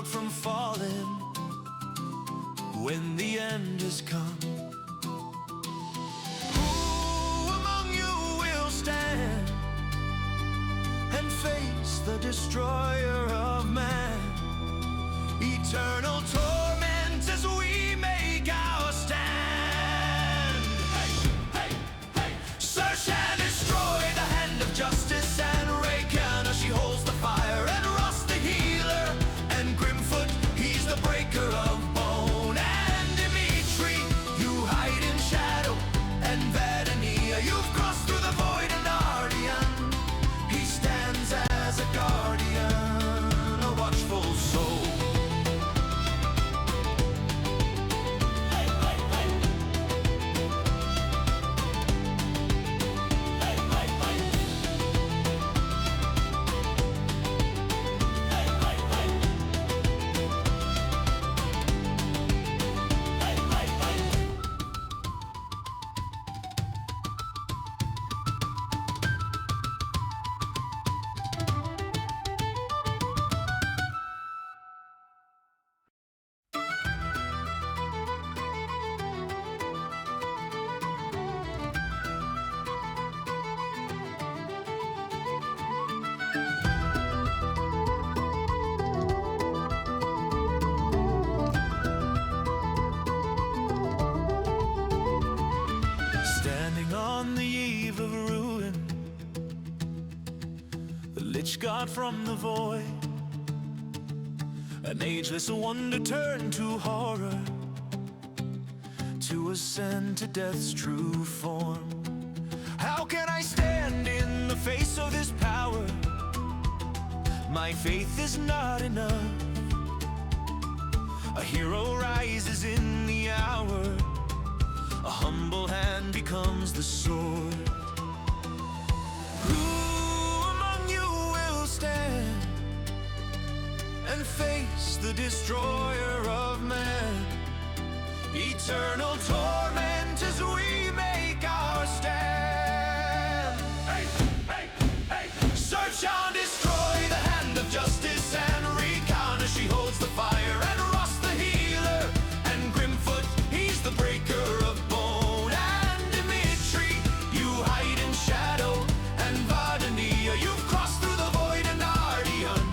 world from falling when the end has come. Who among you will stand and face the destroyer of man? Eternal torment as we make our stand. Hey, hey, hey. Search and destroy the hand of justice and Vecna, she holds the fire, and Rust the healer, and Grimfoot, he's the breaker of bone. And Dimitri, you hide in shadow, and Vecna, you've crossed through the void, and Ardian, he stands as a guardian, a watchful soul. On the eve of ruin, the Lich God from the void, an ageless wonder turned to horror, to ascend to death's true form. How can I stand in the face of this power? My faith is not enough. A hero rises in the hour, a humble hand becomes the sword. Who among you will stand and face the destroyer of man? Eternal torment as we make our stand. Hey, hey, hey. Search and destroy the hand of justice and Vecna, she holds the fire, and Rust the healer, and Grimfoot, he's the breaker of bone. And Dimitri, you hide in shadow, and Vecna, you've crossed through the void, and Ardian,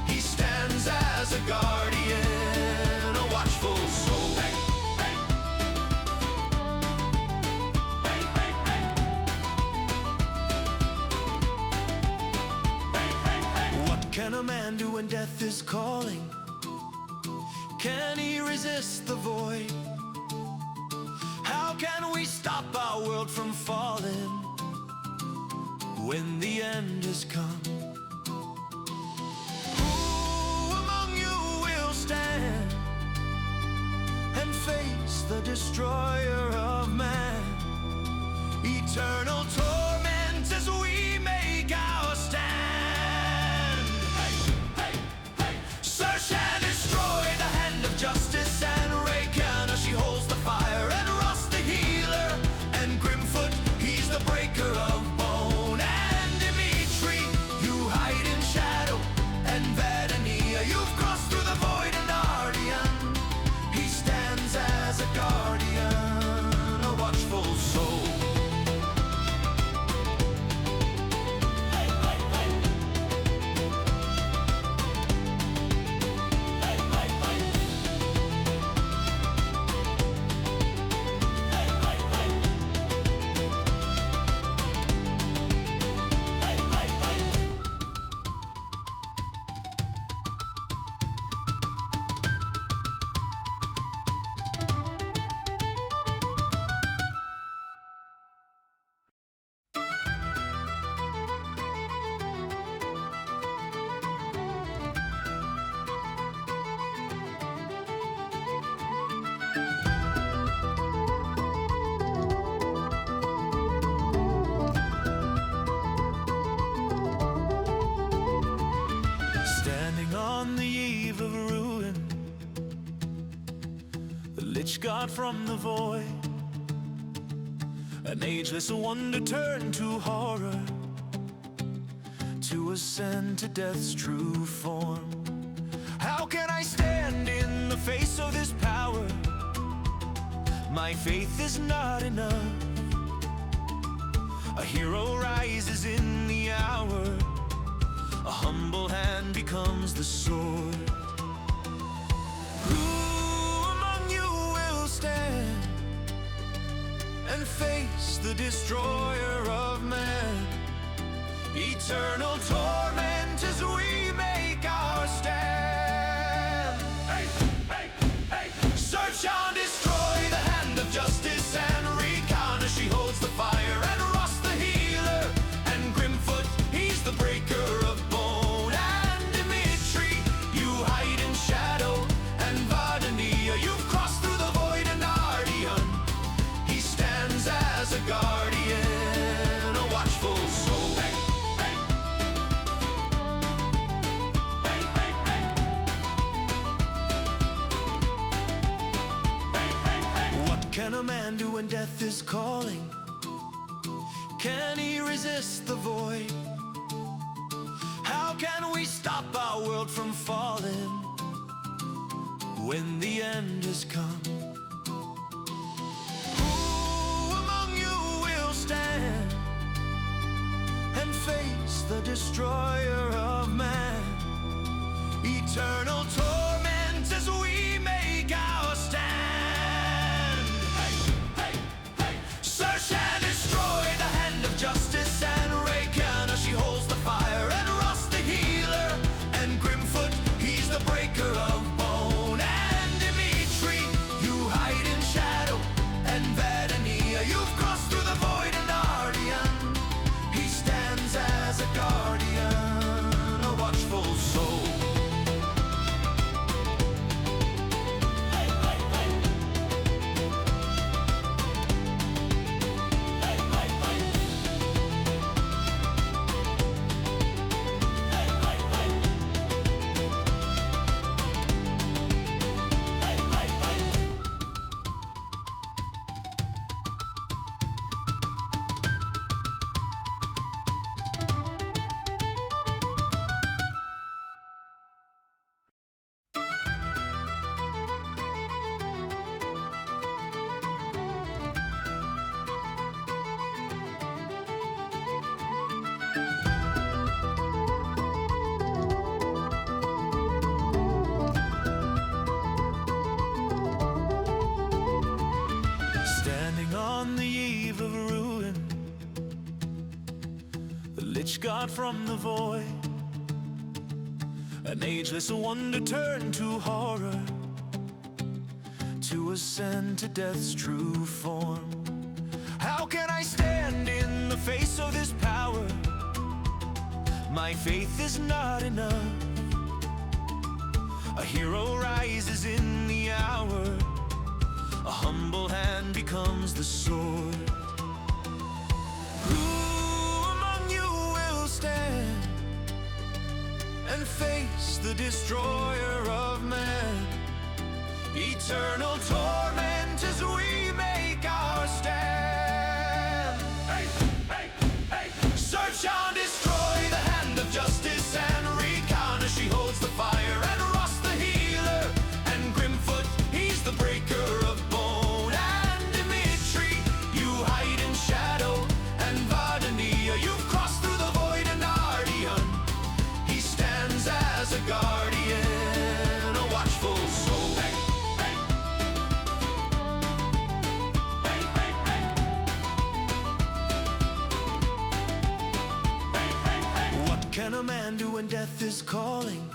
he stands as a guardian, a watchful soul. Hey, hey. Hey, hey, hey. Hey, hey, hey. What can a man do when death is calling? Can he resist the void? How can we stop our world from falling when the end has come? Who among you will stand and face the destroyer of man? Eternal torment as we make our stand. Hey, hey, hey. Search and destroy the hand of justice and Vecna, she holds the fire, and Rust the healer, and Grimfoot, he's the breaker of bone. And Dimitri, you hide in shadow, and Vecna, you've crossed through the void, and Ardian, he stands as a guardian, a watchful soul. Lich God from the void, an ageless wonder turned to horror, to ascend to death's true form. How can I My faith is not enough. A hero rises in the hour. A humble hand becomes the sword. Who among you will stand and face the destroyer of man? Eternal torment as we make our stand. Hey, hey, hey. Search and destroy the hand of justice and recon as she holds the fire, and Rust the healer and Grimfoot, he's the breaker of bone. And Dimitri, you hide in shadow, and Vardania, you've crossed through the void, and Ardian, he stands as a guardian, a watchful soul. Can a man do when death is calling? Can he resist the void? How can we stop our world from falling when the end has come? Who among you will stand and face the destroyer of man? Eternal torment as we make our stand. Search and destroy the hand of justice and Reykjana, she holds the fire, and Rust the healer and Grimfoot, he's the breaker of bone. And Dimitri, you hide in shadow, and Vedania, you've crossed through the void, and Ardian, he stands as a guardian, a watchful soul. On the eve of ruin, the Lich God from the void, an ageless wonder turned to horror, to ascend to death's true form. How can I stand in the face of this power? My faith is not enough. A hero rises in the hour. A humble hand becomes the sword. Who among you will stand and face the destroyer of man? Eternal torment as we make our stand. Hey, hey, hey. Search and destroy the hand of justice and recon as she holds the fire, and Rust the healer and Grimfoot, he's the breaker of bone. And Dimitri, you hide in shadow, and Vardania, you've crossed through the void, and Ardian, he stands as a guardian, a watchful soul. Hey, hey. Hey, hey, hey. Hey, hey, hey. What can a man do when death is calling?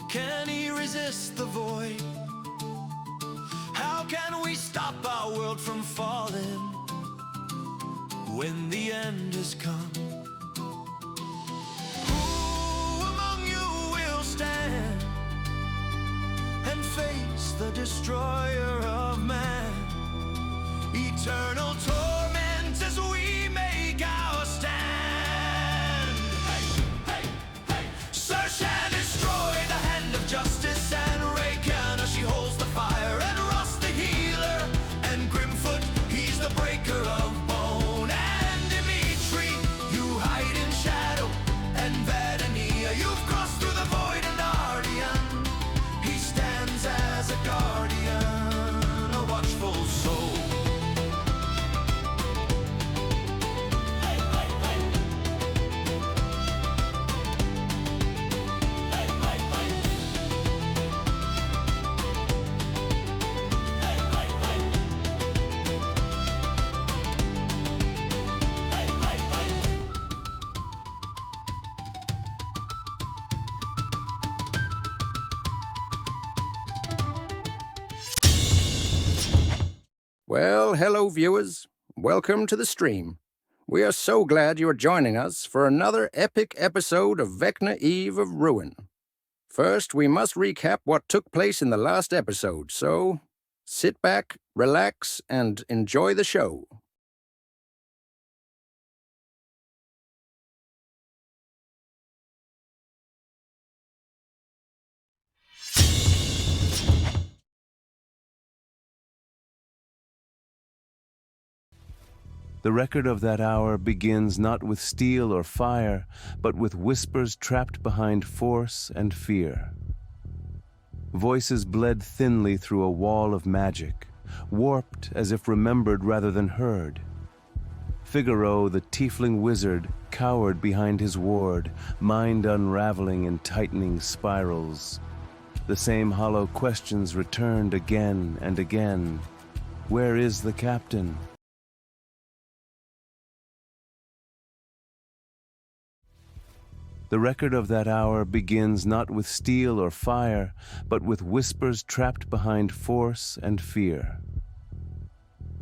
Can he resist the void? How can we stop our world from falling when the end has come? Who among you will stand and face the destroyer of man? Eternal torment as we make our stand. Hey, hey, hey. Search and destroy the hand of justice and Reykjana, she holds the fire, and Rust the healer and Grimfoot, he's the breaker of bone. And Dimitri, you hide in shadow, and Vedania, you've crossed through the void, and Ardian, he stands as a guardian. Well, hello viewers. Welcome to the stream. We are so glad you are joining us for another epic episode of Vecna Eve of Ruin. First, we must recap what took place in the last episode, so sit back, relax, and enjoy the show. The record of that hour begins not with steel or fire, but with whispers trapped behind force and fear. Voices bled thinly through a wall of magic, warped as if remembered rather than heard. Figaro, the tiefling wizard, cowered behind his ward, mind unraveling in tightening spirals. The same hollow questions returned again and again. Where is the captain? The record of that hour begins not with steel or fire, but with whispers trapped behind force and fear.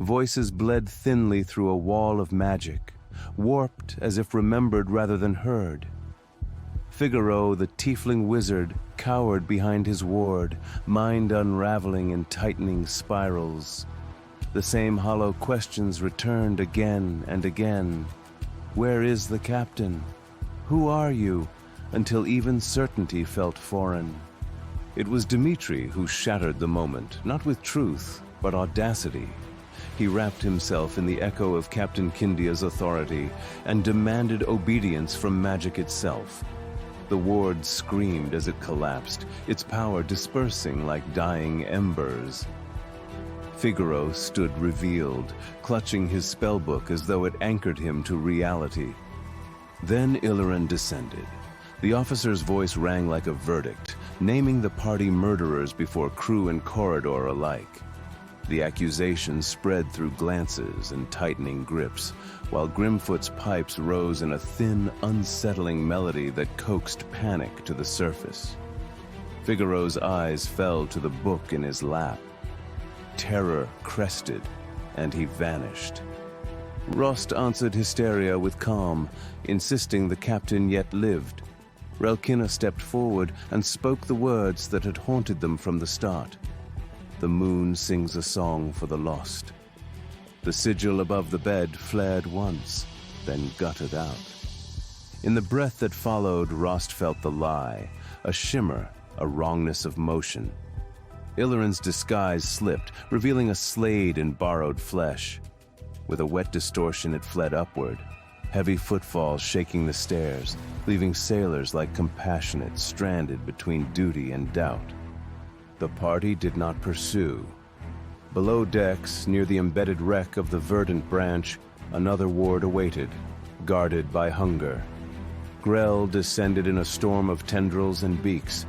Voices bled thinly through a wall of magic, warped as if remembered rather than heard. Figaro, the tiefling wizard, cowered behind his ward, mind unraveling in tightening spirals. The same hollow questions returned again and again. Where is the captain? Who are you? Until even certainty felt foreign. It was Dmitri who shattered the moment, not with truth, but audacity. He wrapped himself in the echo of Captain Kindia's authority and demanded obedience from magic itself. The ward screamed as it collapsed, its power dispersing like dying embers. Figaro stood revealed, clutching his spellbook as though it anchored him to reality. Then Illirin descended. The officer's voice rang like a verdict, naming the party murderers before crew and corridor alike. The accusation spread through glances and tightening grips, while Grimfoot's pipes rose in a thin, unsettling melody that coaxed panic to the surface. Figaro's eyes fell to the book in his lap. Terror crested, and he vanished. Rost answered hysteria with calm, insisting the captain yet lived. Relkina stepped forward and spoke the words that had haunted them from the start. The moon sings a song for the lost. The sigil above the bed flared once, then guttered out. In the breath that followed, Rost felt the lie, a shimmer, a wrongness of motion. Illirin's disguise slipped, revealing a slade in borrowed flesh. With a wet distortion, it fled upward, heavy footfalls shaking the stairs, leaving sailors like compassionate, stranded between duty and doubt. The party did not pursue. Below decks, near the embedded wreck of the Verdant branch, another ward awaited, guarded by hunger. Grell descended in a storm of tendrils and beaks.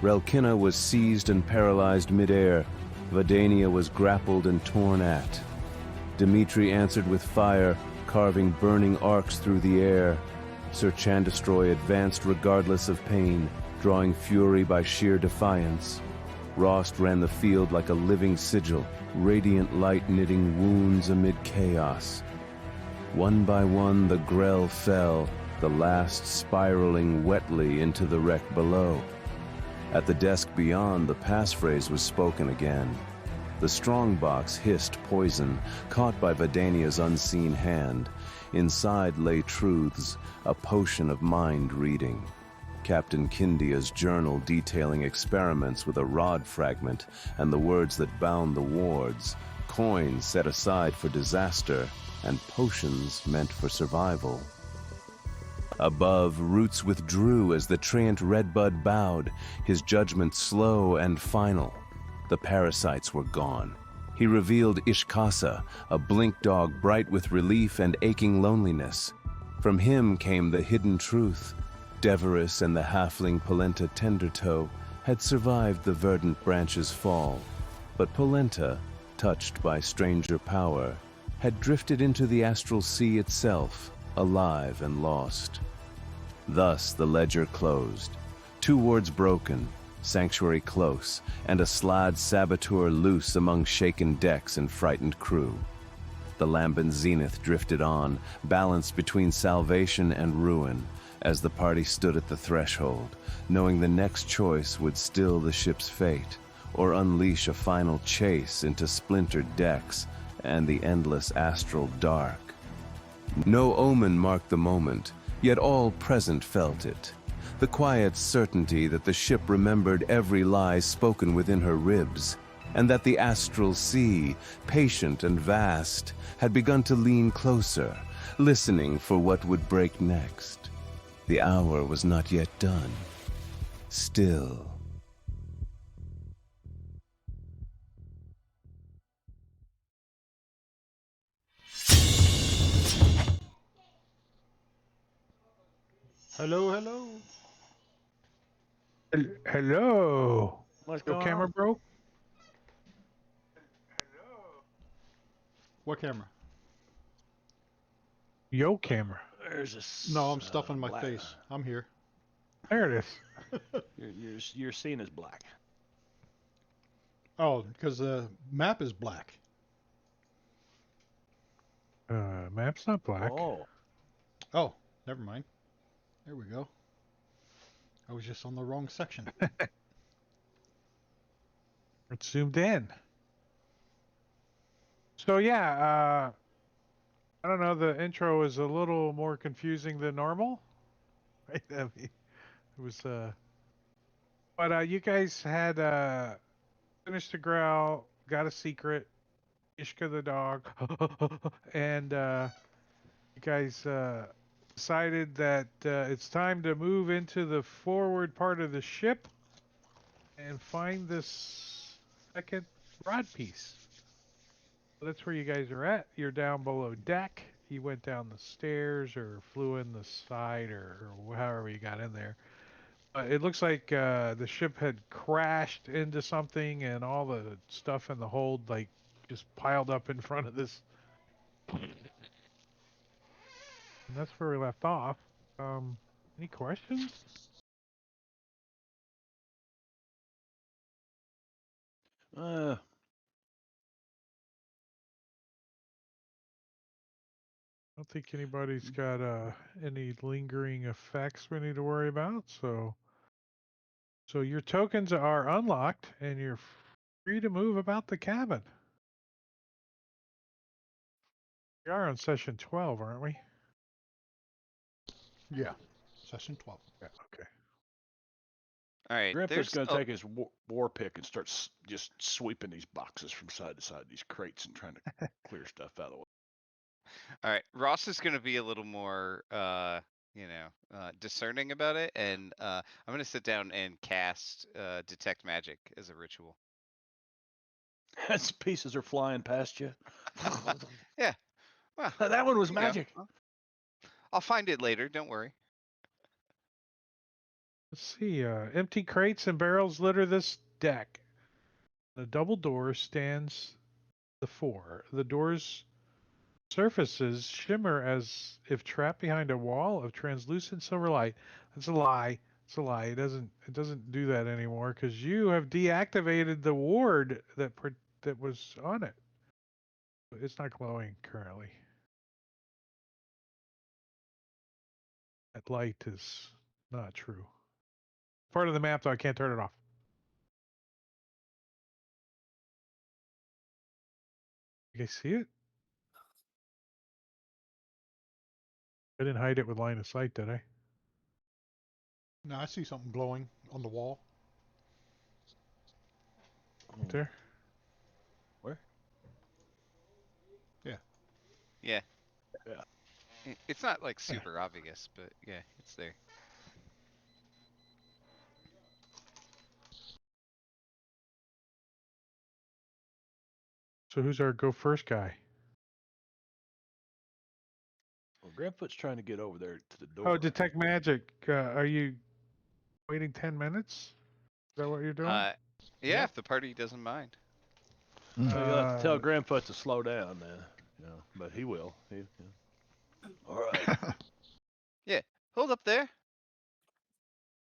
Relkina was seized and paralyzed midair. Vadania was grappled and torn at. Dmitri answered with fire, carving burning arcs through the air. Sir Chandestroy advanced regardless of pain, drawing fury by sheer defiance. Rost ran the field like a living sigil, radiant light knitting wounds amid chaos. One by one the Grell fell, the last spiraling wetly into the wreck below. At the desk beyond, the passphrase was spoken again. The strongbox hissed poison, caught by Vadania's unseen hand. Inside lay truths, a potion of mind reading. Captain Kindia's journal detailing experiments with a rod fragment and the words that bound the wards, coins set aside for disaster, and potions meant for survival. Above, Roots withdrew as the treant Redbud bowed, his judgment slow and final. The parasites were gone. He revealed Ishkasa, a blink dog bright with relief and aching loneliness. From him came the hidden truth. Deverus and the halfling Polenta Tendertoe had survived the verdant branch's fall, but Polenta, touched by stranger power, had drifted into the astral sea itself, alive and lost. Thus the ledger closed. 2 wards broken, sanctuary close, and a slad saboteur loose among shaken decks and frightened crew. The lambent zenith drifted on, balanced between salvation and ruin, as the party stood at the threshold, knowing the next choice would still the ship's fate, or unleash a final chase into splintered decks and the endless astral dark. No omen marked the moment, yet all present felt it. The quiet certainty that the ship remembered every lie spoken within her ribs, and that the astral sea, patient and vast, had begun to lean closer, listening for what would break next. The hour was not yet done. Still. Hello, hello. Hello. What's Your going camera on? broke? What camera? Yo camera. There's a. No, I'm stuffing my face. I'm here. There it is. You're seen as black. Oh, because the map is black. Map's not black. Oh, never mind. There we go. I was just on the wrong section. It's zoomed in. So yeah, I don't know, the intro is a little more confusing than normal. Right? I mean, it was but you guys had finished the growl, got a secret, Ishka the dog, and you guys decided that it's time to move into the forward part of the ship and find this second rod piece. So that's where you guys are at. You're down below deck. You went down the stairs or flew in the side or however you got in there. It looks like the ship had crashed into something and all the stuff in the hold like just piled up in front of this. And that's where we left off. Any questions? Uh, I don't think anybody's got any lingering effects we need to worry about. So your tokens are unlocked and you're free to move about the cabin. We are on session 12, aren't we? Yeah, session 12. Yeah. Okay. all right. Grandpa's going to take his war pick and start just sweeping these boxes from side to side, these crates, and trying to clear stuff out of the way. All right, Ross is going to be a little more, discerning about it, and I'm going to sit down and cast detect magic as a ritual. As pieces are flying past you. Yeah, well, That one was you know, magic. I'll find it later. Don't worry. Let's see. Empty crates and barrels litter this deck. The double door stands the fore. The door's surfaces shimmer as if trapped behind a wall of translucent silver light. That's a lie. It's a lie. It doesn't do that anymore because you have deactivated the ward that was on it. It's not glowing currently. That light is not true. Part of the map, though, I can't turn it off. You guys see it? I didn't hide it with line of sight, did I? No, I see something glowing on the wall. Right there? Where? Yeah. Yeah. Yeah. It's not like super obvious, but yeah, it's there. So who's our go first guy? Well, Grandfoot's trying to get over there to the door. Oh, detect magic. Are you waiting 10 minutes? Is that what you're doing? Yeah, Yeah. if the party doesn't mind. So you'll have to tell Grandfoot to slow down, then. You know, but he will. All right. Yeah, hold up there.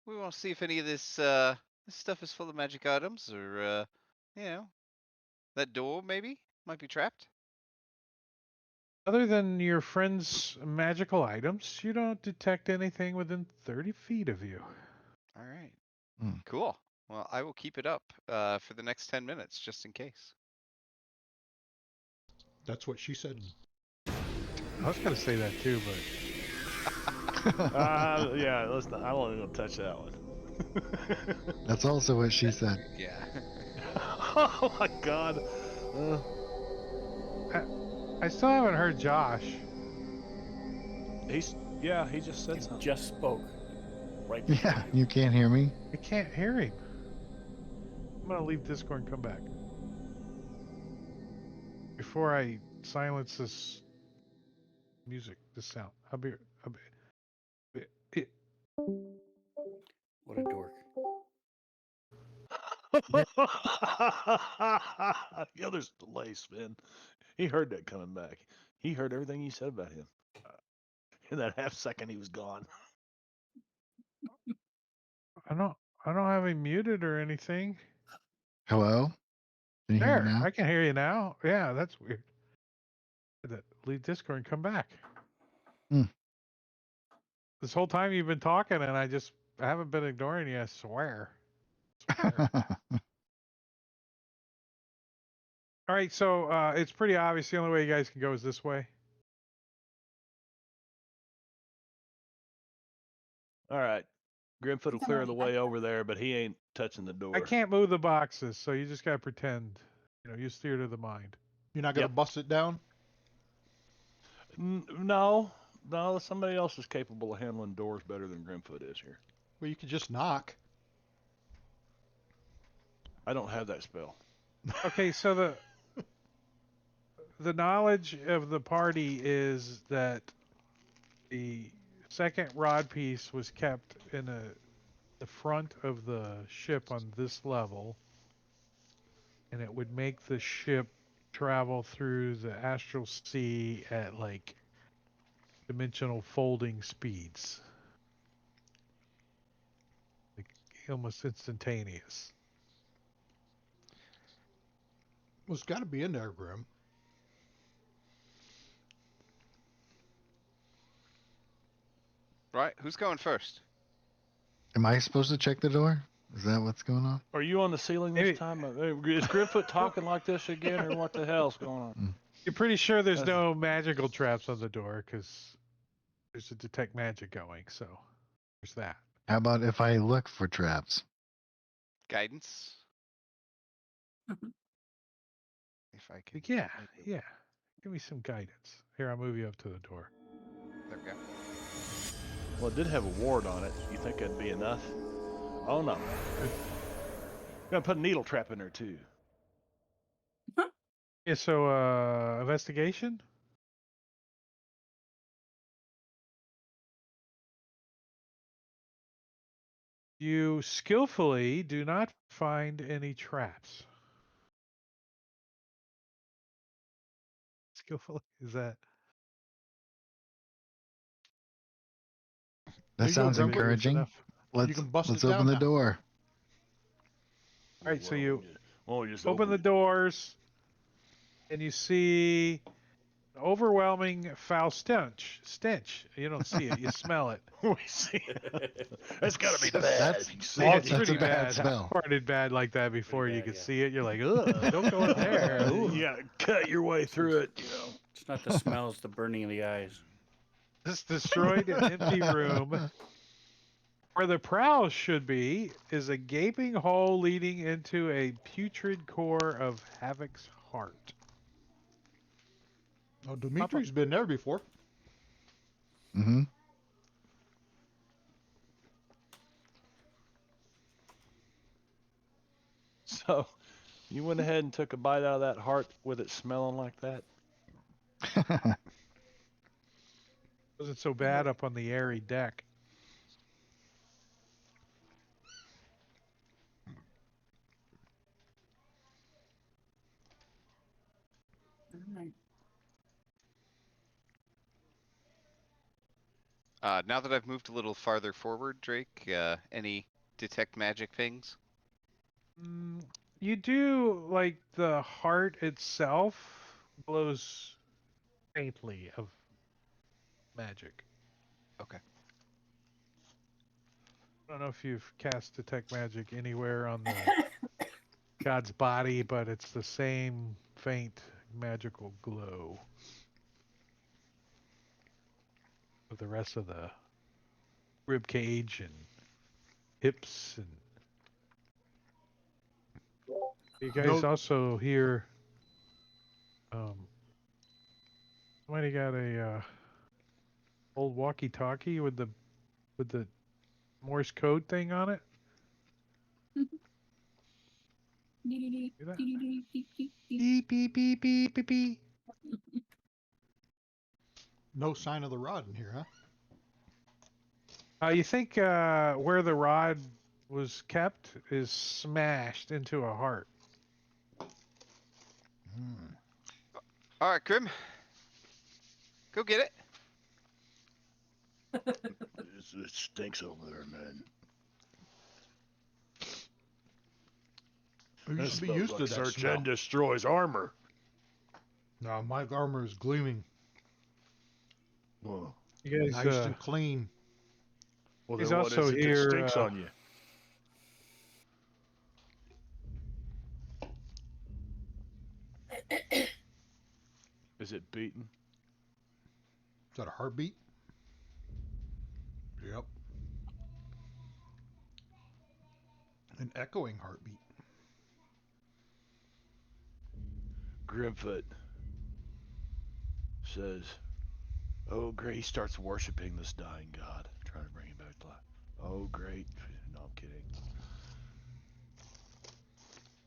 We want to see if any of this This stuff is full of magic items, or you know, that door maybe might be trapped. Other than your friend's magical items, you don't detect anything within 30 feet of you. All right. Hmm. Cool. Well, I will keep it up for the next 10 minutes just in case. That's what she said. I was gonna say that too, but Yeah, let's not, I won't even touch that one. That's also what she said. Yeah. Oh my god. I still haven't heard Josh. He just said something. Just spoke. Right. Yeah, you can't hear me? I can't hear him. I'm gonna leave Discord and come back. Before I silence this music, this sound. I'll be What a dork. Yeah, there's a delay, Sven. He heard that coming back. He heard everything you said about him. In that half second, he was gone. I don't have him muted or anything. Hello? Can you hear me There, now? I can hear you now. Yeah, that's weird. Leave Discord and come back. Hmm. This whole time you've been talking, and I haven't been ignoring you. I swear. All right, so it's pretty obvious. The only way you guys can go is this way. All right. Grimfoot will clear the way over there, but he ain't touching the door. I can't move the boxes, so you just gotta pretend. You steer to the mind. You're not gonna Yep. bust it down? No. Somebody else is capable of handling doors better than Grimfoot is here. Well, you could just knock. I don't have that spell. Okay, so the knowledge of the party is that the second rod piece was kept in the front of the ship on this level, and it would make the ship travel through the astral sea at like dimensional folding speeds, like almost instantaneous. Well, it's got to be in there, Grim. Right. Who's going first? Am I supposed to check the door? Is that what's going on? Are you on the ceiling this Maybe- time? Is Grimfoot talking like this again, or what the hell's going on? You're pretty sure there's That's- no magical traps on the door because there's a detect magic going. So there's that. How about if I look for traps? Guidance. If I can. Yeah, make it- yeah. Give me some guidance. Here, I'll move you up to the door. There we go. Well, it did have a ward on it. You think that'd be enough? Oh no. Gonna put a needle trap in there too. Yeah. So, investigation. You skillfully do not find any traps. Skillfully? Is that? That There you go, sounds Grimfoot. encouraging. Enough. Let's can bust it open down the now. door. All right, so Well, you well, we just open the doors, and you see an overwhelming foul stench. You don't see it, you smell it. we see. That's gotta be bad. That's- if you see Yeah, it. it's that's a pretty bad bad. smell. I farted bad like that before Pretty you bad, could yeah. see it. You're like, ugh, don't go in there. Ooh. You gotta cut your way through it. You know. It's not the smell, it's the burning of the eyes. This destroyed and empty room. Where the prow should be is a gaping hole leading into a putrid core of Havoc's heart. Oh, Dimitri's been there before. Mm-hmm. So, you went ahead and took a bite out of that heart with it smelling like that. Wasn't so bad up on the airy deck. Now that I've moved a little farther forward, Drake, any detect magic things? You do like the heart itself glows faintly of magic. Okay. I don't know if you've cast detect magic anywhere on the god's body, but it's the same faint magical glow with the rest of the rib cage and hips. And you guys also hear somebody got a old walkie-talkie with the Morse code thing on it. Hear that? Beep beep beep beep beep beep. No sign of the rod in here, huh? You think where the rod was kept is smashed into a heart. All right, Grim. Go get it. It stinks over there, man. We It used to be smells used like to that search smell. and destroys armor. No, my armor is gleaming, Well, You guys, nice and clean. he's then what also is it that here. stinks on you? Is it beaten? Is that a heartbeat? Yep. An echoing heartbeat. Grimfoot says, "Oh, great!" He starts worshiping this dying god, trying to bring him back to life. Oh, great! No, I'm kidding.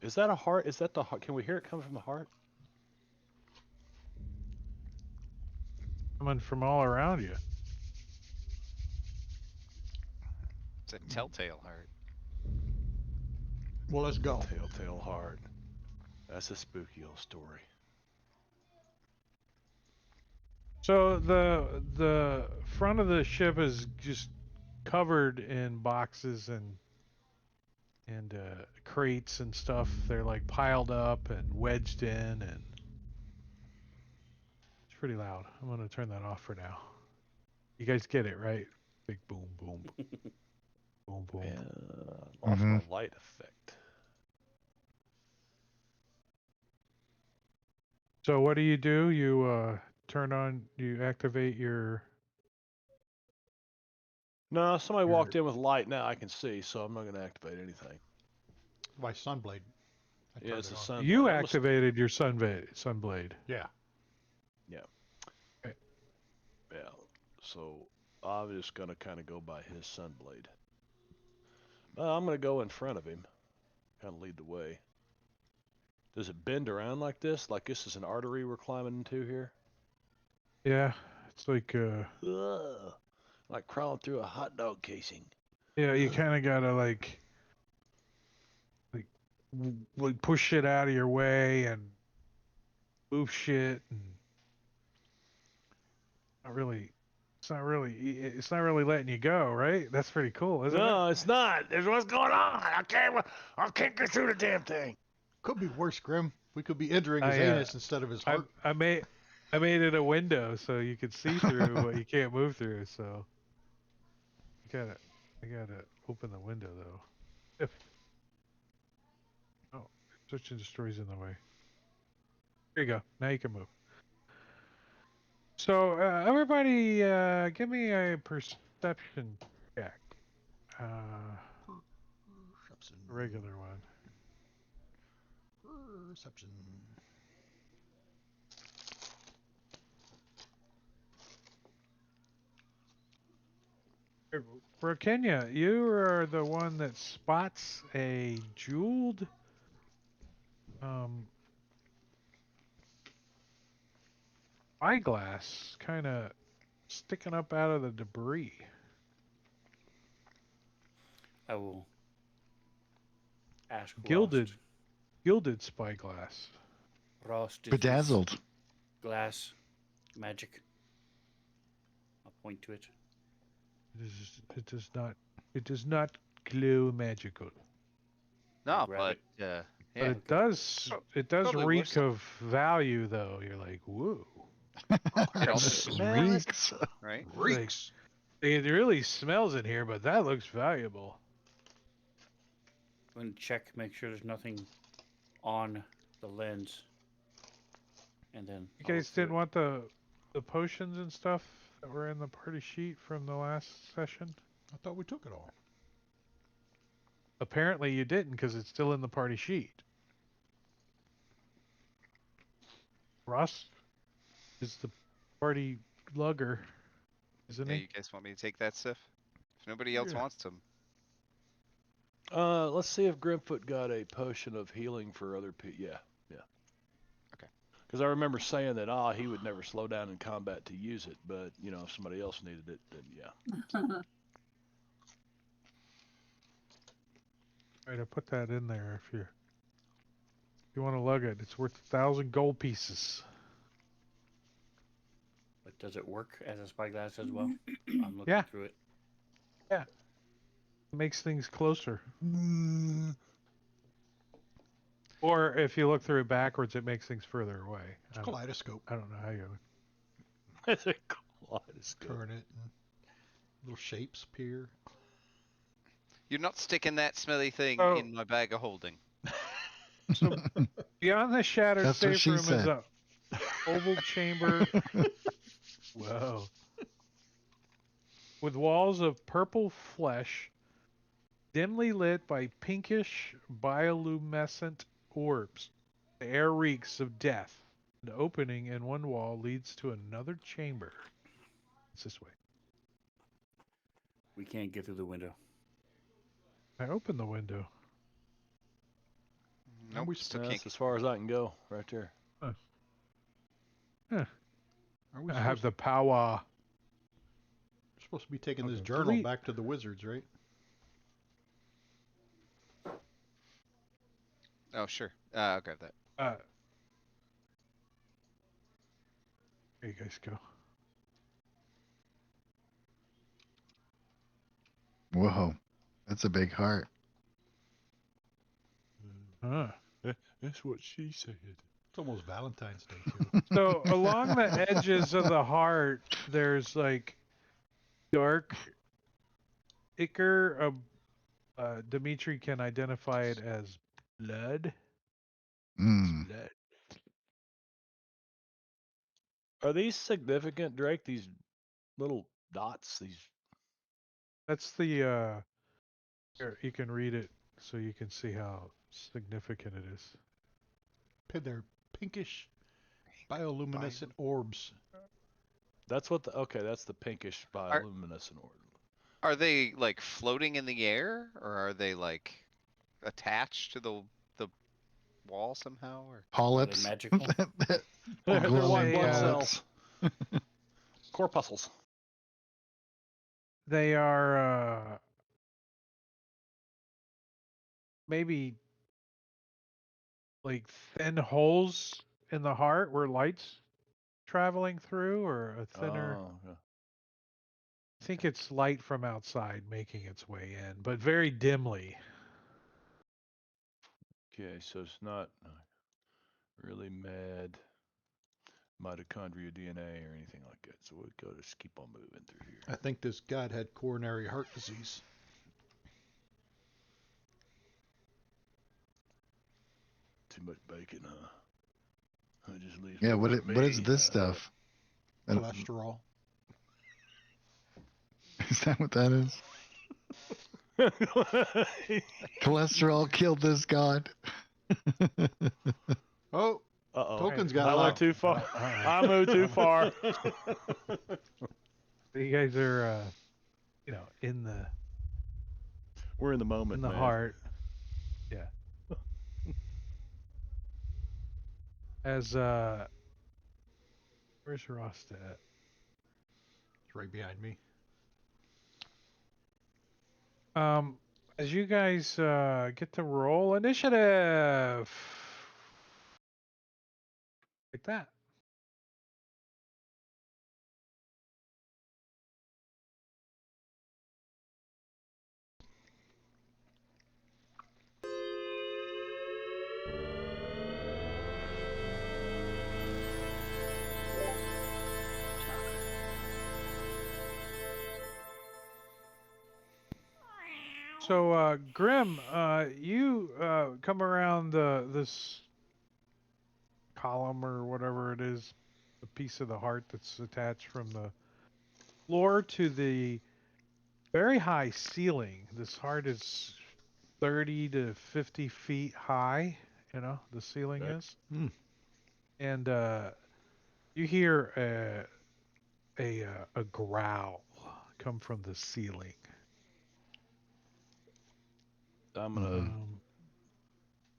Is that a heart? Is that the heart? Can we hear it coming from the heart? Coming from all around you. It's a telltale heart. Well, let's go. Telltale heart. That's a spooky old story. So the front of the ship is just covered in boxes and crates and stuff. They're like piled up and wedged in, and it's pretty loud. I'm gonna turn that off for now. You guys get it, right? Big boom, boom, boom, boom. Yeah, lost my light effect. So what do? You you activate your. No, somebody walked in with light. Now I can see, so I'm not going to activate anything. My sunblade. I Yeah, turned it's it a on. sun. You activated your sunblade. Yeah. Yeah. Okay. Yeah. So I'm just going to kind of go by his sunblade. I'm going to go in front of him, kind of lead the way. Does it bend around like this? Like this is an artery we're climbing into here? Yeah, it's like Ugh, like crawling through a hot dog casing. yeah, you kind of gotta like push shit out of your way and move shit and not really. It's not really letting you go, right? That's pretty cool, isn't it? No, it's not. There's what's going on. I can't get through the damn thing. Could be worse, Grim. We could be entering his anus instead of his heart. I made it a window so you could see through what you can't move through. So I gotta open the window though. Oh, search and destroy's in the way. There you go. Now you can move. So everybody, give me a perception check. Perception. Regular one. Perception. For Kenya, you are the one that spots a jeweled eyeglass kind of sticking up out of the debris. I will ask Gilded spyglass. Rost. Bedazzled. Glass magic. I'll point to it. It does not glow magical. No, grab but it. But yeah. it does probably worth reek some. of value, though. You're like, whoa. It also It smells, reeks. right? Reeks. It really smells in here, but that looks valuable. Go and check, make sure there's nothing on the lens. And then You I'll look guys through didn't it. want the potions and stuff that were in the party sheet from the last session? I thought we took it all. Apparently you didn't, because it's still in the party sheet. Ross is the party lugger, isn't Yeah, he? you guys want me to take that stuff? If nobody else Yeah. wants them. Let's see if Grimfoot got a potion of healing for other people. Yeah. Okay. Because I remember saying that, he would never slow down in combat to use it, but, if somebody else needed it, then yeah. Right, I put that in there if you want to lug it. It's worth 1,000 gold pieces. But does it work as a spyglass as well? I'm looking Yeah. through it. It makes things closer. Or if you look through it backwards, it makes things further away. It's a kaleidoscope. I don't know how you. It's a kaleidoscope. Turn it and little shapes appear. You're not sticking that smelly thing Oh. in my bag of holding. So beyond the shattered That's what safe she room is said. a oval chamber. Whoa. With walls of purple flesh, dimly lit by pinkish bioluminescent orbs. The air reeks of death. An opening in one wall leads to another chamber. It's this way. We can't get through the window. I opened the window. Nope, we still That's can't. as far as I can go, right there. Are we I have supposed, the power. supposed to be taking this Okay. journal Delete. back to the wizards, right? Oh, sure. I'll grab that. Here you guys go. Whoa, that's a big heart. Huh. That's what she said. It's almost Valentine's Day, too. So along the edges of the heart, there's like dark ichor. Dimitri can identify it as blood. Mm. Blood. Are these significant, Drake? These little dots? These. That's the here, you can read it so you can see how significant it is. They're pinkish bioluminescent orbs. That's what the. Okay, that's the pinkish bioluminescent orb. Are they like floating in the air, or are they like attached to the wall somehow? Or Polyps. magical? They're white They, blood cells. Corpuscles. They are maybe like thin holes in the heart where light's traveling through, or a thinner. Oh, yeah. I think it's light from outside making its way in, but very dimly. Okay, so it's not really mad mitochondria DNA or anything like that. So we'll go just keep on moving through here. I think this god had coronary heart disease. Too much bacon, huh? I just leaves Yeah, me with what is me. this stuff? Cholesterol. Is that what that is? Cholesterol killed this god. Oh, Uh-oh. Token's got I a went lot. too far. I moved too far. You guys are, in the We're in the moment, man. heart. Yeah. As where's Rost at? It's right behind me. As you guys get to roll initiative, like that. So, Grim, you come around this column or whatever it is, a piece of the heart that's attached from the floor to the very high ceiling. This heart is 30 to 50 feet high, the ceiling Okay. is. And you hear a growl come from the ceiling. I'm gonna Um,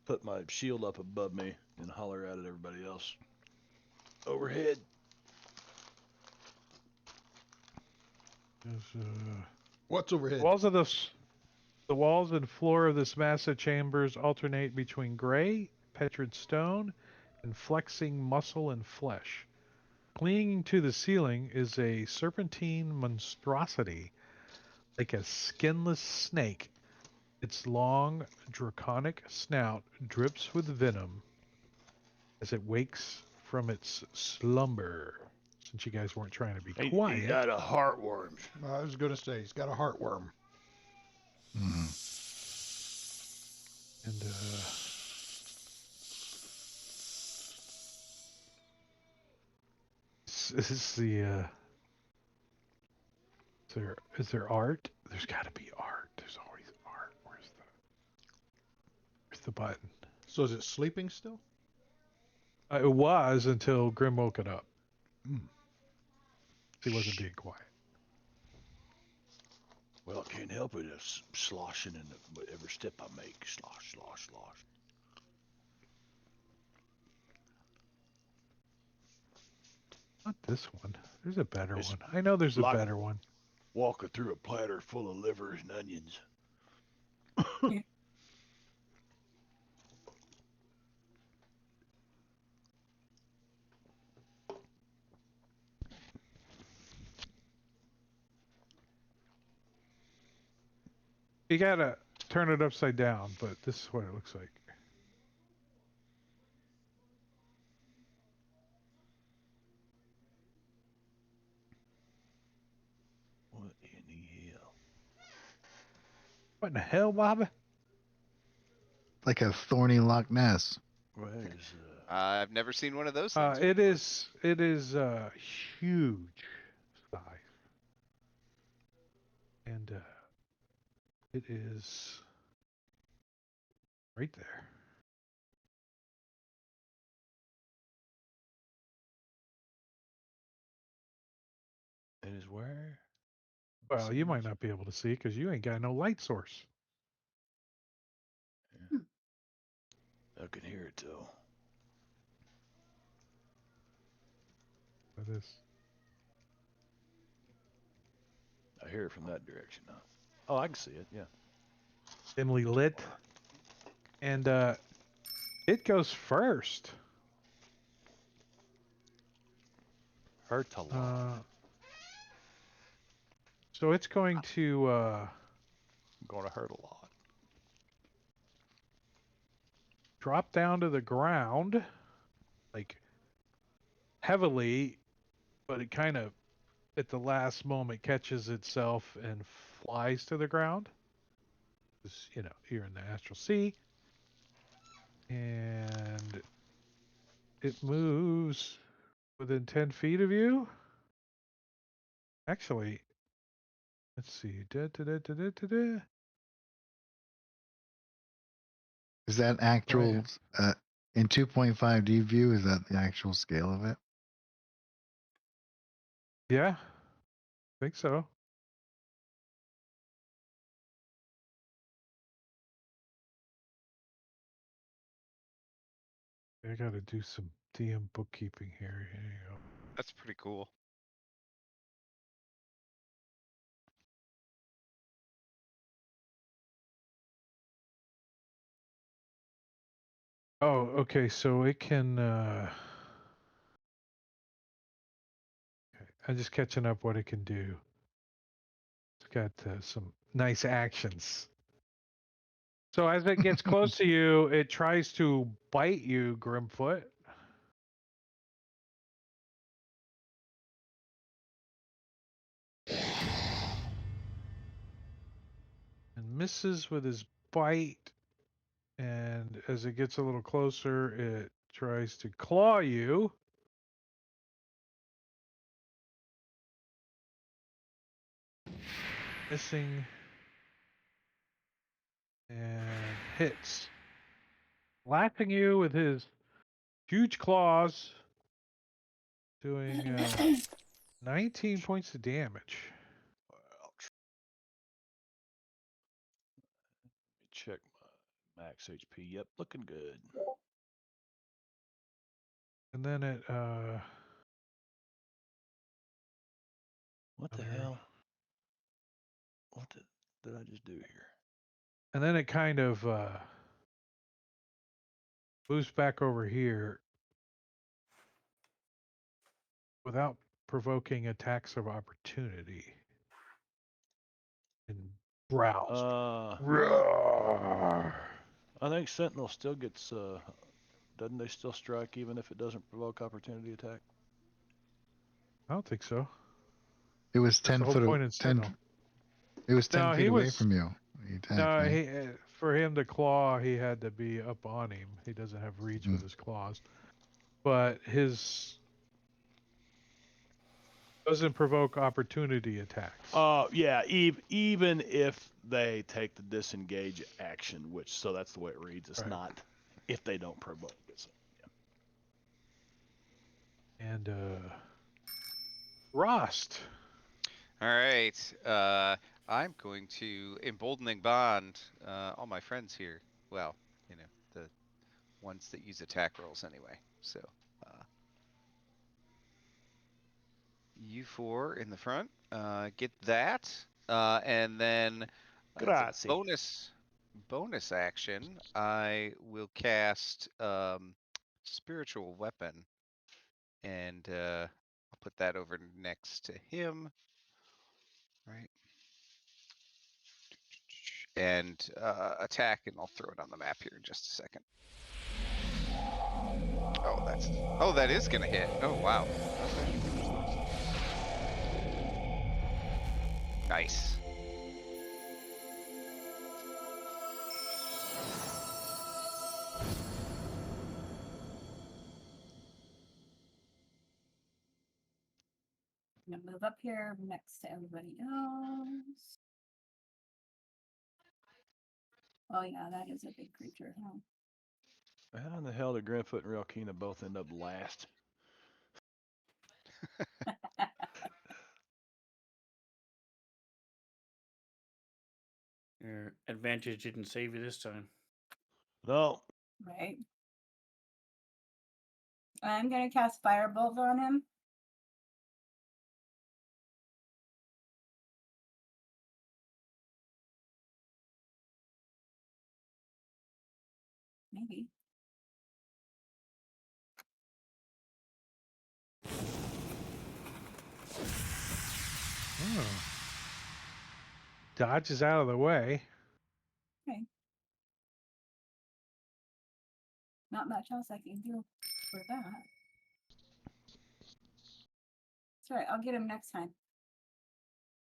put my shield up above me and holler out at everybody else. Overhead. there's, What's overhead? walls of the walls and floor of this massive chambers alternate between gray, petrified stone, and flexing muscle and flesh. Clinging to the ceiling is a serpentine monstrosity, like a skinless snake. Its long, draconic snout drips with venom as it wakes from its slumber. Since you guys weren't trying to be He quiet. died of heartworms. I was going to say, he's got a heartworm. And this is the is there art? There's got to be art. There's always art. Where's the button? So is it sleeping still? It was until Grim woke it up. Mm. He wasn't being quiet. Well, I can't help it. It's sloshing in every step I make. Slosh, slosh, slosh. Not this one. There's a better It's one. I know there's a like- better one. Walking through a platter full of livers and onions. You gotta turn it upside down, but this is what it looks like. What in the hell? What in the hell, Bobby? Like a thorny Loch Ness. Where is I've never seen one of those things. It before. is huge size, and it is right there. it is where? Well, you might not be able to see because you ain't got no light source. I can hear it though. It is. I hear it from that direction now. Oh, I can see it. Yeah. Dimly lit, and it goes first. Hurt a lot. So it's going to Going to hurt a lot. drop down to the ground, like heavily, but it kind of at the last moment catches itself and flies to the ground. Because, you're in the astral sea. And it moves within 10 feet of you. Actually, let's see. Is that actual in 2.5D view? Is that the actual scale of it? Yeah, I think so. I got to do some DM bookkeeping here. Here you go. That's pretty cool. Oh, okay. So it can. Okay, I'm just catching up what it can do. It's got some nice actions. So as it gets close to you, it tries to bite you, Grimfoot. And misses with his bite, and as it gets a little closer, it tries to claw you. Missing and hits. Lapping you with his huge claws, doing 19 points of damage. Ouch. Let me check my max HP. Yep, looking good. And then it What the Other- hell? What did I just do here? and then it kind of moves back over here without provoking attacks of opportunity and growls. Roar. I think Sentinel still gets. Doesn't they still strike even if it doesn't provoke opportunity attack? I don't think so. It was That's 10 the whole foot. point in 10. Sentinel. It was 10 No, feet he away was from you. He attacked, no. right? He for him to claw, he had to be up on him. He doesn't have reach with Mm. his claws, but his doesn't provoke opportunity attacks. Yeah. Even if they take the disengage action, which so that's the way it reads. It's Right. not if they don't provoke. It's, And Rost. All right. I'm going to emboldening bond all my friends here. Well, you know, the ones that use attack rolls anyway. So, you four in the front, get that, and then as a Grazie. bonus action, I will cast spiritual weapon, and I'll put that over next to him, right? And attack, and I'll throw it on the map here in just a second. Oh, that is gonna hit. Oh wow. Okay. Nice. I'm gonna move up here next to everybody else. Oh yeah, that is a big creature, huh? How in the hell did Grimfoot and Relkina both end up last? Your advantage didn't save you this time. No. Right. I'm gonna cast Firebolt on him. Maybe. Oh. Dodges out of the way. Okay. Not much else I can do for that. That's right. I'll get him next time.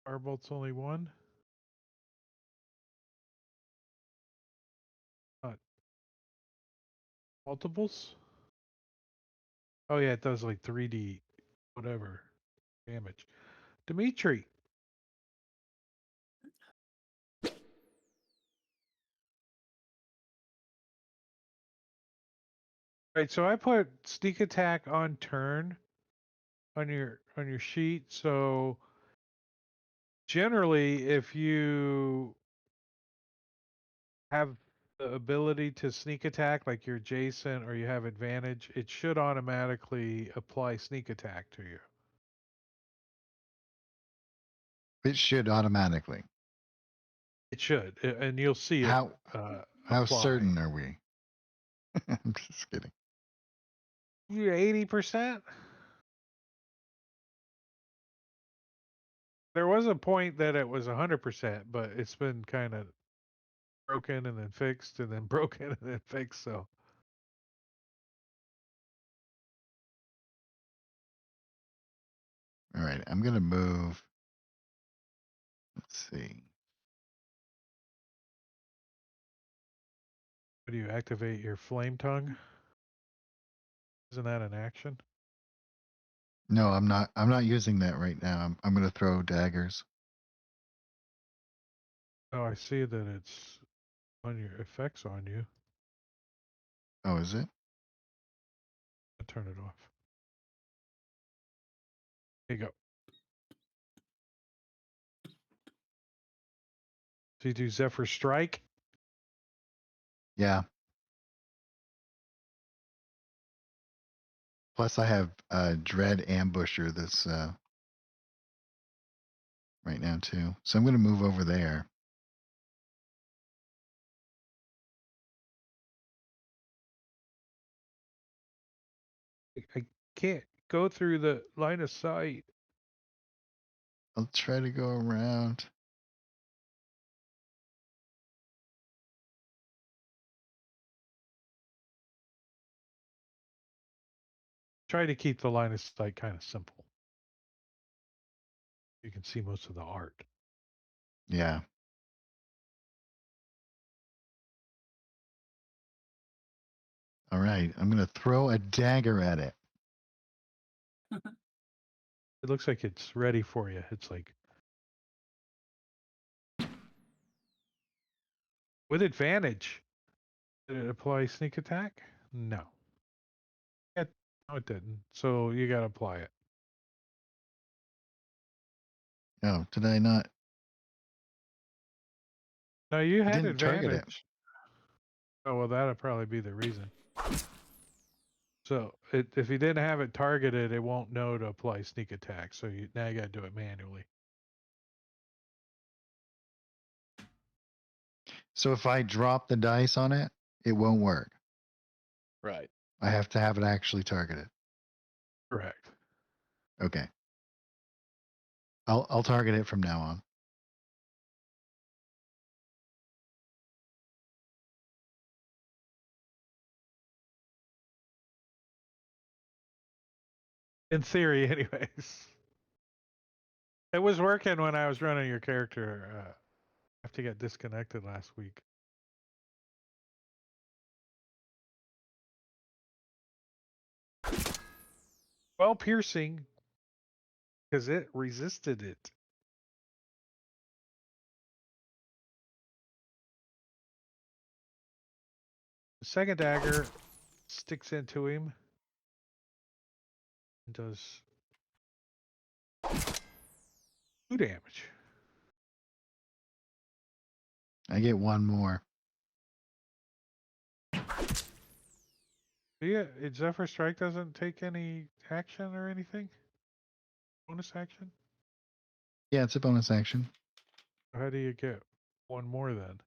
Firebolt's only one. Multiples? Oh yeah, it does like 3D whatever damage. Dimitri. Right, so I put sneak attack on turn on your sheet. So generally if you have the ability to sneak attack like you're Jason or you have advantage, it should automatically apply sneak attack to you. It should automatically. It should, and you'll see it How apply. certain are we? I'm just kidding. You're 80%. There was a point that it was 100%, but it's been kind of broken and then fixed and then broken and then fixed. So All right, I'm gonna move. Let's see. Do you activate your flame tongue? Isn't that an action? No, I'm not. I'm not using that right now. I'm going to throw daggers. Oh, I see that it's on your effects on you. Oh, is it? I'll turn it off. Here you go. So you do Zephyr Strike. Yeah. Plus, I have Dread Ambusher this right now too. So I'm going to move over there. I can't go through the line of sight. I'll try to go around. Try to keep the line of sight kind of simple. You can see most of the art. Yeah. All right. I'm going to throw a dagger at it. It looks like it's ready for you. It's like with advantage. Did it apply sneak attack? No. No, it didn't. So you got to apply it. Oh, did I not? No, you I had didn't target it. advantage. Oh, well, that'll probably be the reason. So if you didn't have it targeted, it won't know to apply sneak attack. So now you got to do it manually. So if I drop the dice on it, it won't work. Right. I have to have it actually targeted. Correct. Okay. I'll target it from now on. In theory, anyways. It was working when I was running your character. I have to get disconnected last week. Well, piercing, because it resisted it. The second dagger sticks into him and does 2 damage. I get one more. Yeah, Zephyr Strike doesn't take any action or anything? Bonus action? Yeah, it's a bonus action. How do you get one more then?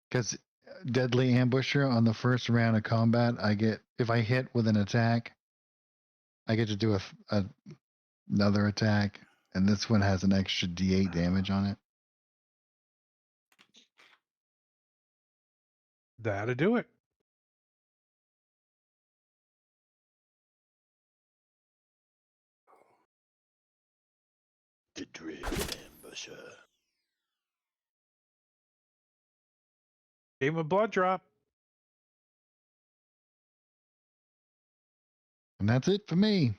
Because Deadly Ambusher on the first round of combat, I get, if I hit with an attack, I get to do another attack. And this one has an extra D8 damage on it. That'll do it. The Dread Ambusher. Game of blood drop. And that's it for me.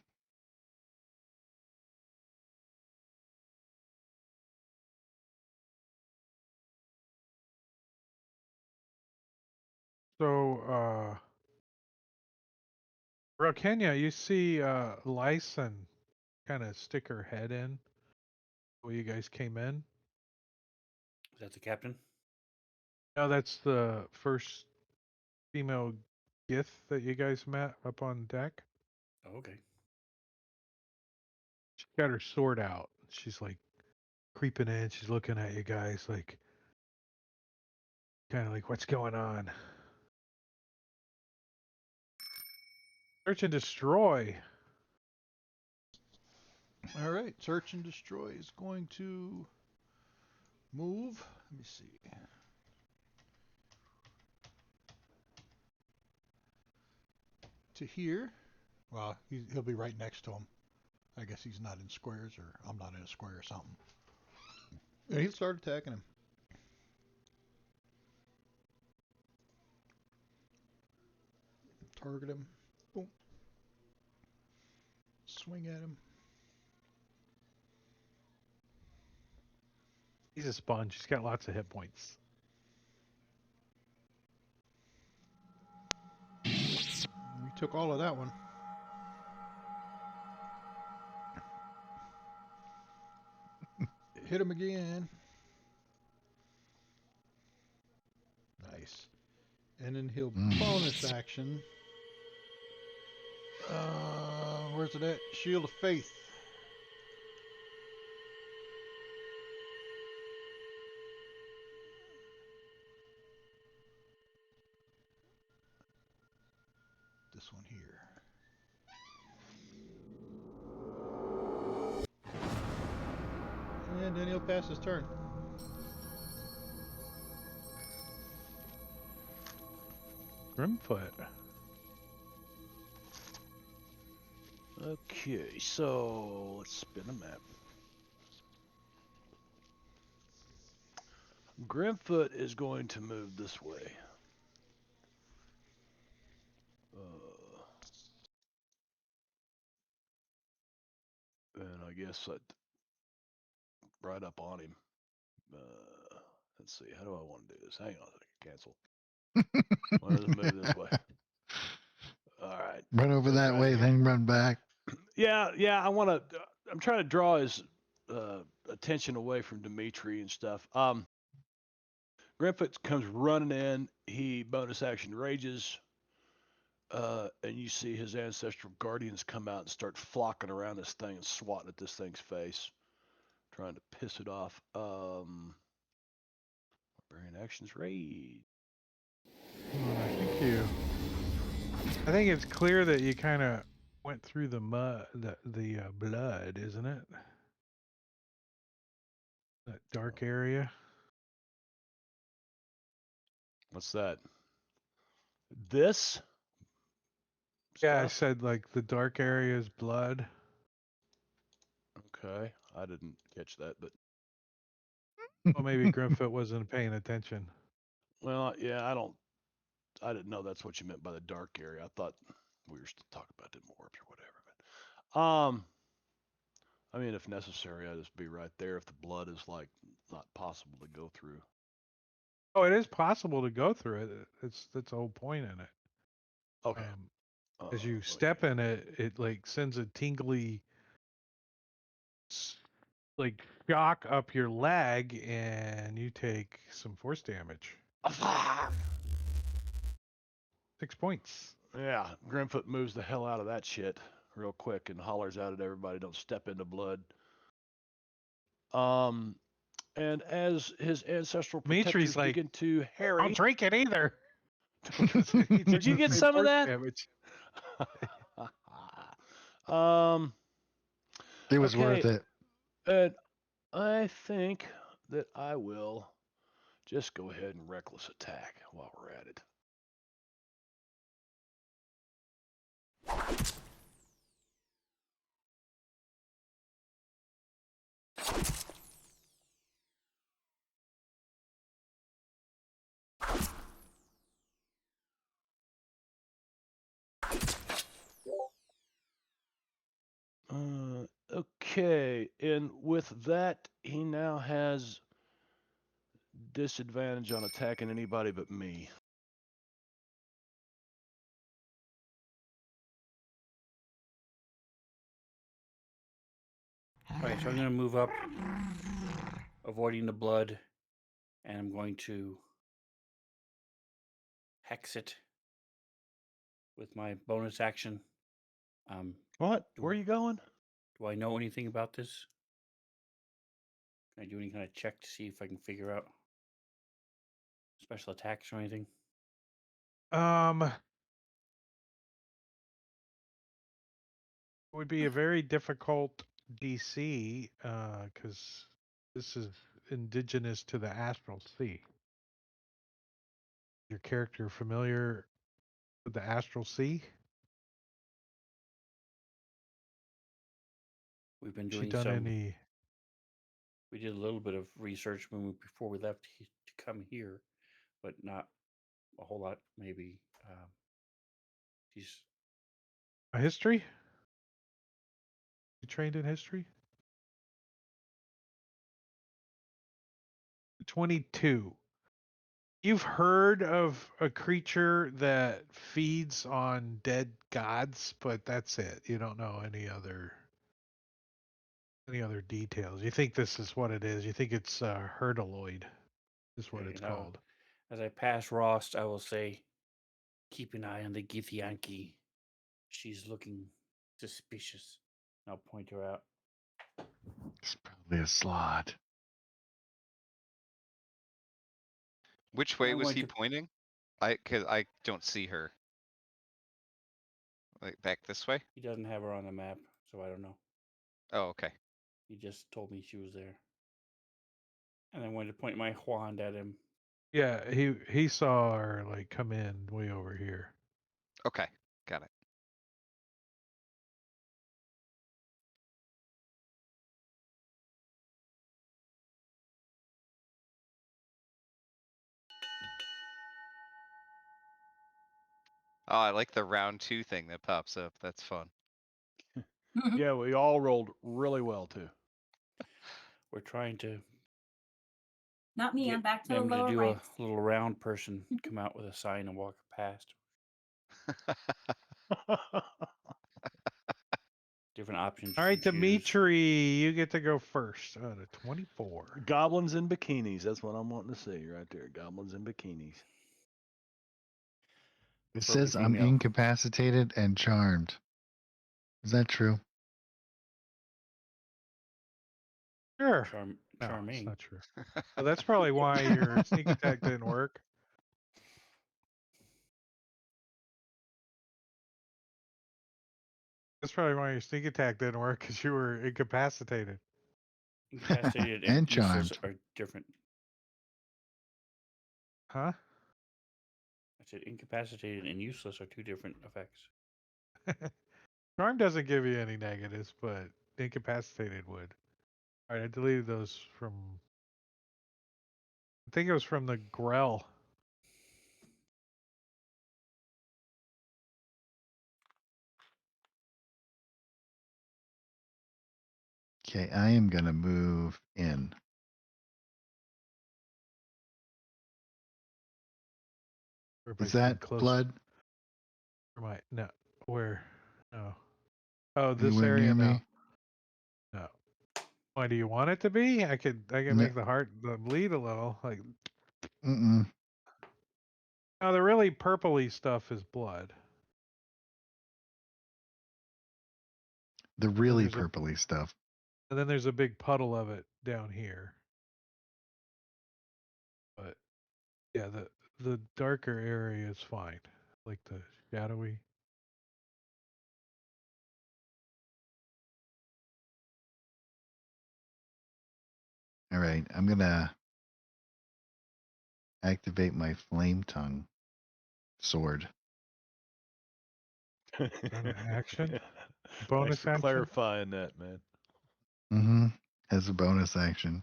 So, Kenya, you see Lyson kind of stick her head in where you guys came in. Is that the captain? No, that's the first female Gith that you guys met up on deck. Oh, okay. She got her sword out. She's like creeping in. She's looking at you guys like, kind of like, what's going on? Search and destroy. All right, search and destroy is going to move. Let me see. To here. Well, he'll be right next to him. I guess he's not in squares, or I'm not in a square or something. And he'll start attacking him. Target him. Boom. Swing at him. He's a sponge. He's got lots of hit points. We took all of that one. Hit him again. Nice. And then he'll bonus action. Where's it at? Shield of Faith. This one here. And then he'll pass his turn. Grimfoot. Okay, so let's spin a map. Grimfoot is going to move this way. And I guess I'd right up on him. Let's see, how do I want to do this? Hang on a second, cancel. Want to move this way? All right. Run over that way, then run back. Yeah, I want to. I'm trying to draw his attention away from Dimitri and stuff. Grimfoot comes running in. He bonus action rages, and you see his ancestral guardians come out and start flocking around this thing and swatting at this thing's face, trying to piss it off. Barbarian actions rage. I think it's clear that you kind of went through the mud, the blood, isn't it? That dark area. What's that? This? Yeah, I Stuff? said like the dark area is blood. Okay, I didn't catch that, but Well, maybe Grimfoot wasn't paying attention. well, yeah, I didn't know that's what you meant by the dark area. I thought we were still talking about dim orbs or whatever. But I mean, if necessary, I'd just be right there if the blood is like not possible to go through. Oh, it is possible to go through it. That's the whole point in it. Okay. As you step in it, it like sends a tingly like shock up your leg, and you take some force damage. 6 points. Yeah, Grimfoot moves the hell out of that shit real quick and hollers out at everybody, "Don't step into blood." And as his ancestral Dimitri's protectors like, begin to harry, Don't drink it either. Did you get some of that? Damage. It was Okay, worth it. and I think that I will just go ahead and reckless attack while we're at it. Okay, and with that, he now has disadvantage on attacking anybody but me. Alright, so I'm going to move up, avoiding the blood, and I'm going to hex it with my bonus action. What? Where are you going? Do I know anything about this? Can I do any kind of check to see if I can figure out special attacks or anything? It would be a very difficult DC because this is indigenous to the astral sea. Your character familiar with the astral sea? We've been She doing done some. any? We did a little bit of research before we left to come here, but not a whole lot. Maybe She's A history? You trained in history? 22. You've heard of a creature that feeds on dead gods, but that's it. You don't know any other details. You think this is what it is. You think it's herdiloid is what okay, it's now. called. As I pass Rost, I will say, keep an eye on the Githyanki. She's looking suspicious. I'll point her out. It's probably a slot. Which way I'm was going he to- pointing? Cause I don't see her. Like back this way? He doesn't have her on the map, so I don't know. Oh, okay. He just told me she was there. And I wanted to point my wand at him. Yeah, he saw her like come in way over here. Okay. Got it. Oh, I like the round 2 thing that pops up. That's fun. Yeah, we all rolled really well too. We're trying to Not me. get I'm back to the them to lower do ranks. a little round person come out with a sign and walk past. Different options. All you right, can choose. Dimitri, you get to go first. Out of 24. Goblins in bikinis. That's what I'm wanting to see right there. Goblins in bikinis. It Preferably says I'm female. incapacitated and charmed. Is that true? Sure. No, it's Charming. not true. Well, that's probably why your sneak attack didn't work. That's probably why your sneak attack didn't work, because you were incapacitated. Incapacitated And useless charmed. are different. Huh? I said incapacitated and useless are two different effects. Charm doesn't give you any negatives, but incapacitated would. All right, I deleted those from. I think it was from the Grell. Okay, I am going to move in. Or am I Is too that close? blood? Or am I no? Where? No. Oh, this Anywhere area near no. me? No. Why do you want it to be? I could No. make the heart bleed a little. Like Mm-mm. no, the really purpley stuff is blood. The really there's a- purpley stuff. And then there's a big puddle of it down here. But yeah, the darker area is fine. Like the shadowy. All right, I'm going to activate my flame tongue sword. Is that an action? Thanks Bonus for action? clarifying that, man. Mm-hmm. As a bonus action.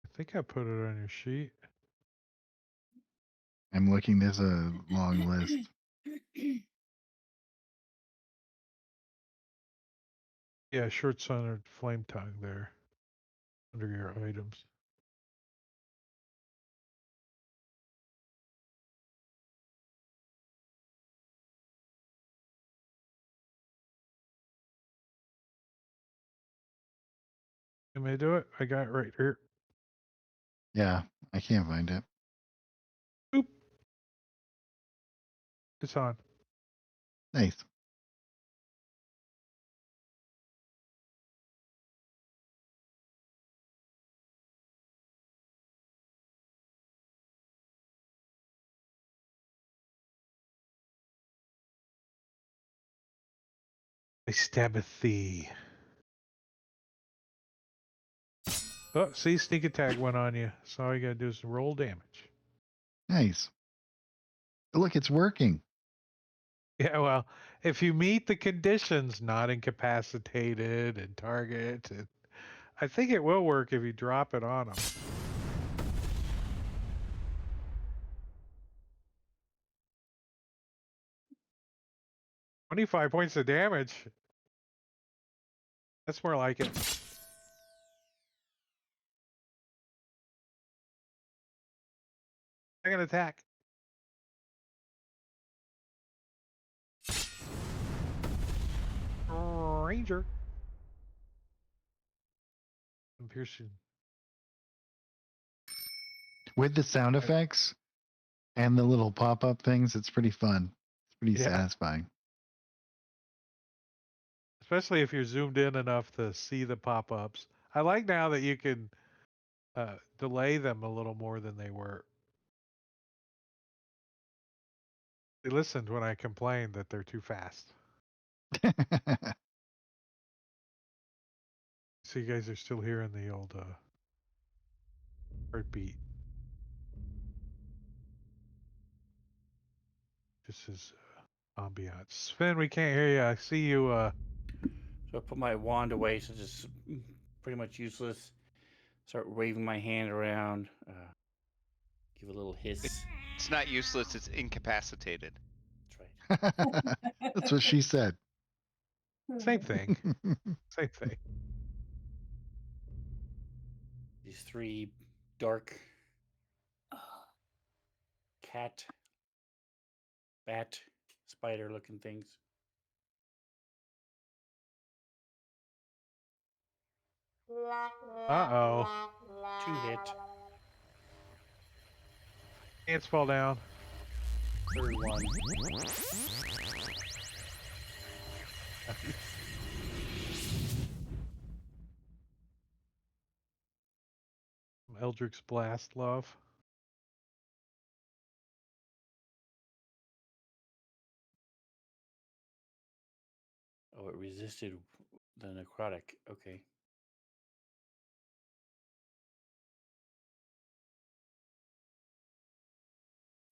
I think I put it on your sheet. I'm looking, there's a long list. Yeah, short-centered flame tongue there under your items. You may do it. I got it right here. Yeah, I can't find it. Boop. It's on. Nice. I stabbeth thee. Oh, see, sneak attack went on you. So all you gotta do is roll damage. Nice. Look, it's working. Yeah, well, if you meet the conditions, not incapacitated and target and I think it will work if you drop it on them. 25 points of damage. That's more like it. Second attack. Ranger. I'm piercing. With the sound effects and the little pop-up things, it's pretty fun. It's pretty Yeah. satisfying. Especially if you're zoomed in enough to see the pop-ups. I like now that you can delay them a little more than they were. They listened when I complained that they're too fast. So you guys are still hearing the old heartbeat. This is ambiance. Sven, we can't hear you. I see you. So I put my wand away, so just pretty much useless. Start waving my hand around. Give a little hiss. It's not useless. It's incapacitated. That's right. That's what she said. Same thing. Same thing. These three dark cat, bat, spider-looking things. Uh-oh. 2 hit. Ants fall down. Third one. Eldrick's Blast, love. Oh, it resisted the necrotic. Okay.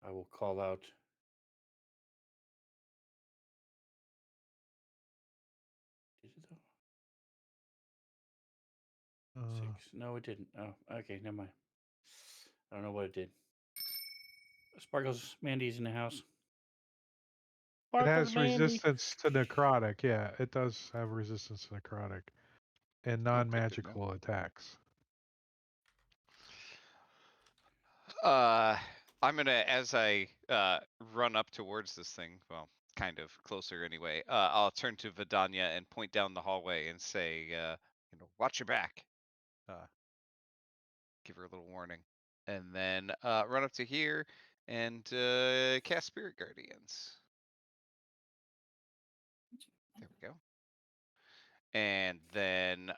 I will call out. Did it though? 6. No, it didn't. Oh, okay. Never mind. I don't know what it did. Sparkles, Mandy's in the house. It Sparkles, has Mandy. resistance to necrotic. Yeah, it does have resistance to necrotic and non-magical attacks. I'm gonna, as I run up towards this thing, well, kind of closer anyway. I'll turn to Vidania and point down the hallway and say, watch your back. Give her a little warning, and then run up to here and cast Spirit Guardians. There we go. And then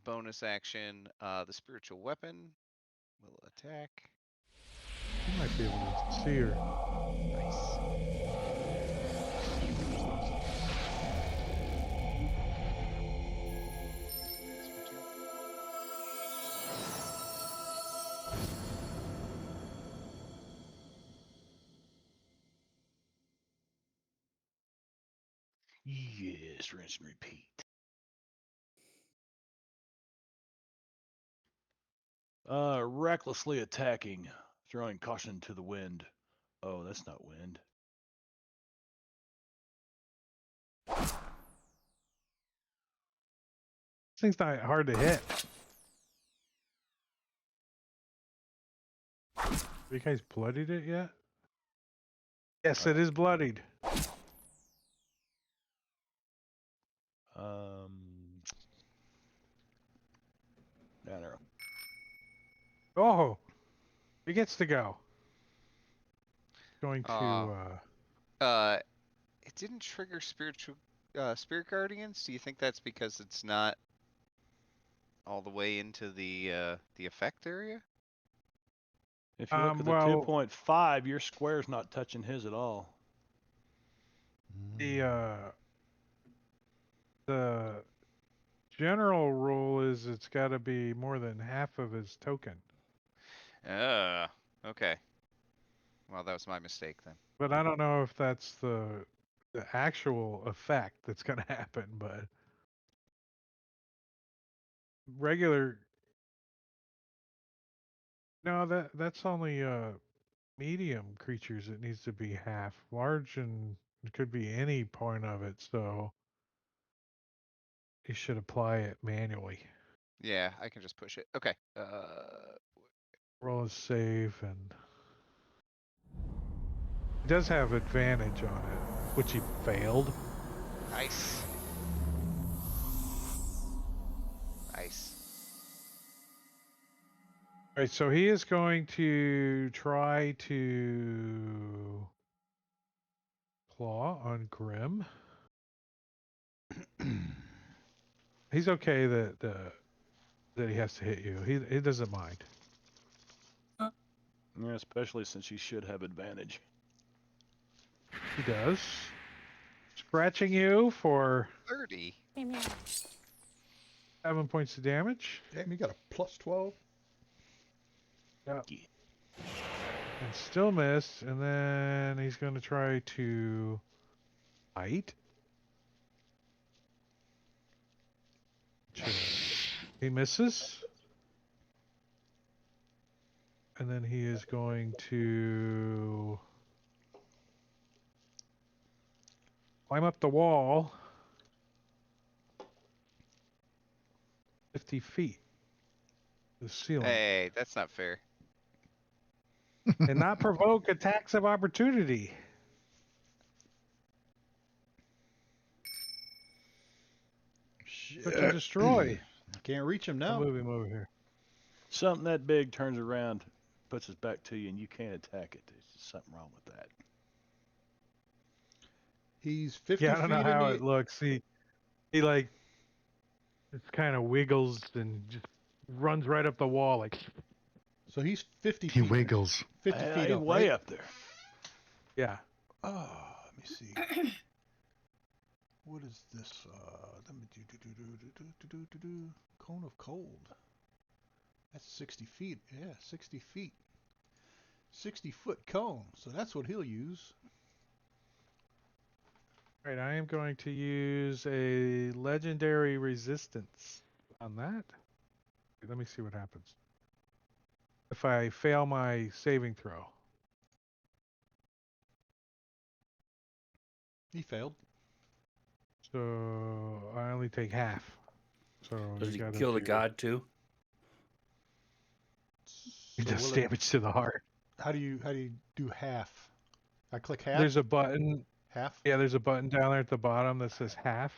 bonus action, the spiritual weapon will attack. You might be able to see her. Nice. Yes, rinse and repeat. Recklessly attacking, throwing caution to the wind. Oh, that's not wind. This thing's not hard to hit. Have you guys bloodied it yet? Yes, it is bloodied. Down arrow. Oh, he gets to go. Going to. It didn't trigger Spirit Guardians. Do you think that's because it's not all the way into the effect area? If you look at the 2.5, your square's not touching his at all. The general rule is it's got to be more than half of his token. Okay. Well, that was my mistake then. But I don't know if that's the actual effect that's going to happen, but regular. No, that's only medium creatures. It needs to be half large, and it could be any point of it. So you should apply it manually. Yeah, I can just push it. Okay. Roll a save, and it does have advantage on it, which he failed. Nice. Nice. All right, so he is going to try to claw on Grim. He's okay that he has to hit you. He doesn't mind. Yeah, especially since you should have advantage. He does. Scratching you for 30. 7 points of damage. Damn, you got a plus 12? Yeah. And still missed. And then he's going to try to bite. He misses. And then he is going to climb up the wall 50 feet. The ceiling. Hey, that's not fair. And not provoke attacks of opportunity. But to destroy. Can't reach him I'll now. move him over here. Something that big turns around, puts its back to you, and you can't attack it. There's just something wrong with that. He's 50 Yeah, I don't know feet how in it looks. He like just kind of wiggles and just runs right up the wall like. So he's 50 He feet. wiggles. 50 feet up, way right? up there. Yeah. Oh, let me see. What is this? Let me do. Cone of cold. That's 60 feet. Yeah, 60 feet. 60-foot cone. So that's what he'll use. All right, I am going to use a legendary resistance on that. Let me see what happens. If I fail my saving throw. He failed. So I only take half. So Does you he gotta kill the do- god too? He So does will it- damage to the heart. How do you do half? I click half. There's a button. Half. Yeah, there's a button down there at the bottom that says half.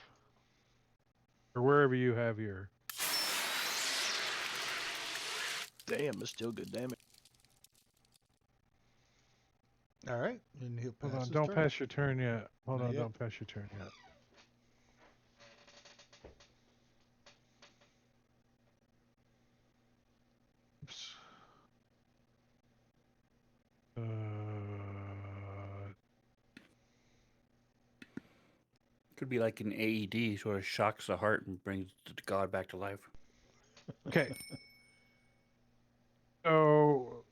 Or wherever you have your. Damn, it's still good damage. All right, and he'll pass. Hold on, his don't turn. pass your turn yet. Hold Not on, yet. don't pass your turn yet. Oops. Could be like an AED, sort of shocks the heart and brings the god back to life. Okay. So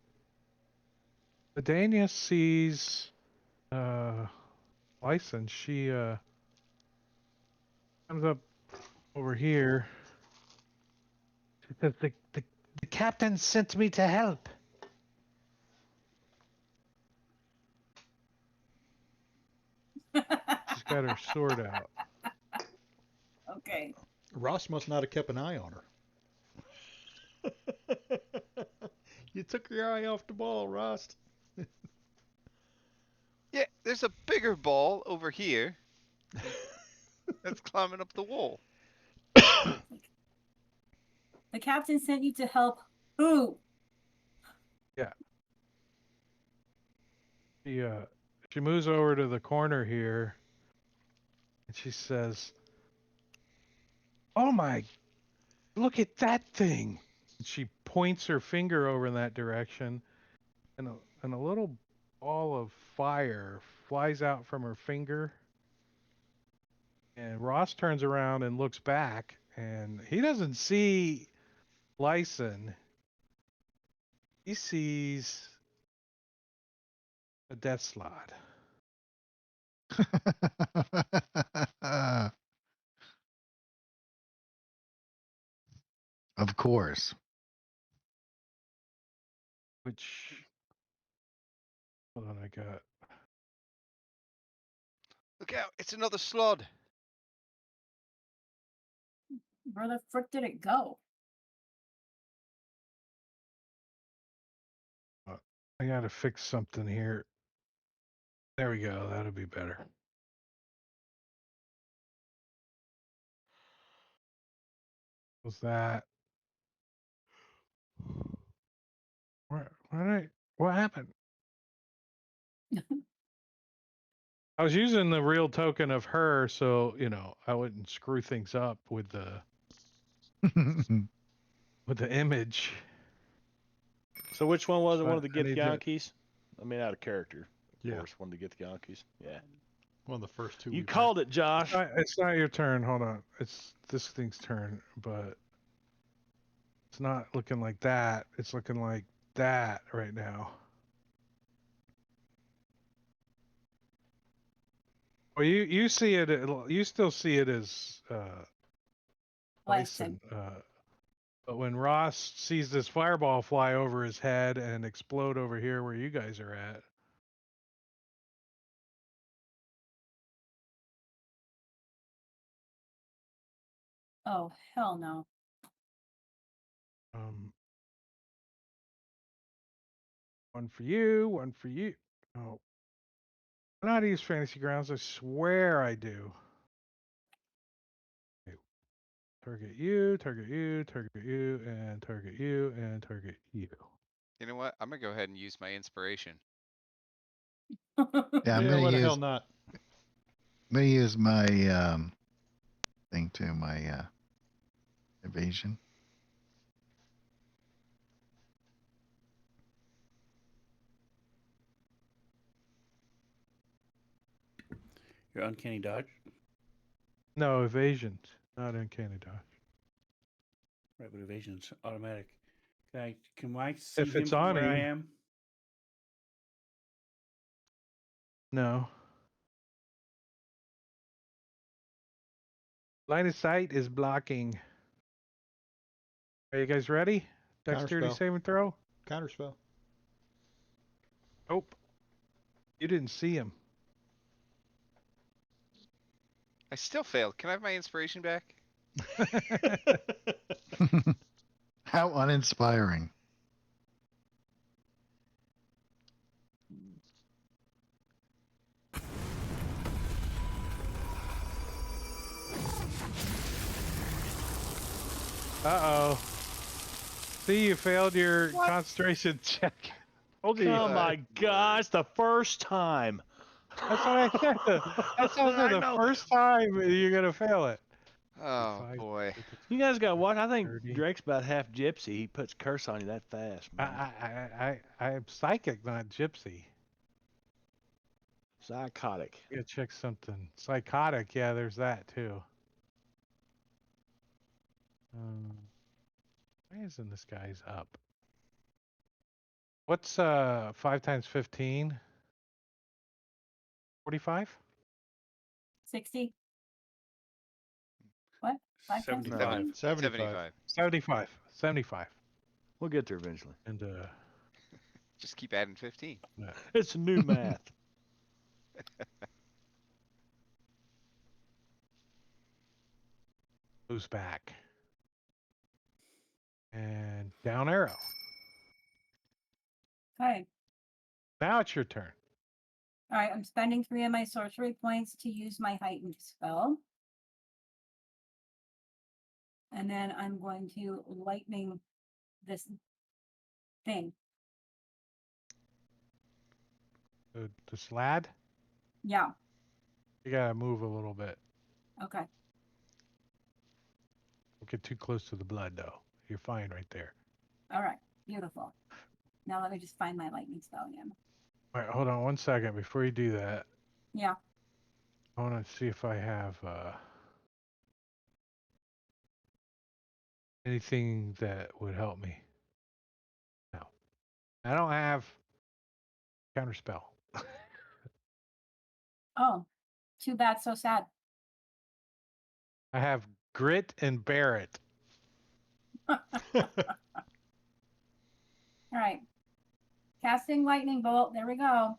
Adania sees Lyson. She comes up over here. She says, the captain sent me to help. She's got her sword out. Okay. Ross must not have kept an eye on her. You took your eye off the ball, Ross. Yeah, there's a bigger ball over here that's climbing up the wall. The captain sent you to help who? Yeah. She moves over to the corner here and she says, "Oh my, look at that thing." And she points her finger over in that direction and a little ball of fire flies out from her finger. And Ross turns around and looks back and he doesn't see Lyson. He sees a death slot. Of course. Which, hold on, I got. Look out! It's another slod. Where the frick did it go? I gotta fix something here. There we go. That'll be better. Was that? What happened? I was using the real token of her, so I wouldn't screw things up with the image. So which one was it? So One of the I need to- Githyanki's? I mean, out of character, of Yeah. course. One of the Githyanki's. Yeah. One of the first two. You called it, Josh. It's not your turn. Hold on. It's this thing's turn, but it's not looking like that. It's looking like that right now. Well, you see it. You still see it as Blasted. Bison. But when Ross sees this fireball fly over his head and explode over here where you guys are at, Oh, hell no. one for you, one for you. Oh, I know how to use Fantasy Grounds. I swear I do. Okay. Target you, target you, target you, and target you, and target you. You know what? I'm gonna go ahead and use my inspiration. Yeah, I'm Why the hell not? I'm gonna use my thing too, my evasion. Your uncanny dodge. No, evasion, not uncanny dodge. Right, but evasion's automatic. Can I see If him it's from on where I you. am? No. Line of sight is blocking. Are you guys ready? Dexterity Counterspell. saving throw? Counterspell. Nope. You didn't see him. I still failed. Can I have my inspiration back? How uninspiring. Uh-oh. See, you failed your concentration check. Oh my gosh, the first time. That's what I said. That's what I said. The first time you're going to fail it. Oh boy. You guys got what? I think 30. Drake's about half gypsy. He puts curse on you that fast, man. I'm psychic, not gypsy. Psychotic. You gotta check something. Psychotic, yeah, there's that too. Why isn't this guy's up? What's 5 times 15? 45? 60? What? 5 times 75. 15? 75. 75. 75. We'll get there eventually. And Just keep adding 15. It's new math. moves back. And down arrow. Okay. Now it's your turn. All right, I'm spending 3 of my sorcery points to use my heightened spell. And then I'm going to lightning this thing. The slad? Yeah. You gotta move a little bit. Okay. Don't get too close to the blood, though. You're fine right there. All right. Beautiful. Now let me just find my lightning spell again. All right, hold on 1 second before you do that. Yeah. I want to see if I have anything that would help me. No. I don't have counterspell. Oh, too bad, so sad. I have grit and bear it. All right. Casting lightning bolt. There we go.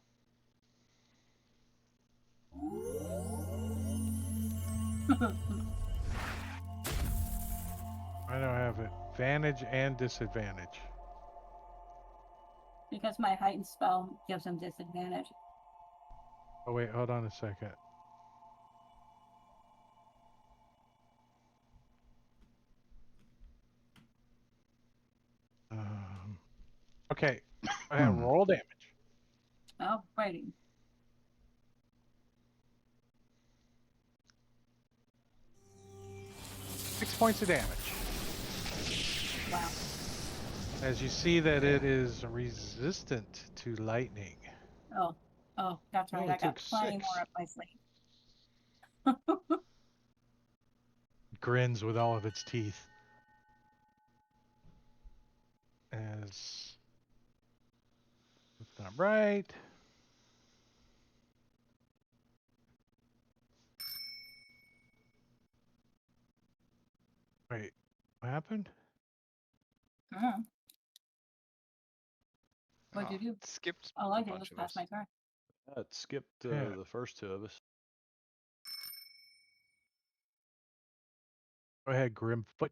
I don't have advantage and disadvantage. Because my heightened spell gives him disadvantage. Oh wait, hold on a second. Okay, I have roll damage. Oh, righty. Six points of damage. Wow. As you see that it is resistant to lightning. Oh, that's right. Only I got took plenty 6. more up my sleeve. Grins with all of its teeth. As that's not right. Wait, what happened? What'd you do? Skipped All a I did bunch was of pass us. my turn. It skipped Yeah. the first 2 of us. Go ahead, Grimfoot.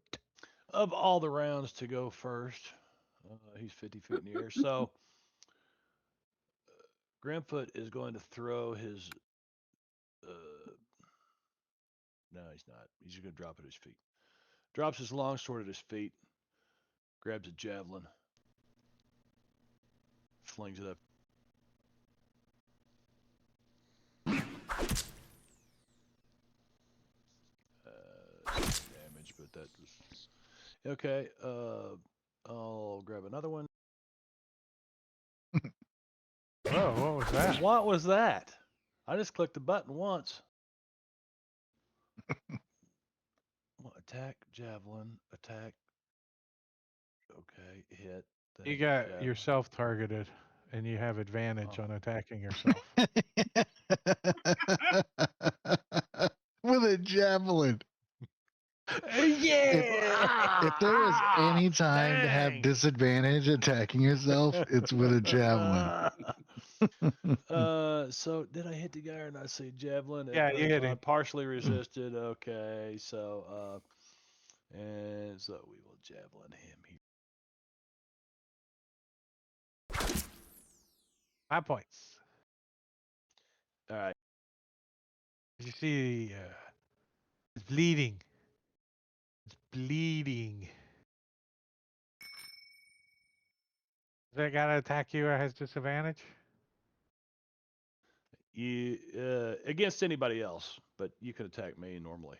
Of all the rounds to go first, he's 50 feet in the air. So Grimfoot is going to throw his. No, he's not. He's just going to drop at his feet. Drops his long sword at his feet. Grabs a javelin. Flings it up. Damage, but that was okay. I'll grab another one. Whoa, what was that? What was that? I just clicked the button once. Attack, javelin, attack. Okay, hit. Then You got javelin. yourself targeted, and you have advantage on attacking yourself. With a javelin. Yeah! If there is any time to have Dang. disadvantage attacking yourself, it's with a javelin. So did I hit the guy or not? Say javelin. Yeah, you hit him. Partially resisted. Okay, so and so we will javelin him here. 5 points. All right. You see, it's bleeding. It's bleeding. Does that guy attack you or has disadvantage? You against anybody else, but you could attack me normally.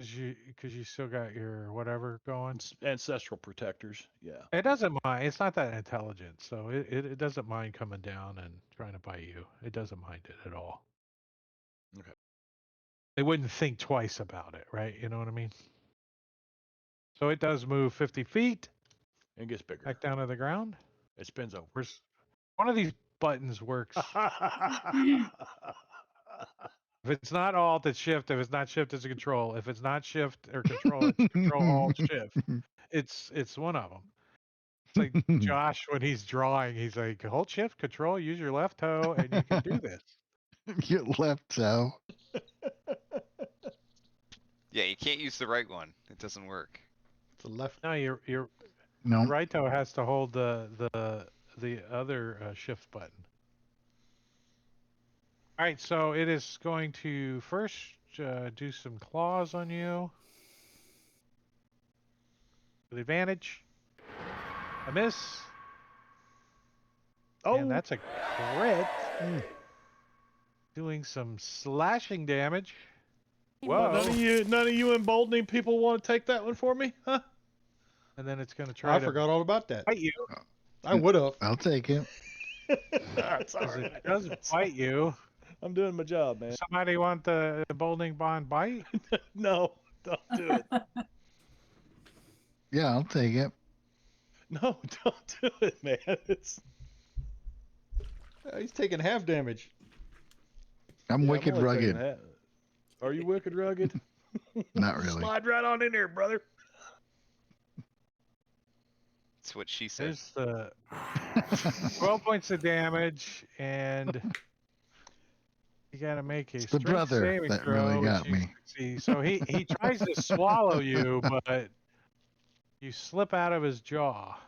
Because you still got your whatever going. Ancestral protectors. Yeah. It doesn't mind. It's not that intelligent, so it doesn't mind coming down and trying to bite you. It doesn't mind it at all. Okay. They wouldn't think twice about it, right? You know what I mean? So it does move 50 feet. And gets bigger. Back down to the ground. It spins over. One of these buttons works. If it's not Alt, it's Shift. If it's not Shift, it's a Control. If it's not Shift or Control, it's Control Alt Shift. It's one of them. It's like Josh when he's drawing, he's like, hold Shift, Control, use your left toe, and you can do this. Your left toe. Yeah, you can't use the right one. It doesn't work. The left. No, your No. right toe has to hold the other Shift button. All right, so it is going to first do some claws on you. With advantage. A miss. Oh, And that's a crit. Doing some slashing damage. Whoa. None of you emboldening people want to take that one for me, huh? And then it's going to try I to forgot all about that. bite you. I would have. I'll take it. That's all Because right. it does bite you. I'm doing my job, man. Somebody want the emboldening bond bite? No, don't do it. Yeah, I'll take it. No, don't do it, man. He's taking half damage. I'm Yeah, wicked only taking rugged. half. Are you wicked rugged? Not really. Slide right on in there, brother. That's what she said. There's the 12 points of damage, and you got to make a It's the strength brother saving that throw, really which got you me. see. So he tries to swallow you, but you slip out of his jaw.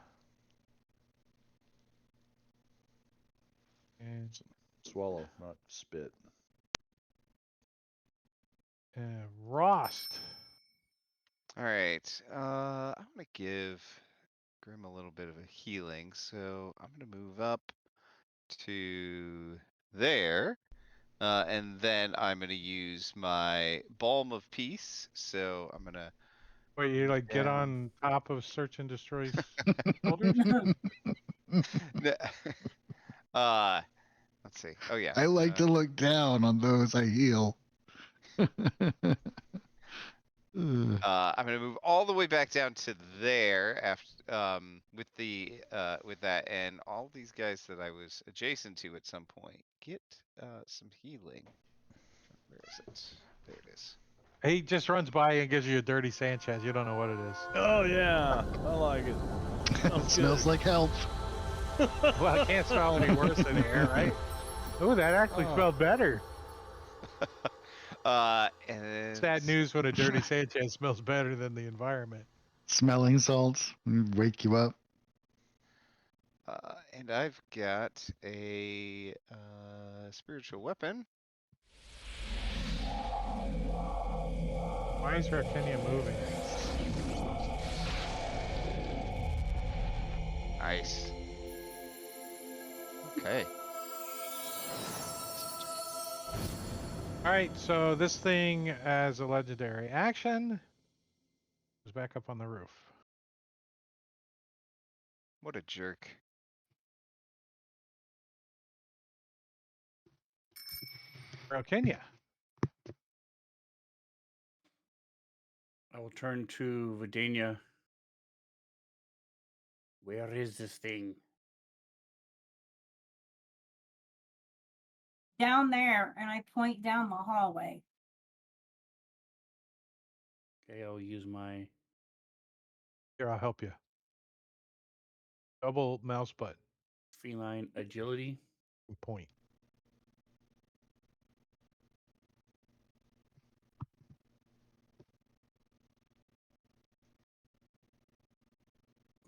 And Swallow, not spit. Rost. All right. I'm gonna give Grim a little bit of a healing, so I'm gonna move up to there, and then I'm gonna use my Balm of Peace. So I'm gonna Where you move like get down. on top of Search and Destroy's shoulders? uh, let's see. Oh yeah. I like to look down on those I heal. I'm gonna move all the way back down to there after with that, and all these guys that I was adjacent to at some point get some healing. Where is it? There it is. He just runs by and gives you a dirty Sanchez. You don't know what it is. Oh yeah, I like it. It smells like help. Well, it can't smell any worse in here, right? Oh, that actually smelled better. And Sad news when a dirty Sanchez smells better than the environment. Smelling salts wake you up. and I've got a spiritual weapon. Why is Rakinia moving? Nice. Okay. All right, so this thing as a legendary action is back up on the roof. What a jerk. Rakinia. I will turn to Vidania. Where is this thing? Down there, and I point down the hallway. Okay, I'll use my Here, I'll help you. Double mouse button feline agility. and point.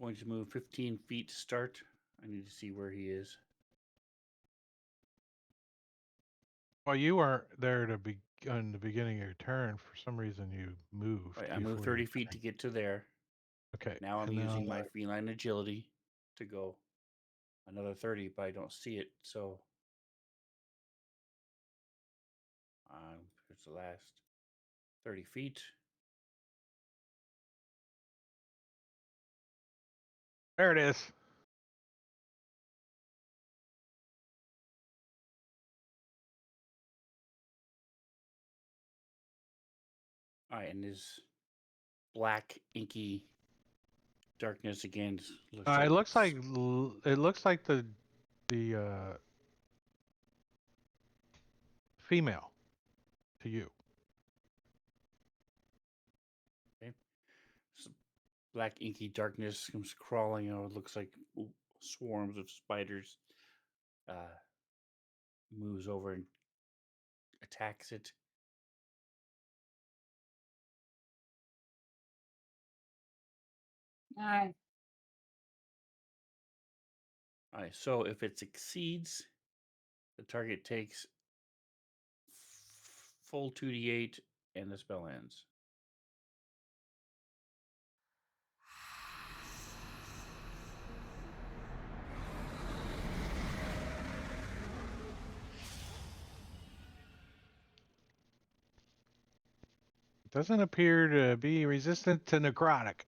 Going to move 15 feet to start. I need to see where he is. Well, you weren't there to be on the beginning of your turn. For some reason, you moved. Right, I moved 30 feet to get to there. Okay. Now I'm and using my feline agility to go another 30, but I don't see it, so it's the last 30 feet. There it is. All right, and this black inky darkness again. It looks like the female to you. Okay. So black inky darkness comes crawling out. It looks like swarms of spiders. Moves over and attacks it. All right. All right, so if it succeeds, the target takes full 2d8 and the spell ends. Doesn't appear to be resistant to necrotic.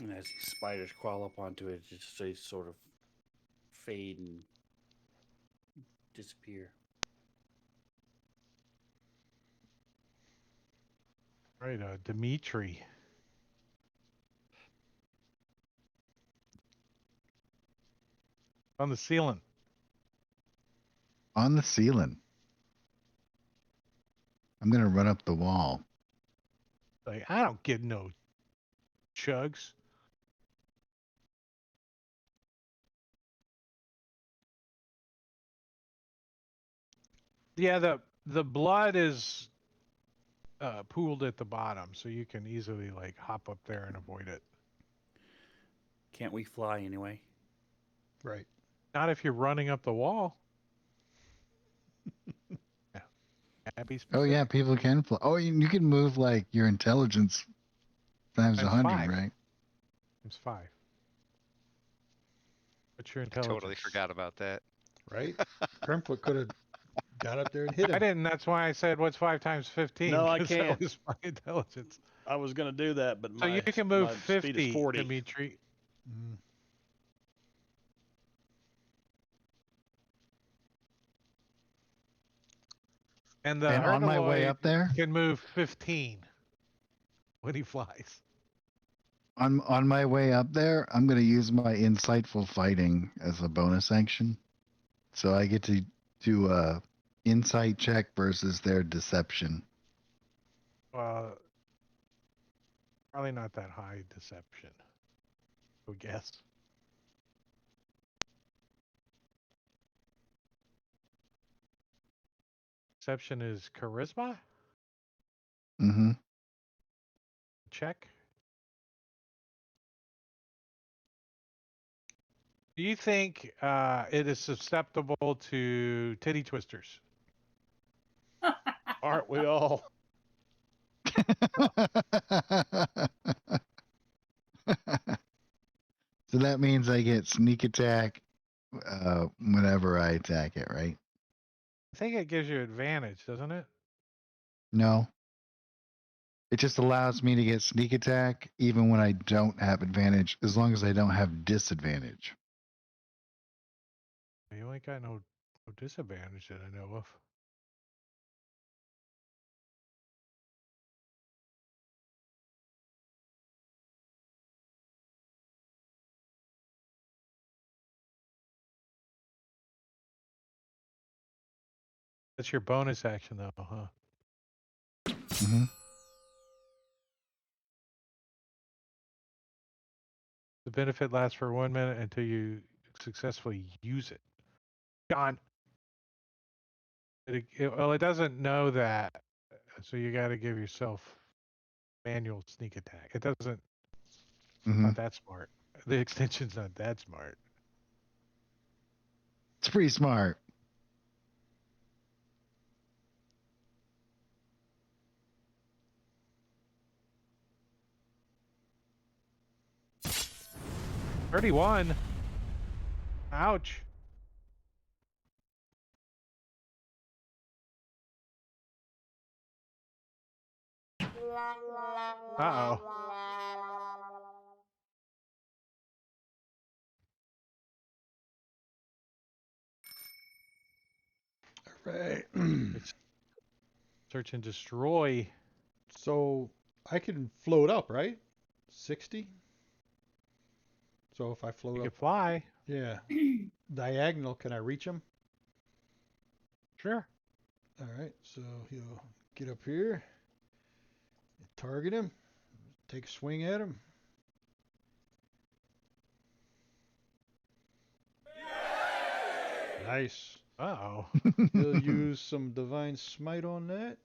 And as these spiders crawl up onto it, they sort of fade and disappear. Right, Dimitri. On the ceiling. On the ceiling. I'm gonna run up the wall. Like, I don't get no chugs. Yeah, the blood is pooled at the bottom, so you can easily like hop up there and avoid it. Can't we fly anyway? Right. Not if you're running up the wall. Yeah. Be Oh yeah, specific. people can fly. Oh, you can move like your intelligence times Times 100, 5. right? Times 5. What's your I intelligence? totally forgot about that. Right? Grimfoot could have got up there and hit I him. didn't. That's why I said what's 5 times 15. No, I 'cause can't. That was my intelligence. I was going to do that, but So you my can move my speed is 50, 40. Dimitri. Mm. And the And on my way herculoid up there, can move 15 when he flies. on my way up there, I'm gonna use my insightful fighting as a bonus action. So I get to do a insight check versus their deception. Probably not that high deception, I would guess. Deception is charisma? Mm-hmm. Check. Do you think it is susceptible to titty twisters? Aren't we all? So that means I get sneak attack whenever I attack it, right? I think it gives you advantage, doesn't it? No. It just allows me to get sneak attack even when I don't have advantage, as long as I don't have disadvantage. You ain't got no disadvantage that I know of. That's your bonus action, though, huh? Mm-hmm. The benefit lasts for 1 minute until you successfully use it. John. Well, it doesn't know that, so you got to give yourself manual sneak attack. It doesn't. Mm-hmm. Not that smart. The extension's not that smart. It's pretty smart. $31. Ouch. Uh-oh. Right. It's search and destroy. So I can float up, right? 60. So if I float You up, can fly. yeah, diagonal, can I reach him? Sure. All right. So he'll get up here, target him, take a swing at him. Nice. Uh-oh. He'll use some divine smite on that.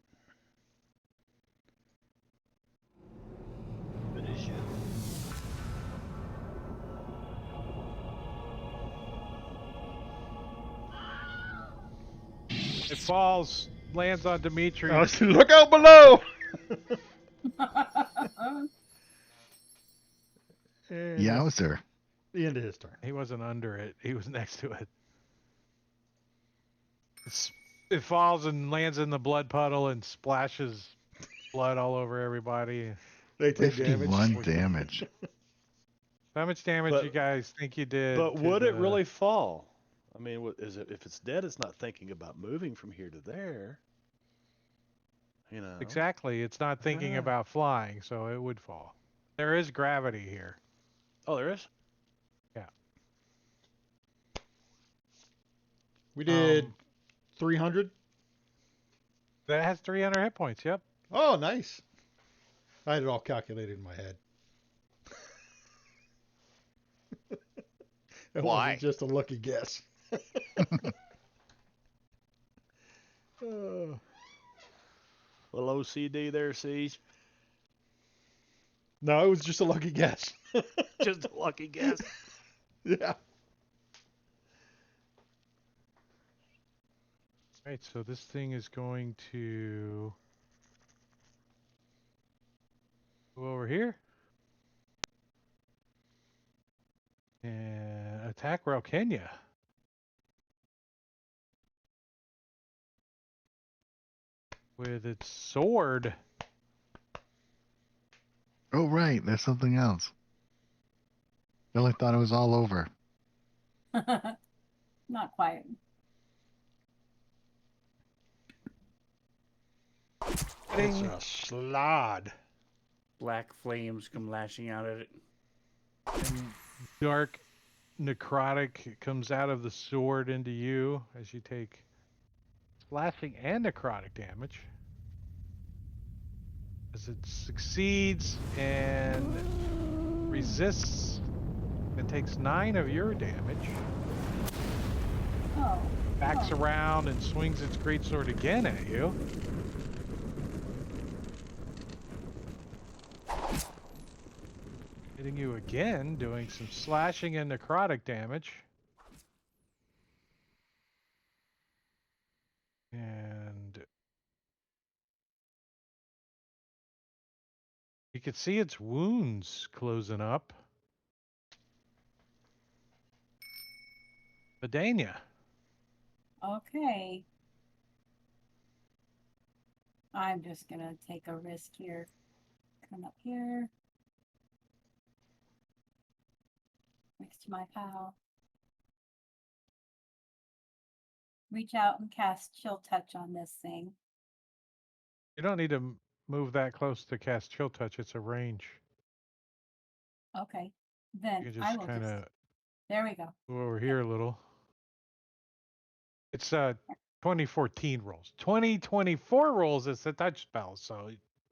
It falls, lands on Dimitri. Oh, look out below! And that's Yowzer. the end of his turn. He wasn't under it. He was next to it. It falls and lands in the blood puddle and splashes blood all over everybody. They take damage. 51 damage. How much damage But- you guys think you did? But to would it the- really fall? I mean, is it if it's dead? It's not thinking about moving from here to there. You know. Exactly. It's not thinking Ah. about flying, so it would fall. There is gravity here. Oh, there is. We did 300. That has 300 hit points. Yep. Oh, nice. I had it all calculated in my head. It Why? wasn't just a lucky guess. Uh, Little OCD there, Siege. no, it was just a lucky guess. Just a lucky guess. Yeah. Right. So this thing is going to go over here and attack Kenya with its sword. Oh, right. There's something else. Billy thought it was all over. Not quite. It's a slod. Black flames come lashing out at it. And dark necrotic comes out of the sword into you as you take slashing and necrotic damage. As it succeeds and resists and takes 9 of your damage. Oh. Backs around and swings its greatsword again at you. Hitting you again, doing some slashing and necrotic damage. And you can see its wounds closing up. Vidania. Okay. I'm just gonna take a risk here. Come up here. Next to my pal. Reach out and cast Chill Touch on this thing. You don't need to move that close to cast Chill Touch. It's a range. Okay. Then You can I just will kind just. of There we go. go over here a little. It's 2014 rolls. 2024 rolls is the touch spell. So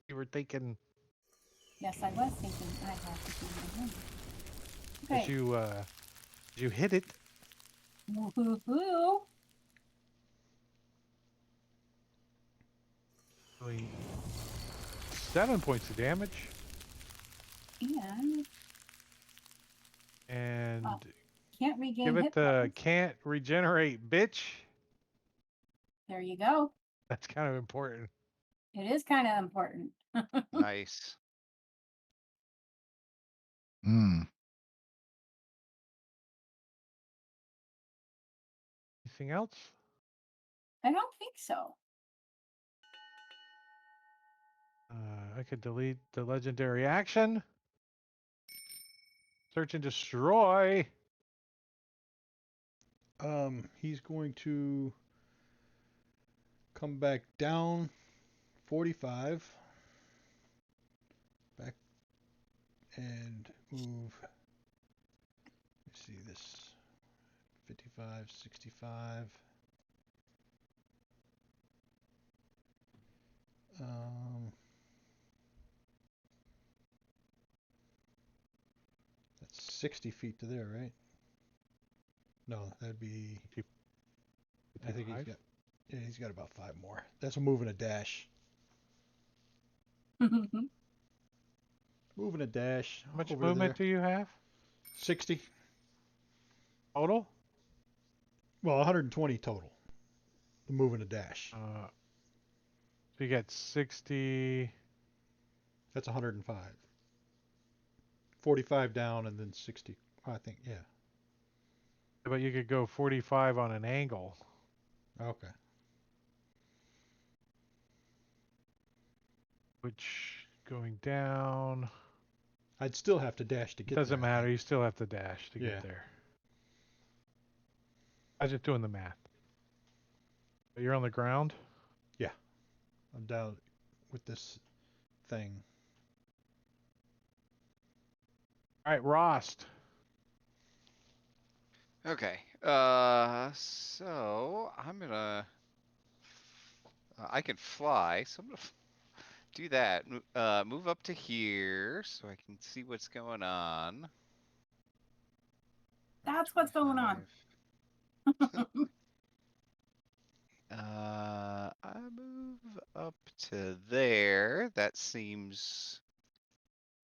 you were thinking Yes, I was thinking I have to do my number. as Okay. you hit it. Woohoo! Doing 7 points of damage. And And can't regain give it hit the points. can't regenerate, bitch. There you go. That's kind of important. It is kind of important. Nice. Hmm. Anything else? I don't think so. I could delete the legendary action. Search and destroy. He's going to come back down 45. Back and move. Let's see this. 55, 65. That's 60 feet to there, right? No, that'd be. I think he's 55? got. Yeah, he's got about 5 more. That's a move and a dash. Move and a dash. How much over movement there. do you have 60. total? Well, 120 total. The move and a dash. So you got 60. That's 105. 45 down and then 60. I think, yeah. But you could go 45 on an angle. Okay. Which going down I'd still have to dash to get doesn't there. I matter. think. You still have to dash to Yeah. get there. I was just doing the math. But you're on the ground. Yeah. I'm down with this thing. All right, Rost. Okay. So I'm gonna I can fly, so I'm gonna do that. Move up to here so I can see what's going on. That's what's going on. 25. I move up to there. That seems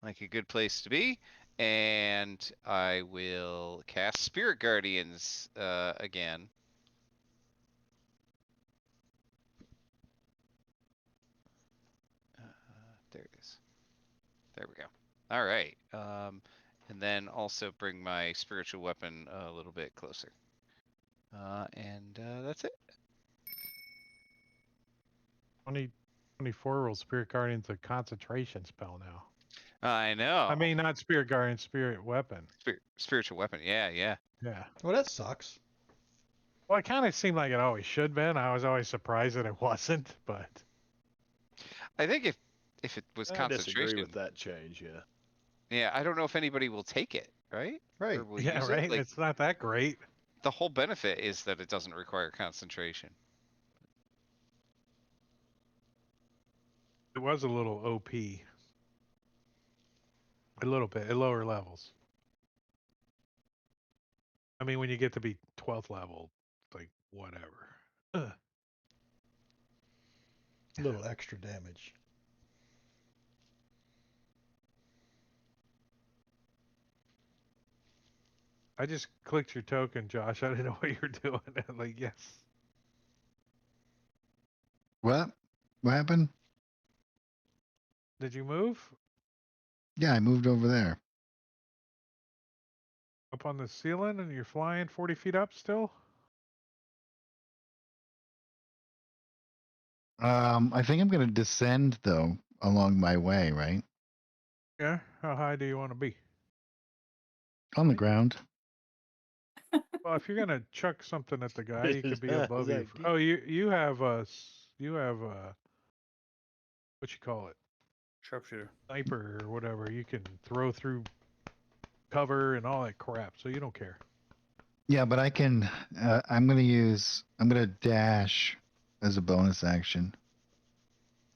like a good place to be. And I will cast Spirit Guardians again. There it is. There we go. All right. And then also bring my spiritual weapon a little bit closer. And that's it. 24 will Spirit Guardian's a concentration spell now. I know. I mean, not Spirit Guardian, Spirit Weapon. Spiritual weapon. Yeah, yeah. Yeah. Well, that sucks. Well, it kind of seemed like it always should have been. I was always surprised that it wasn't, but I think if it was I disagree concentration, with that change. Yeah. yeah, I don't know if anybody will take it, right? Right. Or will yeah, use right. it. Like It's not that great. the whole benefit is that it doesn't require concentration. It was a little OP. A little bit at lower levels. I mean, when you get to be 12th level, like whatever. Ugh. A little extra damage. I just clicked your token, Josh. I didn't know what you were doing. Like, yes. What? What happened? Did you move Yeah, I moved over there. up on the ceiling and you're flying 40 feet up still? I think I'm gonna descend though along my way, right? Yeah. How high do you want to be? On the ground. Well, if you're gonna chuck something at the guy, you could be above you. Zach, Oh, you have what you call it, Sharpshooter. sniper or whatever. You can throw through cover and all that crap, so you don't care. Yeah, but I can. I'm gonna dash as a bonus action.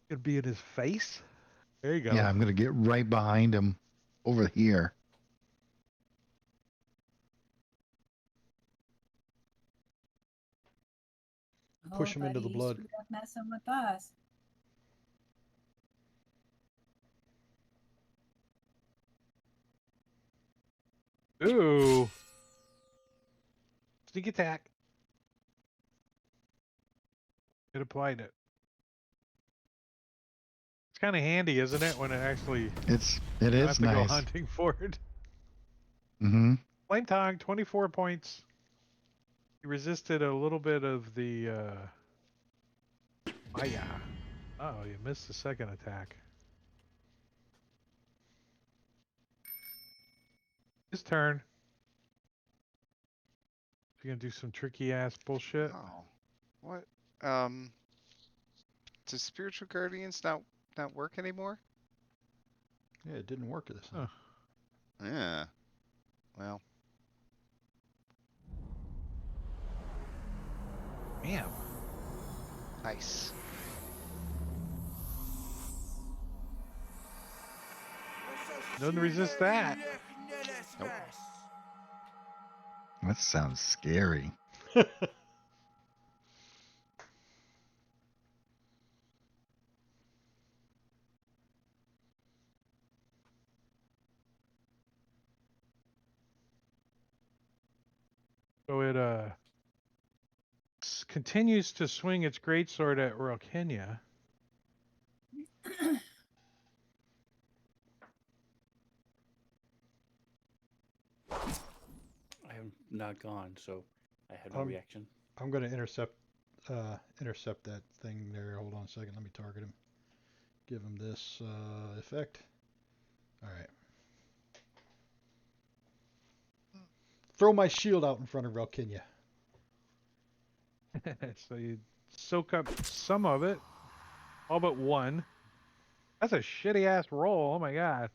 It'd be in his face. There you go. Yeah, I'm gonna get right behind him, over here. Push him into the buddy, you blood. screwed up messing with us. Ooh. Sneak attack. It applied it. It's kind of handy, isn't it, when it actually It you don't have is to go nice. hunting for it. Mm-hmm. Flame tongue, 24 points. You resisted a little bit of the Maya. Oh, you missed the second attack. His turn. You're gonna do some tricky ass bullshit. Oh, what? Does spiritual guardians not work anymore? Yeah, it didn't work this time. Yeah. Well. Damn. Nice. Doesn't resist that. Nope. That sounds scary. So it continues to swing its greatsword at Rokenya. I have not gone, so I had no reaction. I'm gonna intercept that thing there. Hold on a second. Let me target him. Give him this effect. All right. Throw my shield out in front of Relkinia. So you soak up some of it, all but one. That's a shitty ass roll. Oh my god.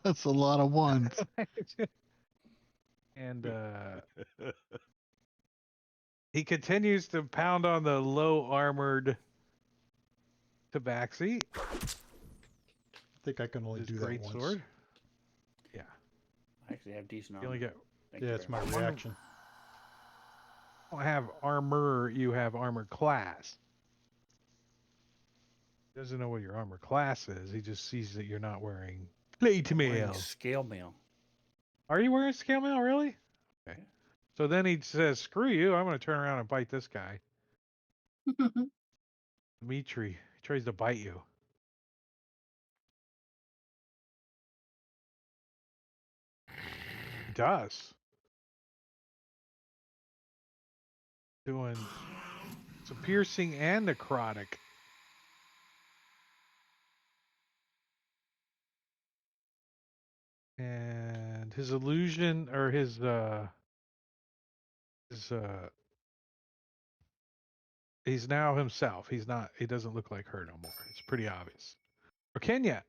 That's a lot of ones. And He continues to pound on the low armored tabaxi. I think I can only His do that great once. sword. Yeah. I actually have decent You only armor. get. Thank Yeah, you it's very my much. reaction. You don't have armor. You have armor class. He doesn't know what your armor class is. He just sees that you're not wearing plate I'm wearing mail. scale mail. Are you wearing scale mail? Really? Okay. Yeah. So then he says, "Screw you! I'm going to turn around and bite this guy." Dimitri. He tries to bite you. He does. Doing some piercing and necrotic. And his illusion or his he's now himself. He doesn't look like her no more. It's pretty obvious. Or Kenya.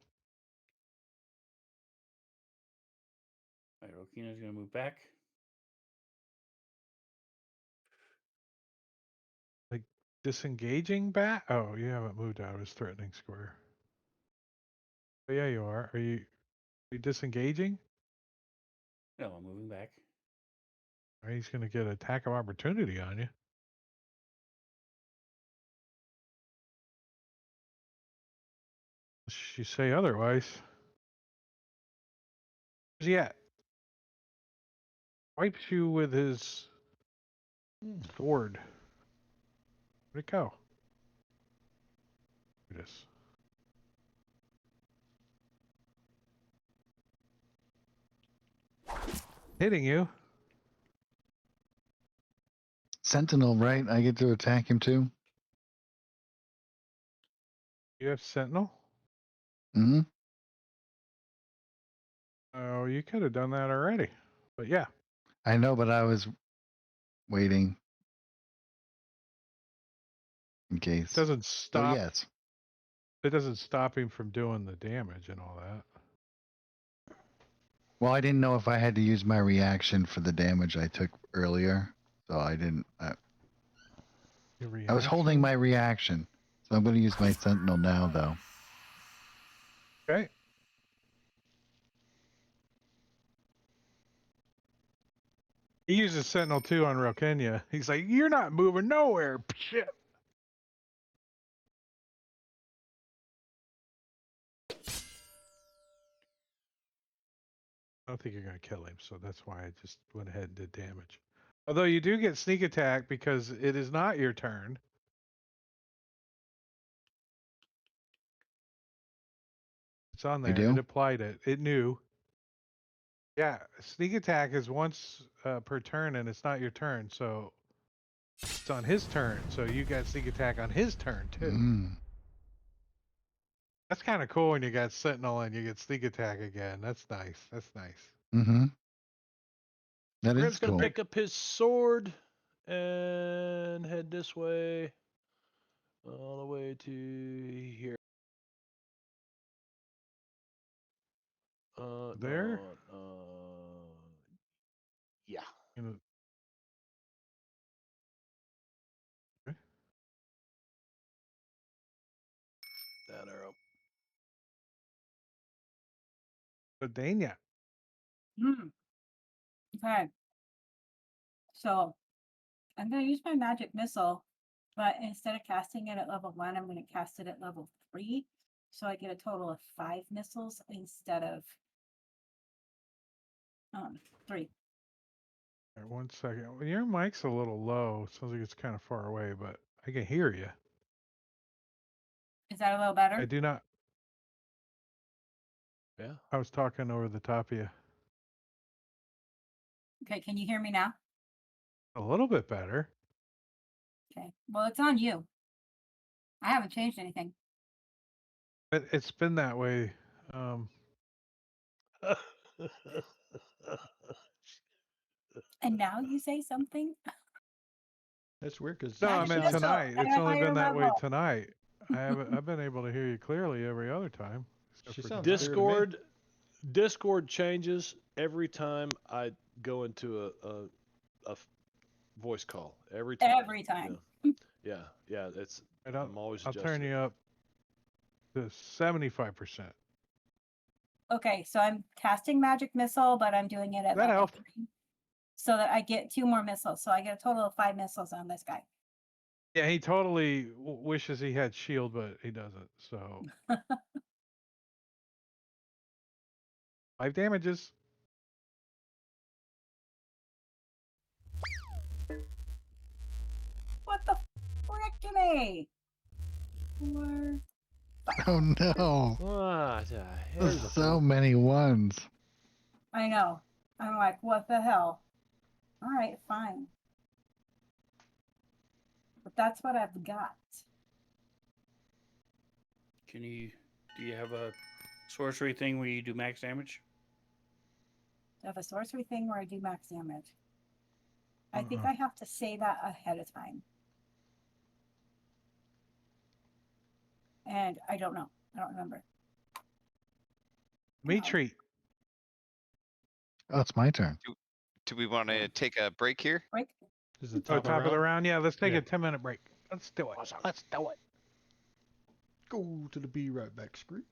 All right, Rokina's gonna move back. Like disengaging back? Oh, you haven't moved out of his threatening square. Oh, yeah, you are. Are you disengaging? No, I'm moving back. Or he's going to get an attack of opportunity on you. Unless you say otherwise. Where's he at? Wipes you with his sword. Where'd it go? Here it is. Hitting you. Sentinel, right? I get to attack him too. You have Sentinel? Hmm. Oh, you could have done that already. But yeah. I know, but I was waiting in case. It doesn't So stop. yes, It doesn't stop him from doing the damage and all that. well, I didn't know if I had to use my reaction for the damage I took earlier, so I didn't. Your I was holding reaction? my reaction, so I'm going to use my Sentinel now, though. Okay. He uses Sentinel 2 on Rokenya. He's like, "You're not moving nowhere." Shit. I don't think you're going to kill him, so that's why I just went ahead and did damage. Although you do get sneak attack because it is not your turn. It's on I there. It do? applied it. It knew. Yeah, sneak attack is once per turn, and it's not your turn, so it's on his turn. So you got sneak attack on his turn too. Mm. That's kind of cool when you got Sentinel and you get sneak attack again. That's nice. That's nice. Mm-hmm. That Grim's is gonna cool. pick up his sword and head this way, all the way to here. There? Yeah. You know, okay. That arrow. So Dania. Okay. So I'm going to use my magic missile, but instead of casting it at level 1, I'm going to cast it at level 3. So I get a total of 5 missiles instead of 3. All right, 1 second. Well, your mic's a little low. Sounds like it's kind of far away, but I can hear you. Is that a little better? I do not. Yeah. I was talking over the top of you. Okay, can you hear me now? A little bit better. Okay. Well, it's on you. I haven't changed anything. But it's been that way. And now you say something? That's weird because No, I Magic meant missile tonight. at It's a only higher been that way level. tonight. I've been able to hear you clearly every other time. except She for sounds tonight. clear to me. Discord changes every time I go into a voice call every time. Every time. Yeah. It's And I'm always I'll turn adjusting you it. up to 75%. Okay, so I'm casting magic missile, but I'm doing it at That level help? 3. So that I get 2 more missiles. So I get a total of 5 missiles on this guy. Yeah, he totally wishes he had shield, but he doesn't. So 5 damages. What the frick, 4. Oh no. What the hell? There's so many ones. I know. I'm like, what the hell? All right, fine. But that's what I've got. Do you have a sorcery thing where you do max damage? I have a sorcery thing where I do max damage. I think I have to say that ahead of time. And I don't know. I don't remember. Meat treat. Oh, it's my turn. Do we want to take a break here? Break. This is the Oh, top of the round. round. Yeah, let's take Yeah. a 10-minute break. Let's do it. Awesome. Let's do it. Go to the Be Right Back screen.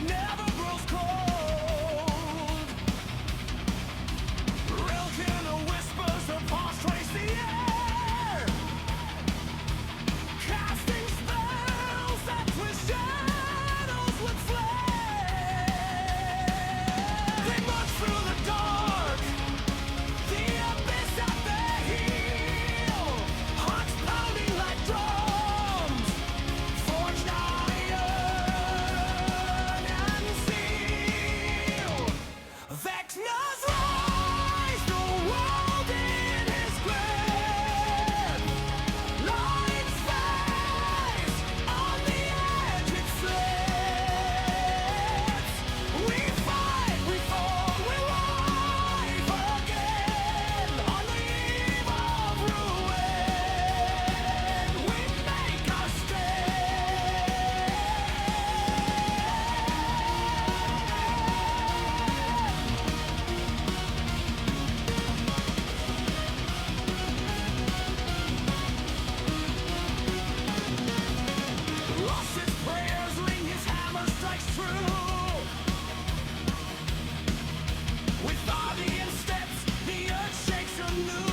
never grows cold. Rilken whispers of past trace the air, casting spells that twist shadows with flare. They march through the dark, the abyss at their heel, hearts pounding like drums, forged iron and steel. Vecna's rise, the world in his grip. Light's face, on the edge it slips. We fight, we fall, we rise again. On the eve of ruin, we make our Lost his prayers, ring his hammer strikes true. With Ardean steps, the earth shakes anew.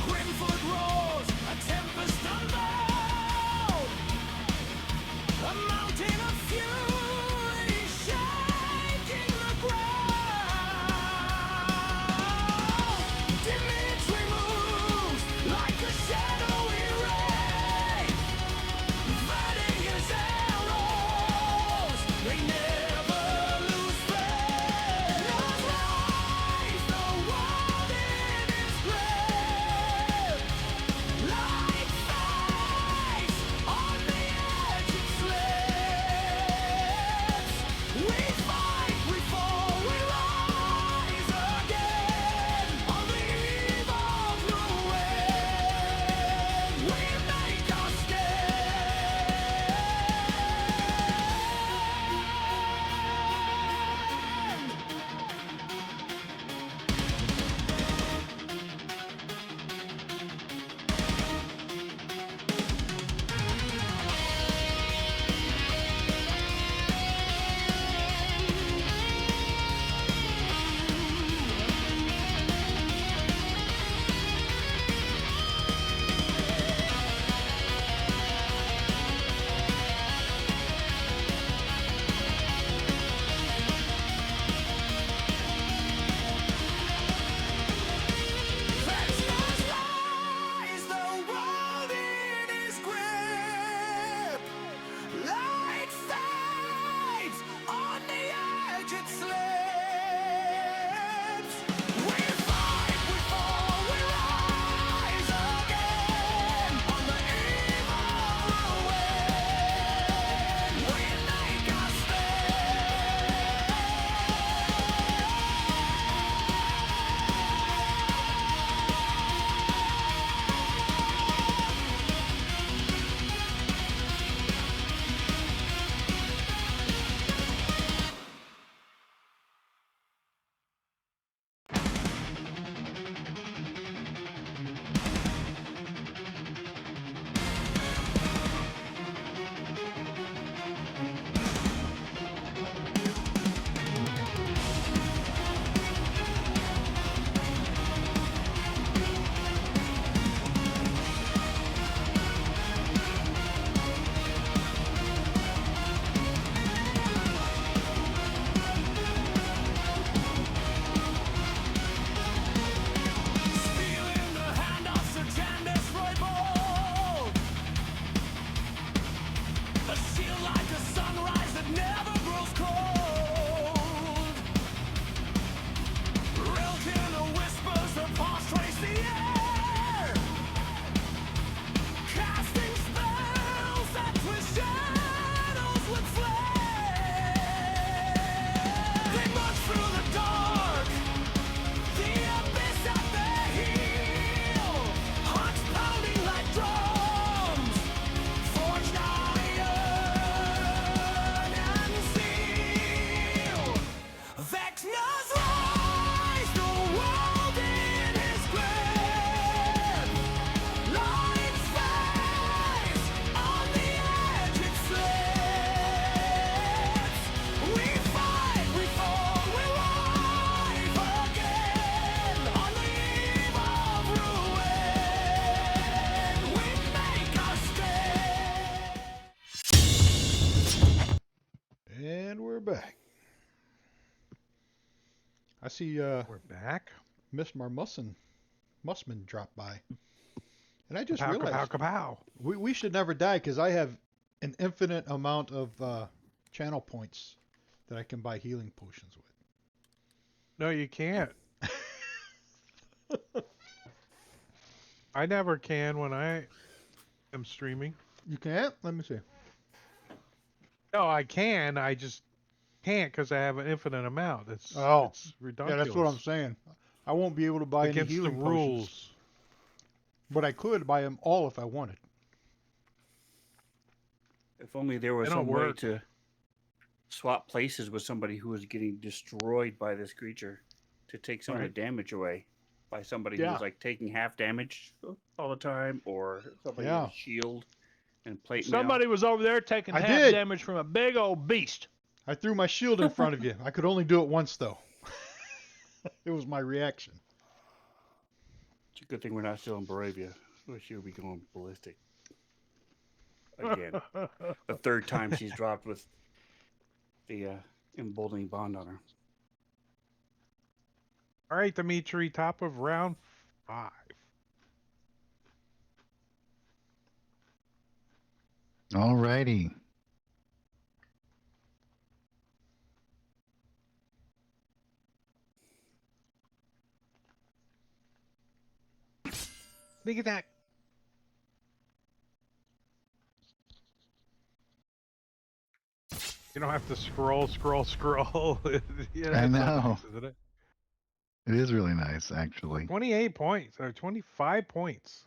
Grimfoot roars, a tempest unveiled, a mountain of fury shaking the ground. Dimitri moves like a shadowy ray, fighting his arrows, they never lose faith. Love's rise, the world in his grip. Light face, on the edge it slips. We fight, we fall, we rise again. On the eve of ruin, we make our stand. Vecna's rise, the world in his grip. Light fades, on the edge it slips. We fight, we fall, we rise again. On the eve of ruin, we make our Stealing the hand of Sir Jandis Roybold, a shield like a sunrise that never grows cold. Rilken whispers that past trace the air, casting spells that twist shadows with flare. They march through the dark, the abyss at their heel, hearts pounding like drums, forged iron and back. I see We're back. Miss Marmusson Mussman dropped by. And I just Kapow, realized kapow, kapow. we should never die because I have an infinite amount of channel points that I can buy healing potions with. No, you can't. I never can when I am streaming. You can't? Let me see. No, I can. I just can't because I have an infinite amount. It's Oh, ridiculous. yeah, that's what I'm saying. I won't be able to buy Against any the healing rules. potions. But I could buy them all if I wanted. If only there was They don't some way work. to swap places with somebody who was getting destroyed by this creature to take some of the damage away by somebody who Yeah. was like taking half damage all the time, or somebody Yeah. with a shield and plate Somebody was over there taking I half did. damage from a big old beast. I threw my shield in front of you. I could only do it once, though. It was my reaction. It's a good thing we're not still in Baravia. Wish she would be going ballistic again. The third time she's dropped with the emboldening bond on her. All right, Dimitri, top of round 5. Alrighty. Sneak attack. You don't have to scroll. Yeah, I that's know. nice, isn't it? It is really nice, actually. 28 points or 25 points.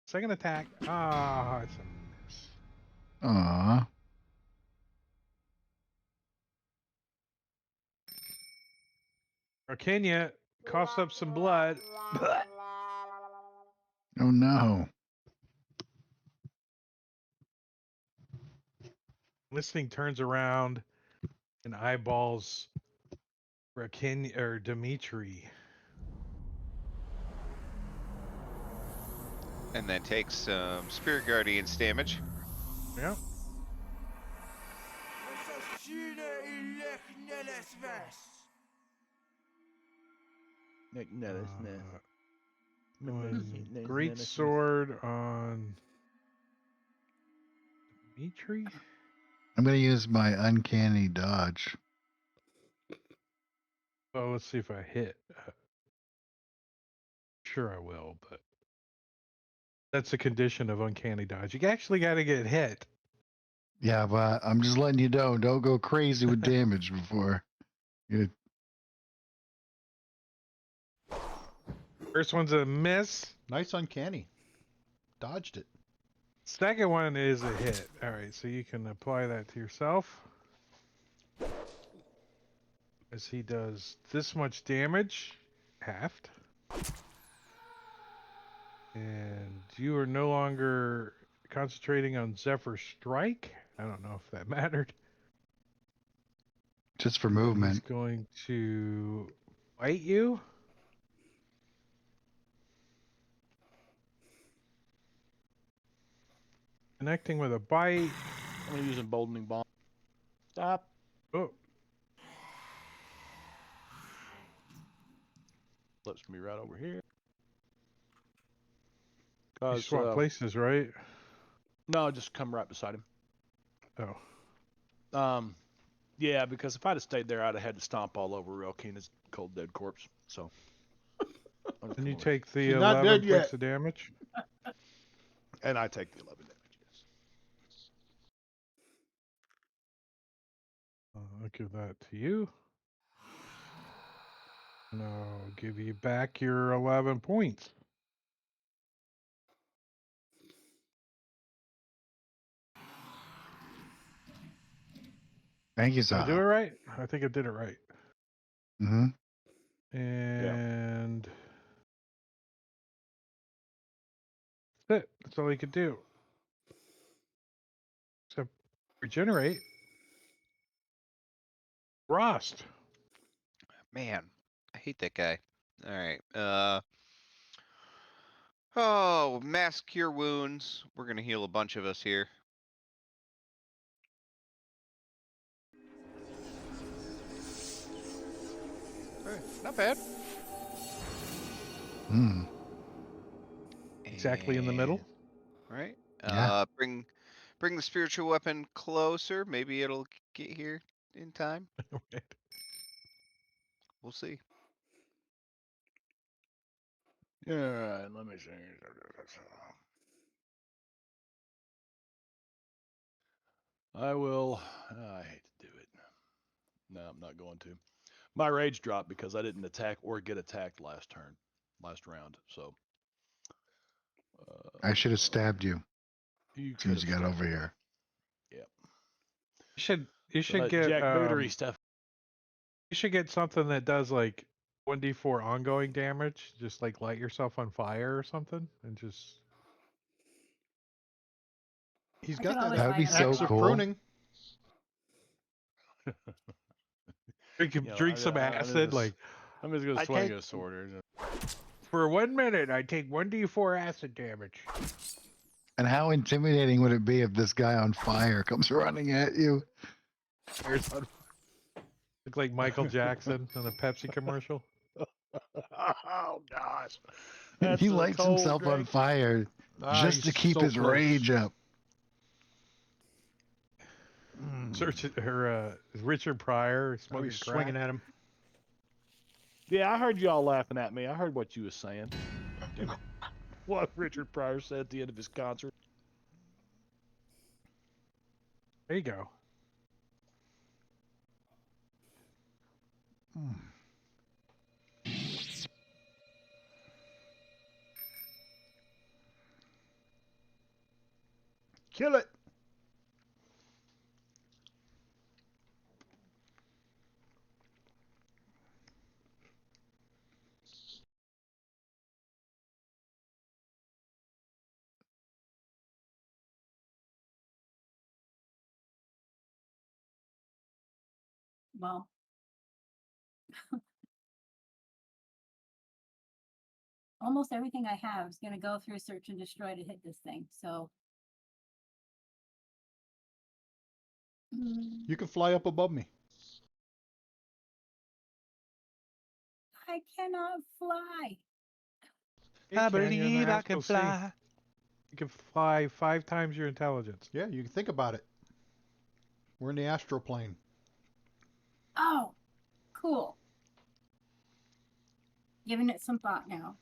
Second attack. Ah, it's a miss. Aww. Arcania coughs up some blood. Oh no. Listening turns around and eyeballs Arcania or Dimitri. And then takes some Spirit Guardians damage. Yeah. Great sword on Dimitri. I'm going to use my uncanny dodge. Oh, let's see if I hit. Sure, I will, but that's a condition of uncanny dodge. You actually got to get hit. Yeah, but I'm just letting you know, don't go crazy with damage before you. First one's a miss. Nice uncanny. Dodged it. Second one is a hit. All right, so you can apply that to yourself. As he does this much damage, halved. And you are no longer concentrating on Zephyr Strike. I don't know if that mattered. Just for He's movement. going to bite you. Connecting with a bite. I'm gonna use emboldening bomb. Stop. Oh, Flips me right over here. you swap places, right? No, just come right beside him. Oh. Yeah, because if I'd have stayed there, I'd have had to stomp all over Real Keenan's cold dead corpse. So. And you take the She's not 11 dead points yet. of damage. And I take the 11 damage. Yes. I'll give that to you. And I'll give you back your 11 points. Thank you, Did I do it Sal. right? I think I did it right. Mm-hmm. And that's it. That's all he could do. Except regenerate. Rost. Man, I hate that guy. All right. Oh, mass cure wounds. We're gonna heal a bunch of us here. Not bad. Hmm. Exactly in the middle. And- Right. Yeah. Bring the spiritual weapon closer. Maybe it'll get here in time. Right. We'll see. All right, let me see. I will. I hate to do it. No, I'm not going to. My rage dropped because I didn't attack or get attacked last round. So I should have stabbed you you as soon could as have you got stabbed over me. here. Yep. You should That get Jack Bootery stuff. you should get something that does like 1d4 ongoing damage. Just like light yourself on fire or something, and just He's I got could that always That would be find so axe of cool. pruning. drink some acid. Like I'm just gonna I swing take- a sword here. for 1 minute, I take 1d4 acid damage. And how intimidating would it be if this guy on fire comes running at you? Look like Michael Jackson in a Pepsi commercial. Oh gosh. That's He a lights cold himself on drink. fire just to He's keep so his close. rage up. Search it, her Richard Pryor I'll smoking be swinging crack. at him. Yeah, I heard y'all laughing at me. I heard what you was saying. What Richard Pryor said at the end of his concert. There you go. Kill it. Well, almost everything I have is going to go through search and destroy to hit this thing. So You can fly up above me. I cannot fly. I believe I can fly. You can fly 5 times your intelligence. Yeah, you can think about it. We're in the astral plane. Oh, cool. Giving it some thought now.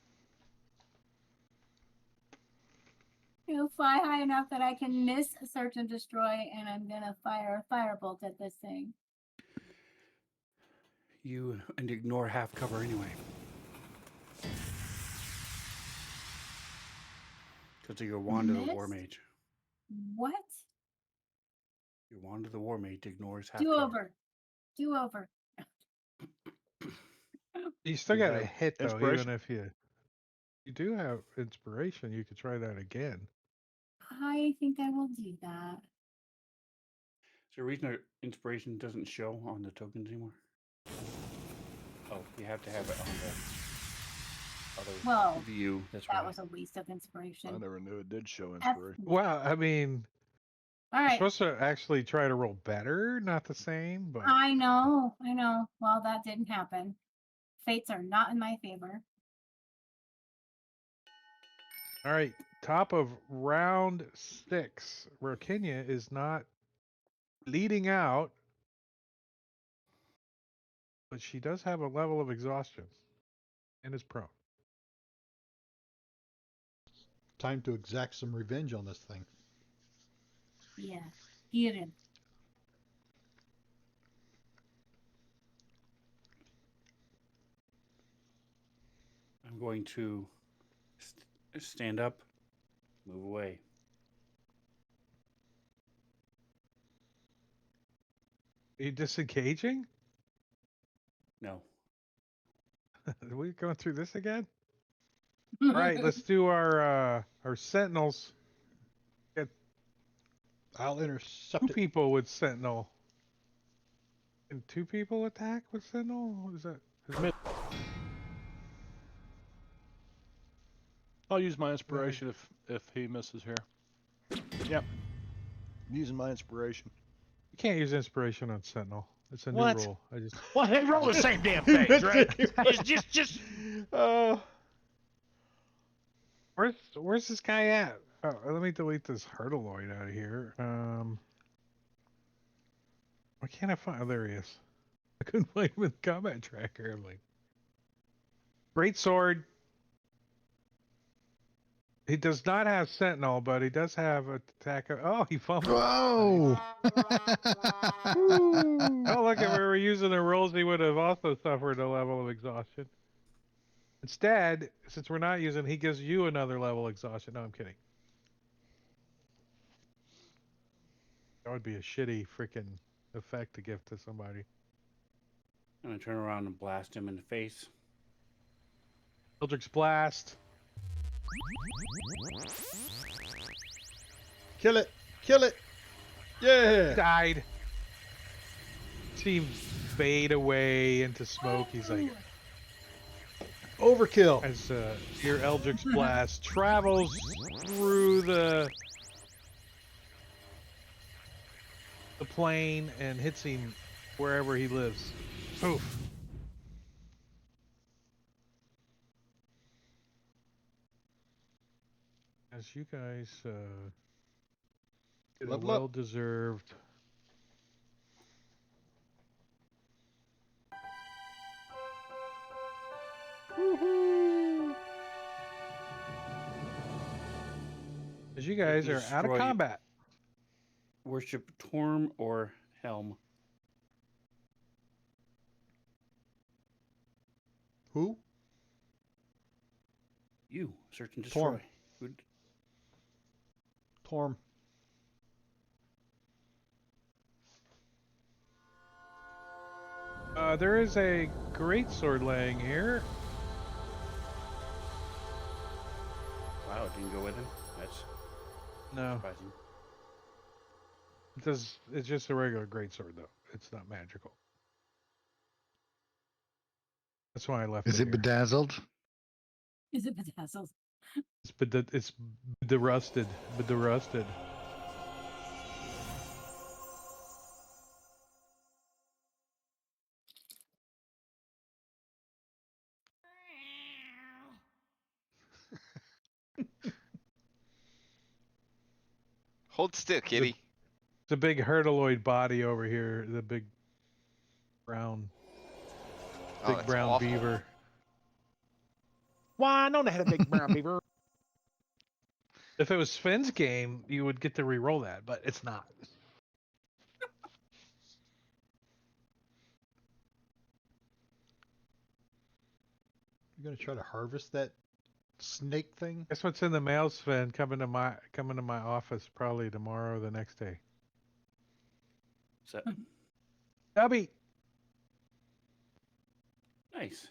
You fly high enough that I can miss search and destroy, and I'm gonna fire a firebolt at this thing. You and ignore half cover anyway. Because of your wand of the War Miss? Mage. What? Your wand of the War Mage ignores half Do cover. over. Do over. You still You got to have hit though, inspiration? even if you do have inspiration. You could try that again. I think I will do that. Is there a reason our inspiration doesn't show on the tokens anymore? Oh, you have to have it on the other Well, view. That's that right. was a waste of I inspiration. never knew it did show F- inspiration. Well, I mean, All you're right. supposed to actually try to roll better, not the same. But I know. Well, that didn't happen. Fates are not in my favor. all right, top of round 6, where Kenya is not leading out, but she does have a level of exhaustion and is prone. Time to exact some revenge on this thing. Yeah. Get him. I'm going to stand up, move away. Are you disengaging? No. Are we going through this again? All right, let's do our sentinels. I'll intercept 2 it. people with sentinel. Can 2 people attack with sentinel? What is that? I'll use my inspiration if he misses here. Yep. Using my inspiration. You can't use inspiration on sentinel. It's a new What? rule. I just Well, they roll the same damn things, right? just. where's this guy at? Oh, let me delete this Hurtleoid out of here. Why can't I find? Oh, there he is. I couldn't find him in the combat tracker. I'm like, great sword. He does not have Sentinel, but he does have attack. Oh, he fumbled. Whoa! Oh, look, if we were using the rules, he would have also suffered a level of exhaustion. Instead, since we're not using, he gives you another level of exhaustion. No, I'm kidding. That would be a shitty freaking effect to give to somebody. I'm gonna turn around and blast him in the face. Eldritch Blast. Kill it! Kill it! Yeah! Died. See him fade away into smoke. He's like, Overkill! as your Eldritch Blast travels through the plane and hits him wherever he lives. Poof. As you guys get a Level up. well-deserved. As you guys are out of Destroy- combat. Worship Torm or Helm. Who? You search and destroy. Torm. Who'd- Torm. There is a great sword laying here. Wow, it didn't go with him. That's No, surprising. it's just a regular great sword though. It's not magical. That's why I left Is it it here. bedazzled? Is it bedazzled? It's berusted. Hold still, kitty. It's a big Hurtleoid body over here. The big brown, Oh, big that's brown awful. beaver. Why, I know they had a big brown beaver. If it was Finn's game, you would get to re-roll that, but it's not. You're gonna try to harvest that snake thing? Guess what's in the mail, Sven? Coming to my office probably tomorrow or the next day. So, Dubby, nice.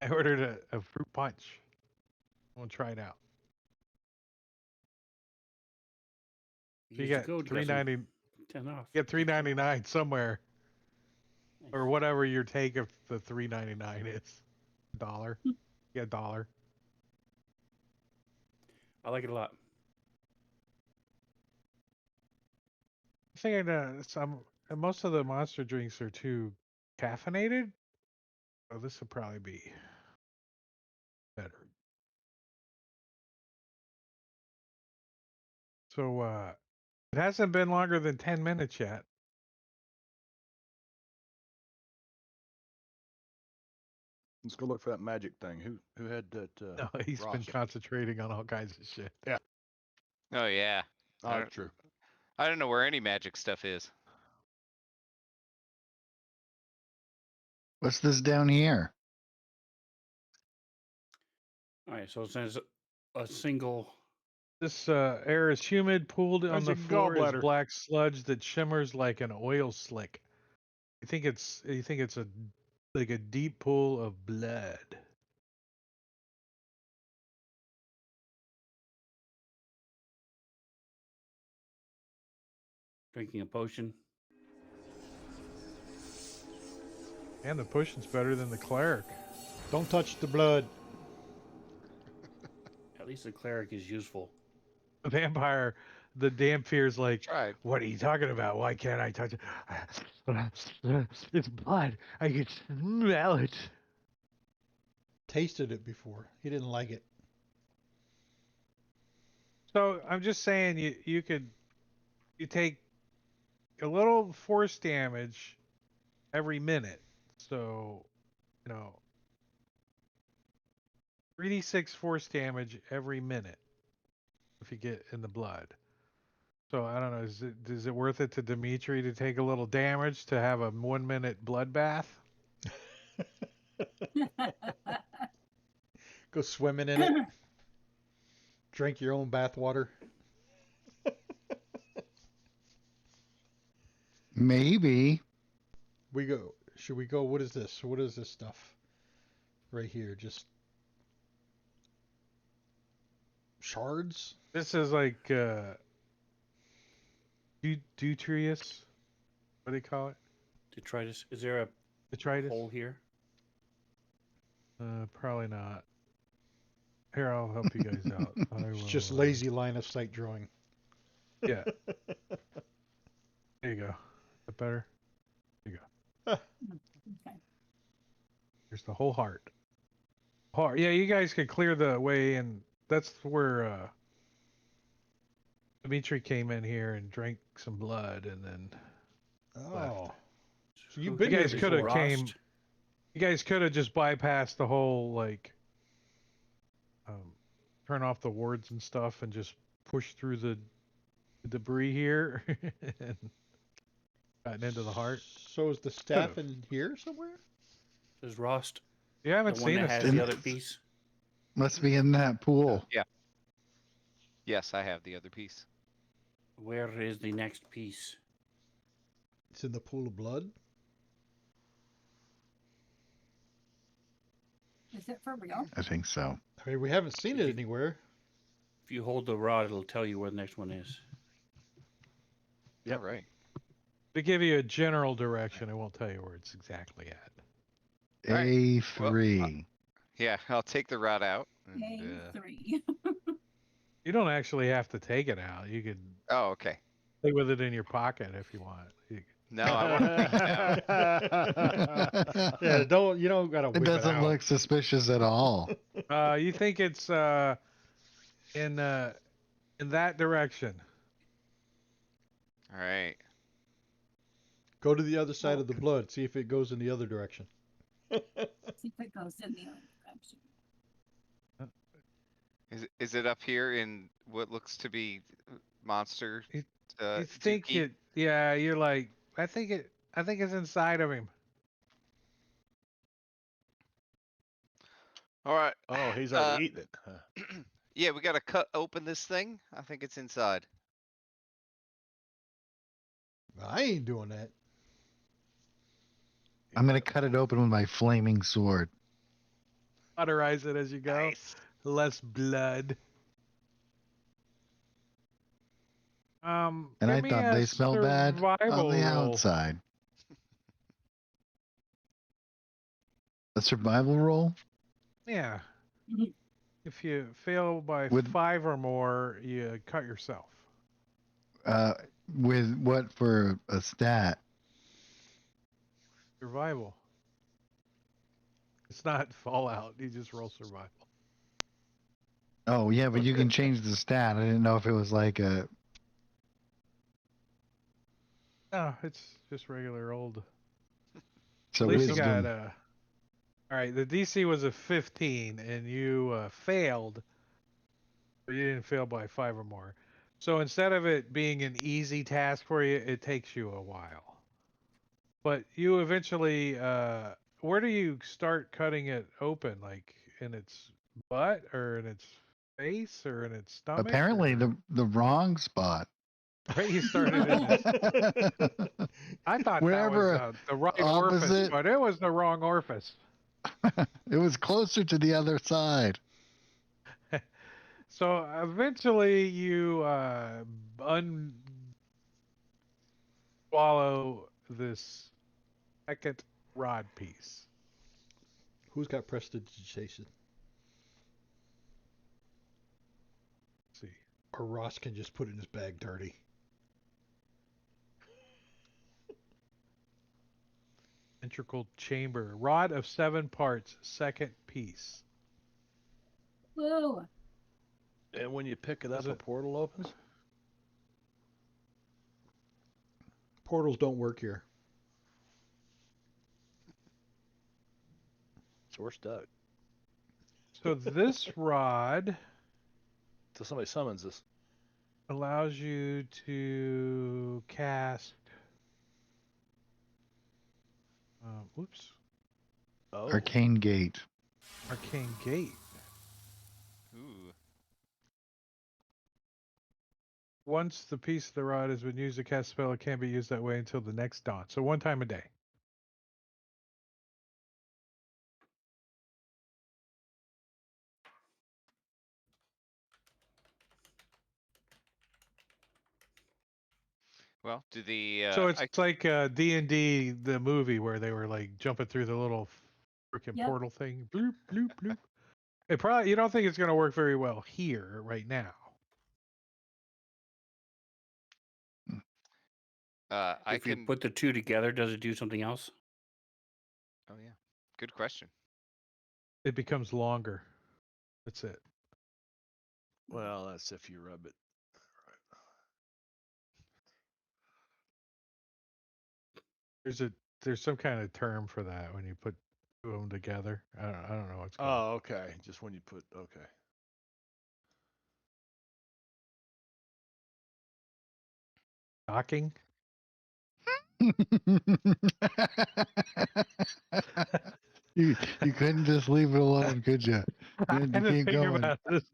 I ordered a fruit punch. I want to try it out. You Use got the code, you got some $3.90. 10 off. You get $3.99 somewhere, Nice. or whatever your take of the $3.99 is. $1. Yeah, $1. I like it a lot. I think most of the monster drinks are too caffeinated. So this would probably be better. So it hasn't been longer than 10 minutes yet. Let's go look for that magic thing. Who had that? No, he's been Ross. concentrating on all kinds of shit. Oh yeah. Oh, true. I don't know where any magic stuff is. What's this down here? All right, so it says a single. This air is humid, pooled on the Magic floor is gallbladder. black sludge that shimmers like an oil slick. You think it's like a deep pool of blood. Drinking a potion. And the potion's better than the cleric. Don't touch the blood. At least the cleric is useful. The the Damphir's like, Tried. what are you talking about? Why can't I touch it? It's blood. I can smell it. Tasted it before. He didn't like it. So I'm just saying you take a little force damage every minute. So, 3d6 force damage every minute if you get in the blood. So I don't know, is it worth it to Dimitri to take a little damage to have a 1 minute bloodbath? Go swimming in it. Drink your own bathwater. Maybe. Should we go? What is this? What is this stuff? Right here. Just shards? This is like Detritus. What do they call it? Detritus. Is there a Detritus? hole here? Probably not. Here, I'll help you guys out. It's just lazy line of sight drawing. Yeah. There you go. Is that better? There you go. Okay. Here's the whole heart. Heart. Yeah, you guys can clear the way, and that's where Dimitri came in here and drank some blood, and then left. Oh. So you've Who been You here guys could have before. came. You guys could have just bypassed the whole turn off the wards and stuff, and just push through the debris here, and gotten into the heart. So is the staff in here somewhere? Does Rost, You haven't the one seen that us. has the other piece? Must be in that pool. Yes, I have the other piece. Where is the next piece? It's in the pool of blood. Is it for real? I think so. I mean, we haven't seen it anywhere. If you hold the rod, it'll tell you where the next one is. Yep. All right. To give you a general direction, it won't tell you where it's exactly at. All right. A3. Yeah, I'll take the rod out. And, A3. You don't actually have to take it out. You could oh, okay. stay with it in your pocket if you want. No, I want to take it out. Yeah, you don't gotta It whip it doesn't out. look suspicious at all. You think it's in that direction? All right. Go to the other side of the blood. See if it goes in the other direction. See if it goes in the other direction. Is it up here in what looks to be monster? You think Dookie? it? Yeah, you're like. I think it's inside of him. All right. Oh, he's already eaten it. Huh. Yeah, we gotta cut open this thing. I think it's inside. I ain't doing that. I'm going to cut it open with my flaming sword. Cauterize it as you go. Nice. Less blood. And give I me thought a they smelled bad on survival the roll. outside. A survival roll? Yeah. Mhm. If you fail by With- 5 or more, you cut yourself. With what for a stat? Survival. It's not Fallout. You just roll survival. Oh, yeah, but you can change the stat. I didn't know if it was like a... No, it's just regular old. So At least you wisdom. got all right, the DC was a 15, and you failed, but you didn't fail by 5 or more. So instead of it being an easy task for you, it takes you a while. But you eventually, where do you start cutting it open? Like in its butt, or in its face, or in its stomach? Apparently or... the wrong spot. Right, you started in its... I thought Wherever that was the right orifice, opposite- but it was the wrong orifice. It was closer to the other side. So eventually you swallow this second rod piece. Who's got prestidigitation? Let's see. Or Ross can just put it in his bag dirty. Integral chamber. Rod of 7 parts, second piece. Woo! And when you pick it up, Is a it- portal opens? Portals don't work here. So we're stuck. So this rod So somebody summons us. allows you to cast. Whoops. Oh. Arcane Gate. Arcane Gate. Ooh. Once the piece of the rod has been used to cast a spell, it can't be used that way until the next dawn. So 1 time a day. Well, do the So it's like D&D, the movie, where they were like jumping through the little freaking Yep. portal thing. Bloop, bloop, bloop. It probably, you don't think it's going to work very well here right now. I If you can. put the two together, does it do something else? Oh yeah, good question. It becomes longer. That's it. Well, that's if you rub it. There's some kind of term for that when you put 2 of them together. I don't know what's called. Oh, okay. Just when you put, okay. Docking. you couldn't just leave it alone, could you? I You had had to to keep think going. about this.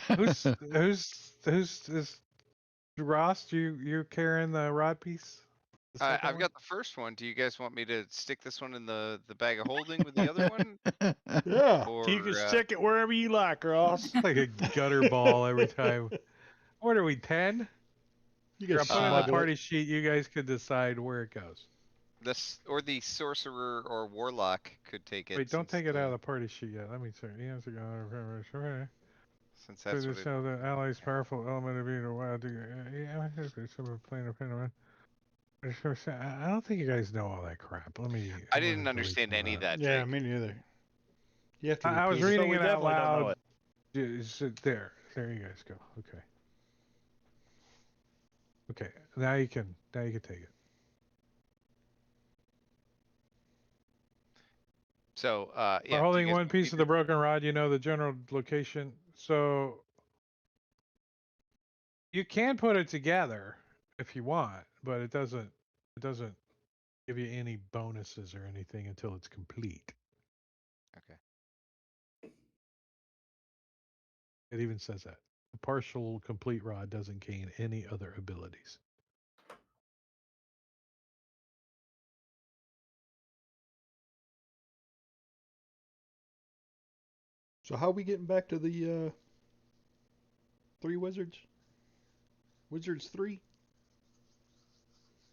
who's is Ross? You carrying the rod piece? The second I've one? got the first one. Do you guys want me to stick this one in the bag of holding with the other one, Yeah. or You can stick it wherever you like, Ross. Like a gutter ball every time. What are we, 10? You Here, can I'll put it on the smuggle party it. sheet. You guys could decide where it goes. the sorcerer or warlock could take it? Wait, don't since take it out of the party sheet yet. Let me see. Since So that's to what it. show the allies' powerful element of being a wild. I don't think you guys know all that crap. Let me. I I'm gonna didn't delete understand some any of that. that. Yeah, Jake. me neither. You have to I was repeat it. reading we it out definitely don't know loud. it. Sit there. There you guys go. Okay. Okay. Now you can take it. So yeah. We're do holding you guys one want me piece of the broken rod. You know the general location. So you can put it together if you want, but it doesn't give you any bonuses or anything until it's complete. Okay. It even says that. The partial complete rod doesn't gain any other abilities. So how are we getting back to the 3 wizards? Wizards 3?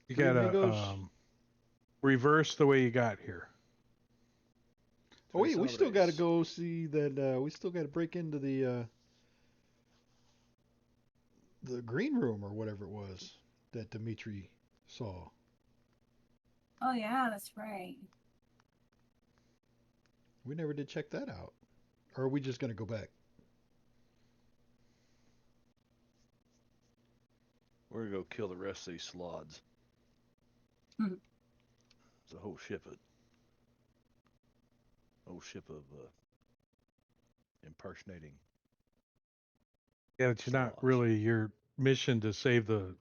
You Three gotta amigos? reverse the way you got here. Oh wait, we still got to Hombres. go see that. We still got to break into the green room or whatever it was that Dimitri saw. Oh yeah, that's right. We never did check that out. Or are we just gonna go back? We're going to go kill the rest of these slods. Mhm. It's a whole ship of impersonating. Yeah, it's not Slots. really your mission to save the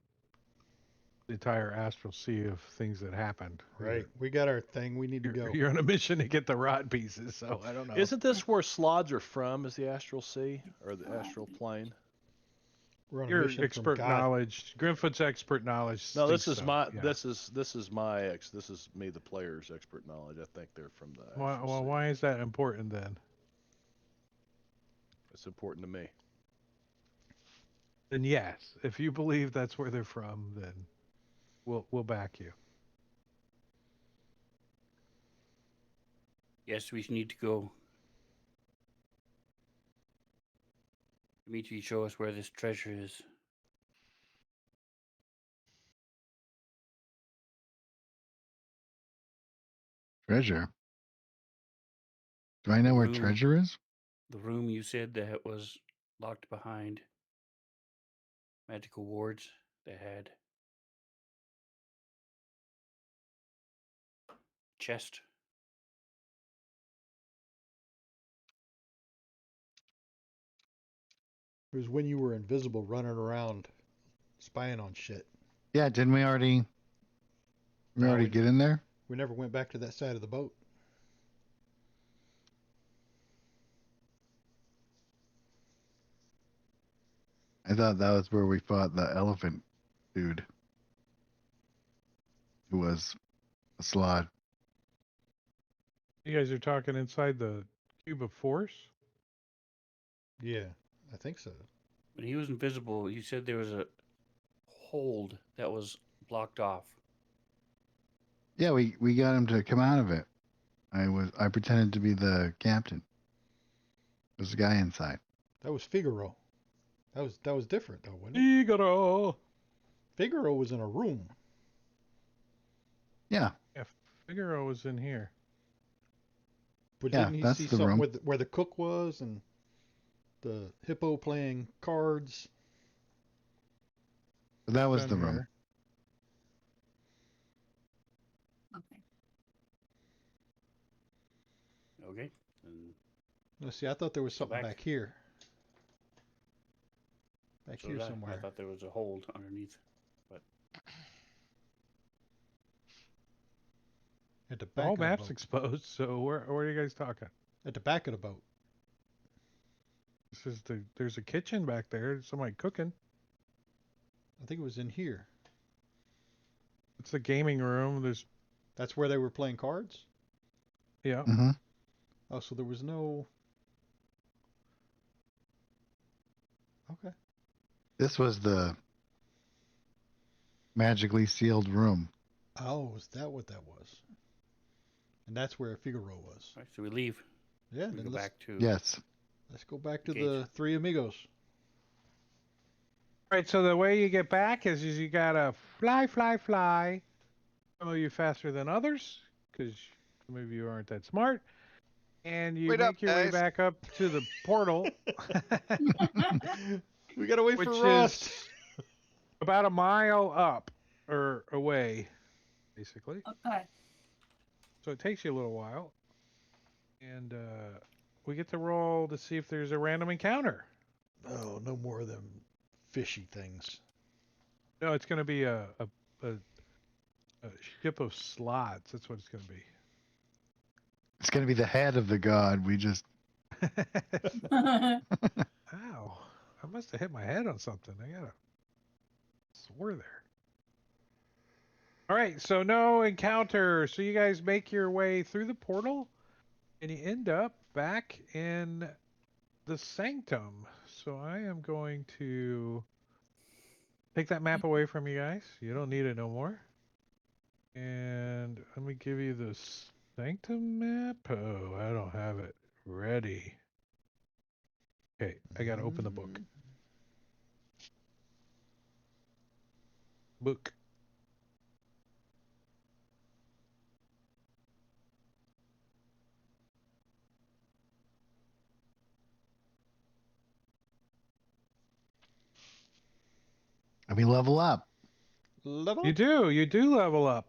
entire astral sea of things that happened. Right. We got our thing. We need to go. You're on a mission to get the rod pieces, so I don't know. Isn't this where slods are from? Is the astral sea or the astral plane? We're on a Your mission from expert God. knowledge, Grimfoot's expert knowledge. No, this thinks is so, my yeah. this is me, the player's expert knowledge. I think they're from the astral sea. Why is that important then? It's important to me. Then yes, if you believe that's where they're from, then we'll back you. Yes, we need to go Dimitri, show us where this treasure is. Treasure. Do I know where room. treasure is? The room you said that was locked behind magical wards that had chest. It was when you were invisible running around spying on shit. Yeah, didn't we already? We No, already get in there? We never went back to that side of the boat. I thought that was where we fought the elephant dude, who was a slot. You guys are talking inside the cube of force? Yeah, I think so. When he was invisible, you said there was a hold that was blocked off. Yeah, we got him to come out of it. I pretended to be the captain. There's a guy inside. That was Figaro. That was different though, wasn't it? Figaro. Figaro was in a room. Yeah. Yeah, Figaro was in here. But Yeah, didn't he that's see the something room. where the cook was and the hippo playing cards? But that was Done the room. here. Okay. Okay. And Let's see, I thought there was Go something back. back here. Back so here did I. somewhere. I thought there was a hold underneath. At the The back whole of the map's boat. exposed, so where are you guys talking? At the back of the boat. This is there's a kitchen back there. Somebody cooking. I think it was in here. It's the gaming room. That's where they were playing cards? Yeah. Mm-hmm. Oh, so there was no... Okay. This was the magically sealed room. Oh, is that what that was? And that's where Figaro was. All right, so we leave. Yeah, We then go let's, back to Yes. let's go back to Cage. the Three Amigos. All right. So the way you get back is you gotta fly, fly, fly. Some of you faster than others, because some of you aren't that smart. And you Wait up, make your way guys. back up to the portal, We gotta wait for which Rust. is about a mile up or away, basically. Okay. So it takes you a little while. And we get to roll to see if there's a random encounter. Oh, no more of them fishy things. No, it's going to be a ship of slots. That's what it's going to be. It's going to be the head of the god. We just. Ow. I must have hit my head on something. I got a sore there. All right, so no encounter. So you guys make your way through the portal and you end up back in the sanctum. So I am going to take that map away from you guys. You don't need it no more. And let me give you the sanctum map. Oh, I don't have it ready. Okay, I got to open the book. Book. And we level up. Level You up. do level up.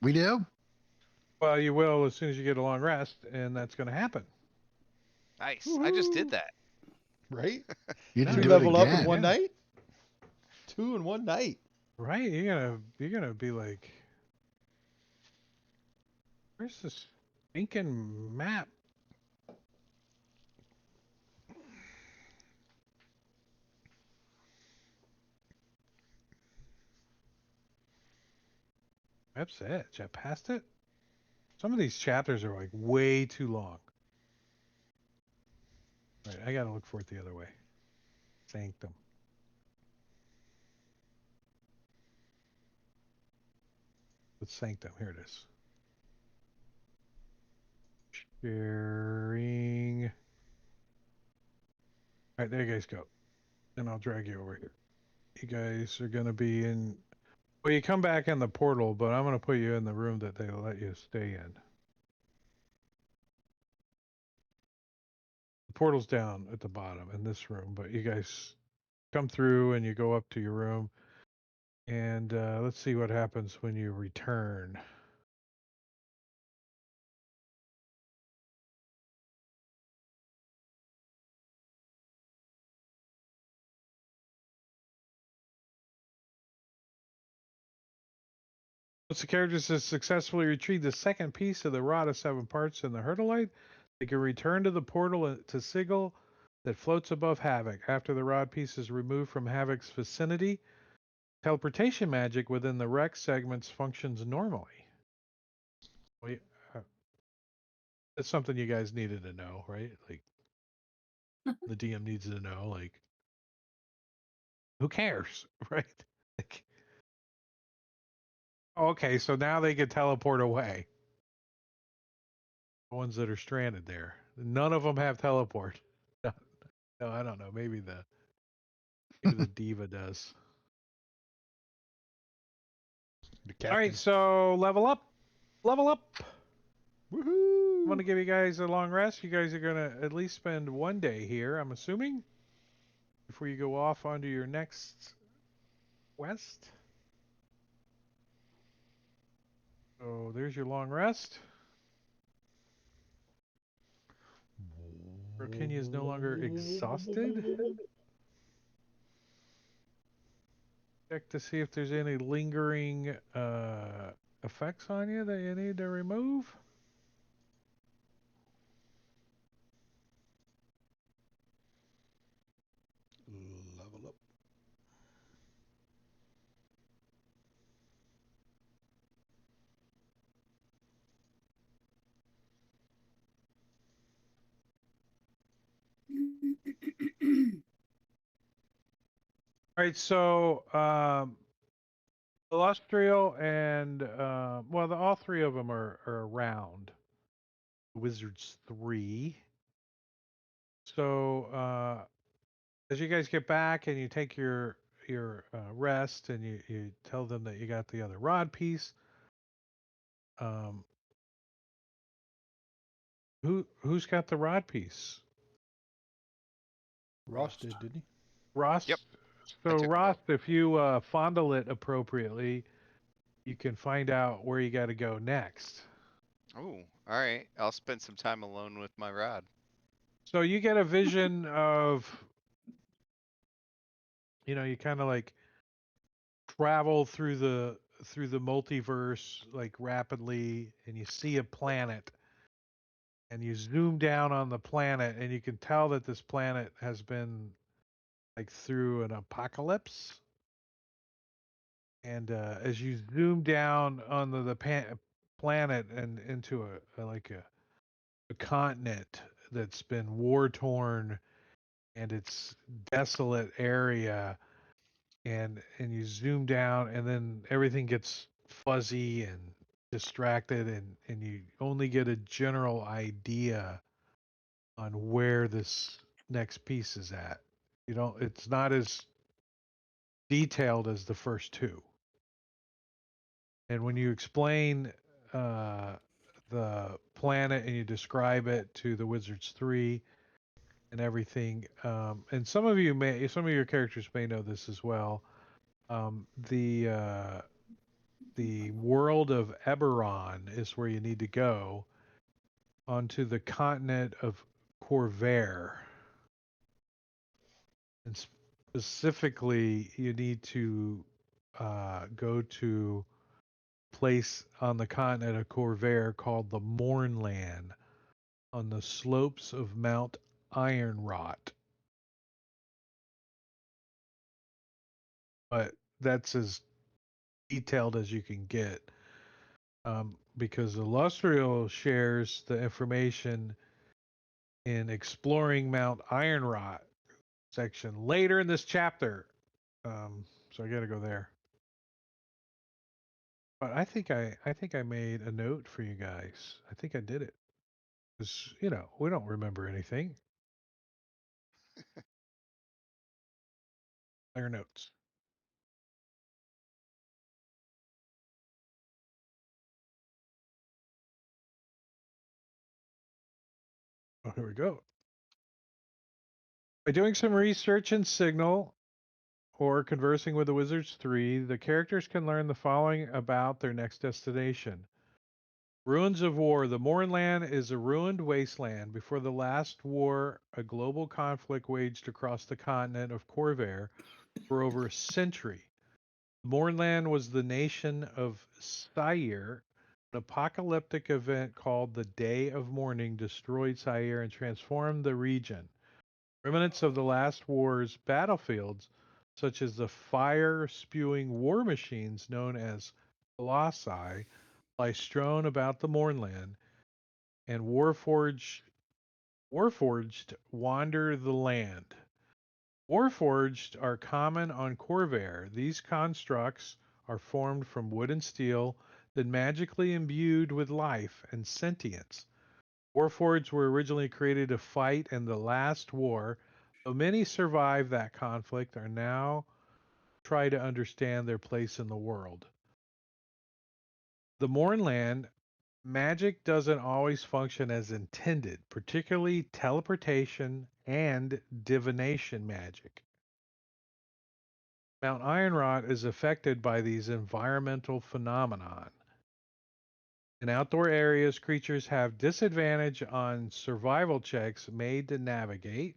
We do? Well, you will as soon as you get a long rest, and that's going to happen. Nice. I just did that. Right? You No, did Two do it level up in again. one Yeah. night? 2 in one night. Right? You're gonna be like, where's this stinking map? Map's Edge. I passed it. Some of these chapters are like way too long. Right, I gotta look for it the other way. Sanctum. What's Sanctum? Here it is. Sharing. All right, there you guys go. And I'll drag you over here. You guys are going to be in. Well, you come back in the portal, but I'm going to put you in the room that they let you stay in. The portal's down at the bottom in this room, but you guys come through and you go up to your room. And let's see what happens when you return. Once the characters have successfully retrieved the second piece of the Rod of Seven Parts in the Herdolite, they can return to the portal to Sigil that floats above Havoc. After the rod piece is removed from Havoc's vicinity, teleportation magic within the Rex segments functions normally. Well, that's something you guys needed to know, right? Like, the DM needs to know, like, who cares, right? Like, okay, so now they can teleport away. The ones that are stranded there. None of them have teleport. No, I don't know. Maybe the diva does. The All right, captain. so level up. Level up. Woohoo! I'm going to give you guys a long rest. You guys are going to at least spend one day here, I'm assuming, before you go off onto your next quest. So there's your long rest. Virginia is no longer exhausted. Check to see if there's any lingering effects on you that you need to remove. Level up. All right, so Illustrial and well, all three of them are around. Wizards 3. So as you guys get back and you take your rest and you tell them that you got the other rod piece, who's got the rod piece? Ross did, didn't he? Ross. Yep. So took 'em Ross, both. if you fondle it appropriately, you can find out where you got to go next. Oh, all right. I'll spend some time alone with my rod. So you get a vision of, you kind of like travel through the multiverse like rapidly, and you see a planet, and you zoom down on the planet, and you can tell that this planet has been like through an apocalypse. And as you zoom down on the planet and into a continent that's been war torn, and it's desolate area, and you zoom down, and then everything gets fuzzy and distracted, and you only get a general idea on where this next piece is at. It's not as detailed as the first two. And when you explain the planet and you describe it to the Wizards 3 and everything, and some of your characters may know this as well. The world of Eberron is where you need to go, onto the continent of Corvair. And specifically, you need to go to a place on the continent of Corvair called the Mornland on the slopes of Mount Ironrot. But that's as detailed as you can get. Because Illustrial shares the information in Exploring Mount Ironrot section later in this chapter. So I got to go there. But I think I made a note for you guys. I think I did it. Because we don't remember anything. Player notes. Oh, here we go. By doing some research in Signal or conversing with the Wizards 3, the characters can learn the following about their next destination. Ruins of War. The Mournland is a ruined wasteland. Before the last war, a global conflict waged across the continent of Corvair for over a century. Mournland was the nation of Sair. An apocalyptic event called the Day of Mourning destroyed Sair and transformed the region. Remnants of the last war's battlefields, such as the fire-spewing war machines known as colossi, lie strewn about the Mournland, and Warforged wander the land. Warforged are common on Corvair. These constructs are formed from wood and steel, then magically imbued with life and sentience. Warforged were originally created to fight in the last war, though many survived that conflict are now try to understand their place in the world. The Mournland magic doesn't always function as intended, particularly teleportation and divination magic. Mount Ironrot is affected by these environmental phenomenon. In outdoor areas, creatures have disadvantage on survival checks made to navigate.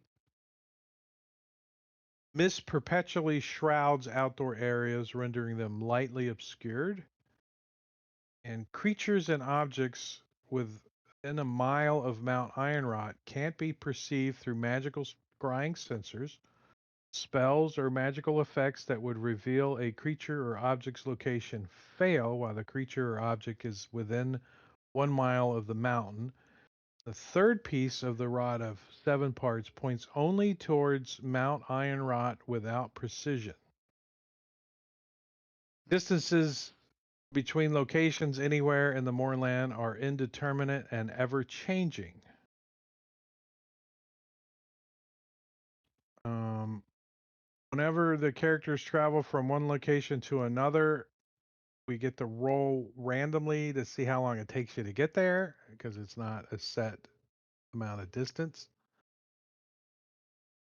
Mist perpetually shrouds outdoor areas, rendering them lightly obscured. And creatures and objects within a mile of Mount Ironrot can't be perceived through magical scrying sensors. Spells or magical effects that would reveal a creature or object's location fail while the creature or object is within 1 mile of the mountain. The third piece of the rod of 7 parts points only towards Mount Ironrot without precision. Distances between locations anywhere in the Mournland are indeterminate and ever changing. Whenever the characters travel from one location to another, we get to roll randomly to see how long it takes you to get there because it's not a set amount of distance.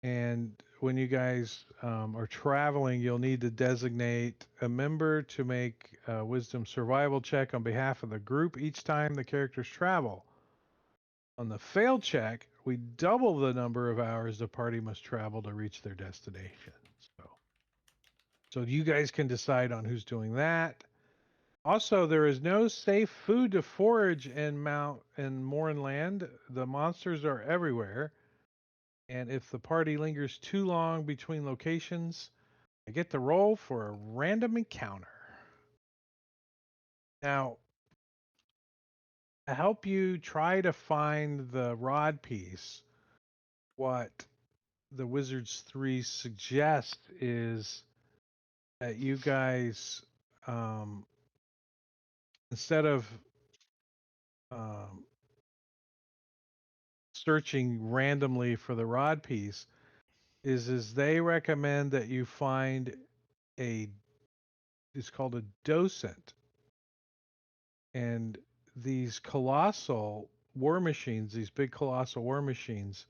And when you guys are traveling, you'll need to designate a member to make a wisdom survival check on behalf of the group each time the characters travel. On the failed check, we double the number of hours the party must travel to reach their destination. So you guys can decide on who's doing that. Also, there is no safe food to forage in Mournland. The monsters are everywhere. And if the party lingers too long between locations, I get to roll for a random encounter. Now, to help you try to find the rod piece, what the Wizards 3 suggest is that you guys, instead of searching randomly for the rod piece, is they recommend that you find it's called a docent. And these colossal war machines, these big colossal war machines,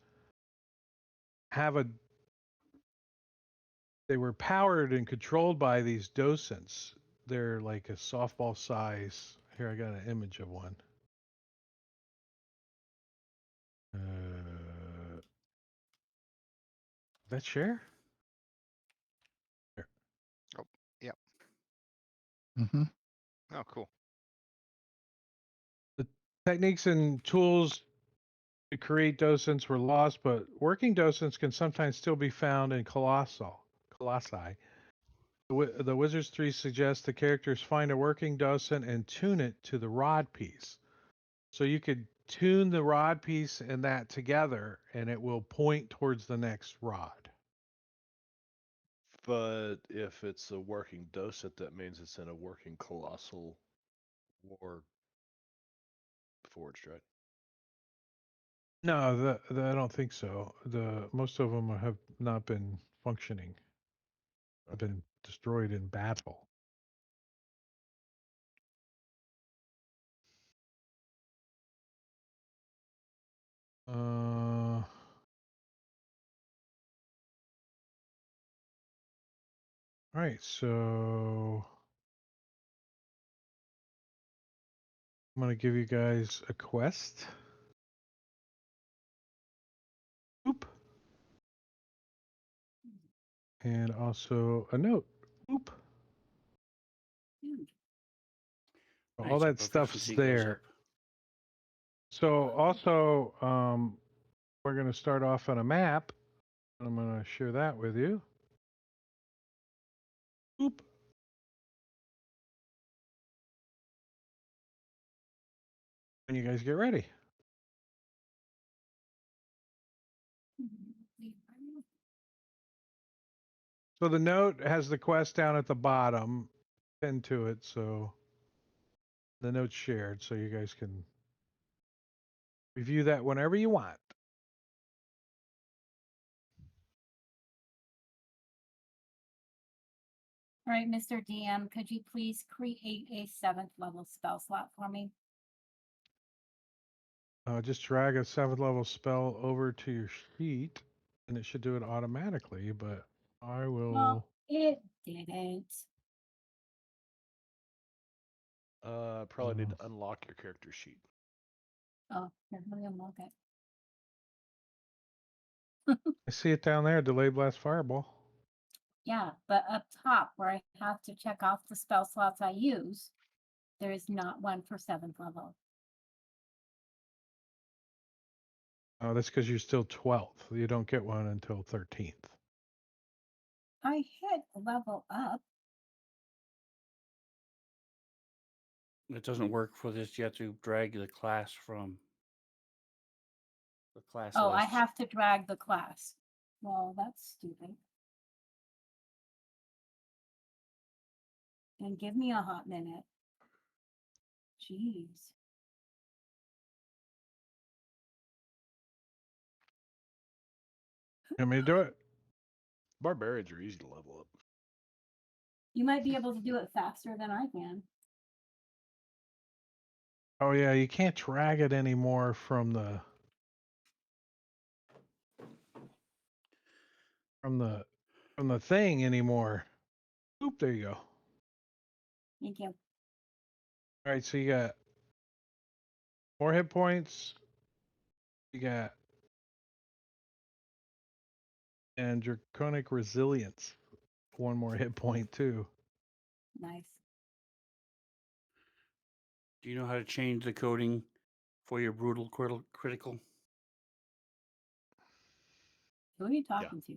they were powered and controlled by these docents. They're like a softball size. Here, I got an image of one. That share? Here. Oh, yep. Mm-hmm. Oh, cool. The techniques and tools to create docents were lost, but working docents can sometimes still be found in colossi. The Wizards 3 suggests the characters find a working docent and tune it to the rod piece. So you could tune the rod piece and that together, and it will point towards the next rod. But if it's a working docent, that means it's in a working colossal war forged, right? No, I don't think so. Most of them have not been functioning. have been destroyed in battle. All right, so I'm going to give you guys a quest. Boop. And also a note. Boop. All Nice, our that stuff's proficiency goes there. up. So also, we're going to start off on a map. I'm going to share that with you. Boop. When you guys get ready. So the note has the quest down at the bottom, pinned to it, so the note's shared, so you guys can review that whenever you want. All right, Mr. DM, could you please create a 7th level spell slot for me? Just drag a 7th level spell over to your sheet, and it should do it automatically, but I will... Well, it didn't. Probably need to unlock your character sheet. Oh, here, let me unlock it. I see it down there, Delayed Blast Fireball. Yeah, but up top where I have to check off the spell slots I use, there is not one for 7th level. Oh, that's because you're still 12th. You don't get one until 13th. I hit level up. It doesn't work for this. You have to drag the class from the class Oh, list. I have to drag the class. Well, that's stupid. And give me a hot minute. Jeez. You want me to do it? Barbarians are easy to level up. You might be able to do it faster than I can. Oh yeah, you can't drag it anymore from the thing anymore. Oop, there you go. Thank you. All right, so you got more hit points. You got and draconic resilience. One more hit point too. Nice. Do you know how to change the coding for your brutal critical? Who are you talking to?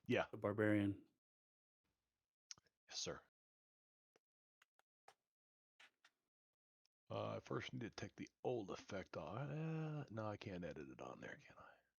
Yeah. The barbarian. Yes, sir. I first need to take the old effect off. No, I can't edit it on there, can I? No.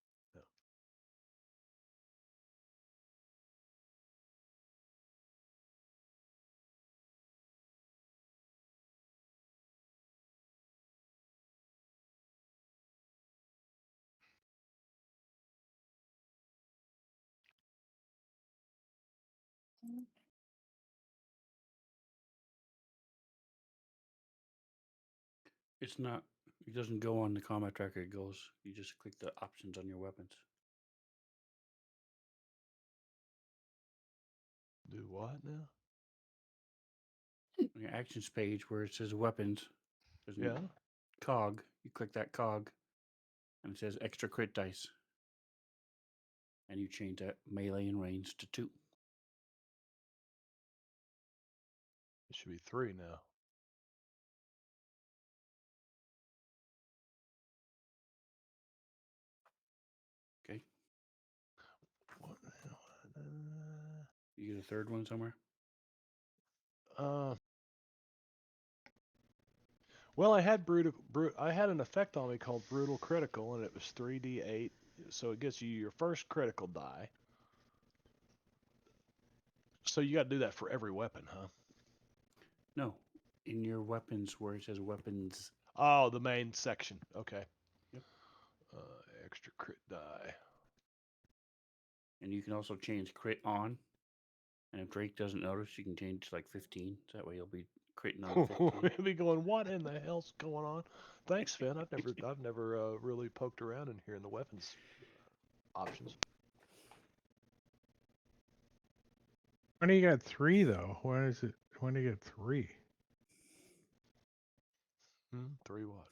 It's not. It doesn't go on the combat tracker. It goes. You just click the options on your weapons. Do what now? On your actions page where it says weapons, there's Yeah. a cog. You click that cog, and it says extra crit dice, and you change that melee and range to 2. It should be 3 now. Okay. What the hell? You get a third one somewhere. Well, I had I had an effect on me called brutal critical, and it was 3d8. So it gives you your first critical die. So you got to do that for every weapon, huh? No, in your weapons where it says weapons. Oh, the main section. Okay. Yep. Extra crit die. And you can also change crit on. And if Drake doesn't notice, you can change to like 15. So that way you'll be creating another 15. He'll be going, what in the hell's going on? Thanks, Finn. I've never really poked around in here in the weapons options. When do you got 3 though? When is it? When do you get 3? 3 what?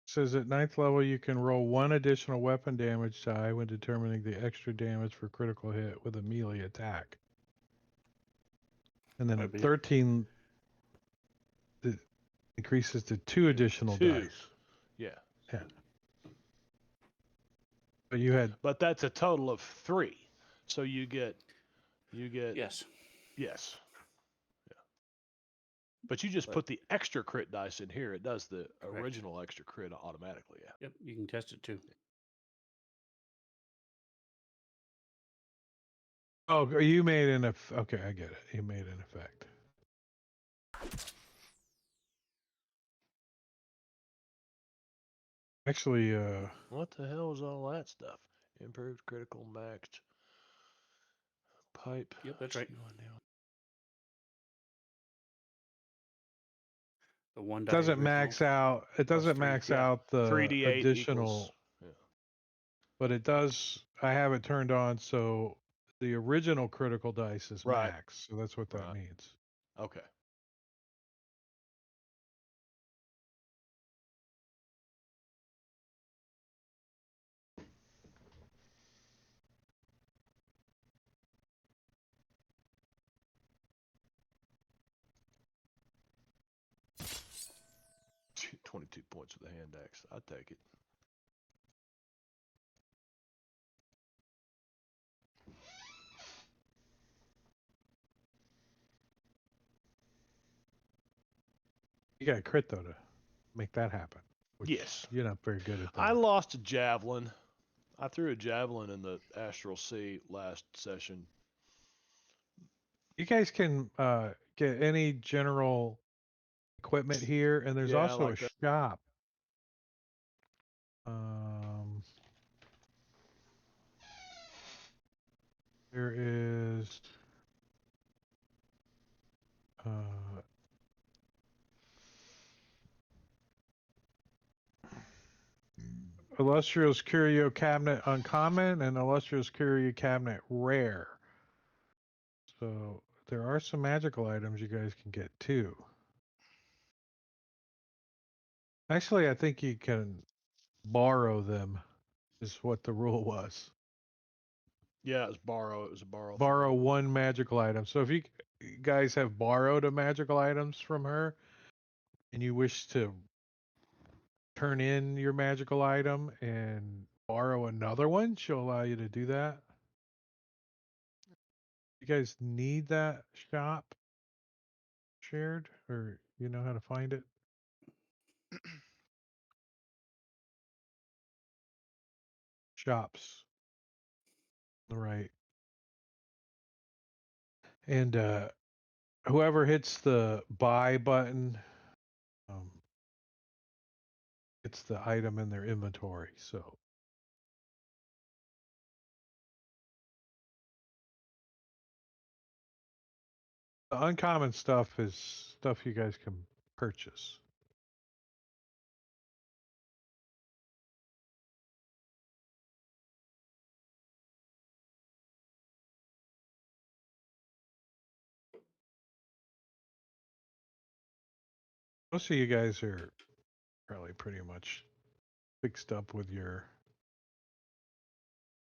Says at 9th level you can roll 1 additional weapon damage die when determining the extra damage for critical hit with a melee attack. And then at 13 it increases to 2 additional 2. dice. Yeah. Yeah. But you had But that's a total of 3. So you get Yes. Yes. Yeah. But you just put the extra crit dice in here. It does the original extra crit automatically. Yeah. Yep, you can test it too. Oh, you made an okay, I get it. You made an effect. Actually, what the hell was all that stuff? Improved critical maxed pipe. Yep, that's right. The one die doesn't original max out. It doesn't 3. max Yeah. out the 3d8 additional. equals. Yeah. But it does. I have it turned on so the original critical dice is Right. max. So that's what that Right. means. Okay. Phew, 22 points with the hand axe. I'd take it. You got a crit though to make that happen. Which Yes. You're not very good at that. I lost a javelin. I threw a javelin in the Astral Sea last session. You guys can get any general equipment here, and there's Yeah, I also like a that. shop. There is Illustrious Curio Cabinet Uncommon and Illustrious Curio Cabinet Rare. So there are some magical items you guys can get too. Actually, I think you can borrow them, is what the rule was. Yeah, it was borrow. It was a borrow. Borrow 1 magical item. So if you guys have borrowed a magical items from her and you wish to turn in your magical item and borrow another one, she'll allow you to do that. You guys need that shop shared, or you know how to find it? Shops. Right. And whoever hits the buy button gets the item in their inventory. So the uncommon stuff is stuff you guys can purchase. Most of you guys are probably pretty much fixed up with your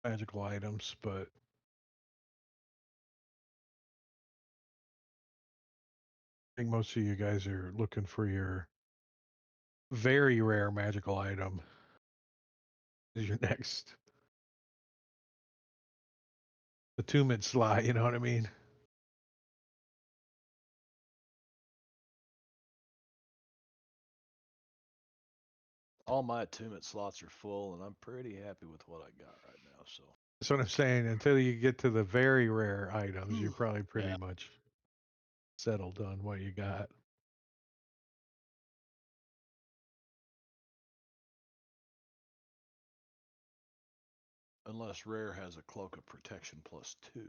magical items, but I think most of you guys are looking for your very rare magical item is your next attunement slot, you know what I mean? All my attunement slots are full, and I'm pretty happy with what I got right now. So That's what I'm saying. Until you get to the very rare items, you're probably pretty much settled on what you got. unless rare has a cloak of protection +2.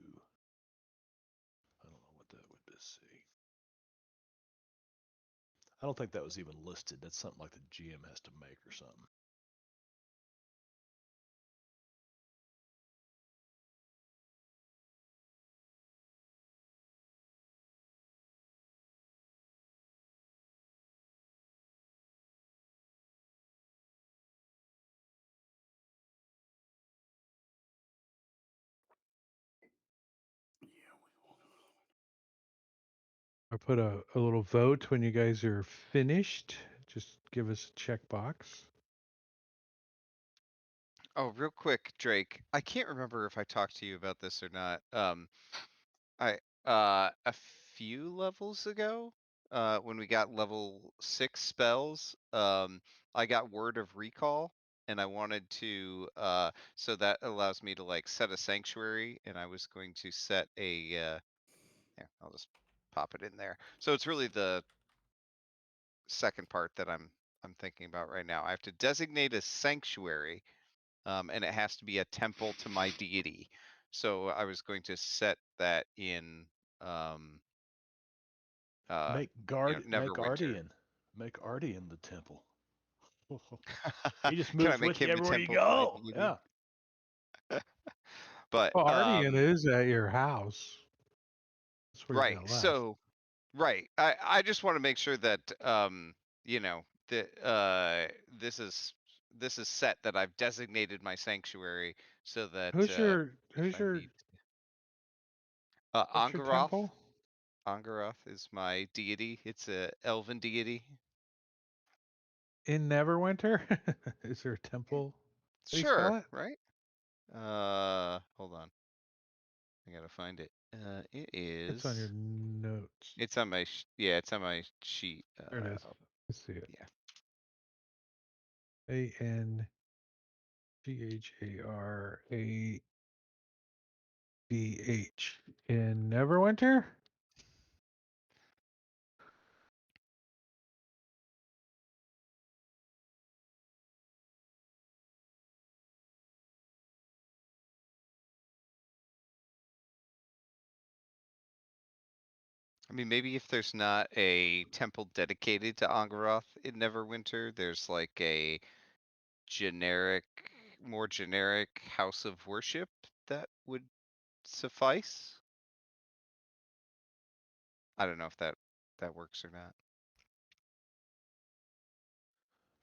Let's see. I don't think that was even listed. That's something like the GM has to make or something. I put a little vote when you guys are finished. Just give us a checkbox. Oh, real quick, Drake. I can't remember if I talked to you about this or not. A few levels ago, when we got level 6 spells, I got Word of Recall, and I wanted to so that allows me to like set a sanctuary, and I was going to set a here, I'll just pop it in there. So it's really the second part that I'm thinking about right now. I have to designate a sanctuary, and it has to be a temple to my deity. So I was going to set that in Make Neverwinter. Make Ardian the temple. He just Can I moves make with you him the everywhere you temple to my go. deity? Yeah. But Well, Ardian is at your house. That's where you right. got left. So right. I just want to make sure that you know, that this is set, that I've designated my sanctuary, so that who's your if I need what's your Angaroth. temple? Angaroth is my deity. It's a elven deity. In Neverwinter? Is there a temple? How do you spell Sure, it? right? Hold on. I gotta find it. It It's on your is. notes. It's on my yeah. It's on my sheet. There it is. Let's see it. Yeah. ANGHARADH in Neverwinter? I mean, maybe if there's not a temple dedicated to Angaroth in Neverwinter, there's like a generic, more generic house of worship that would suffice. I don't know if that works or not.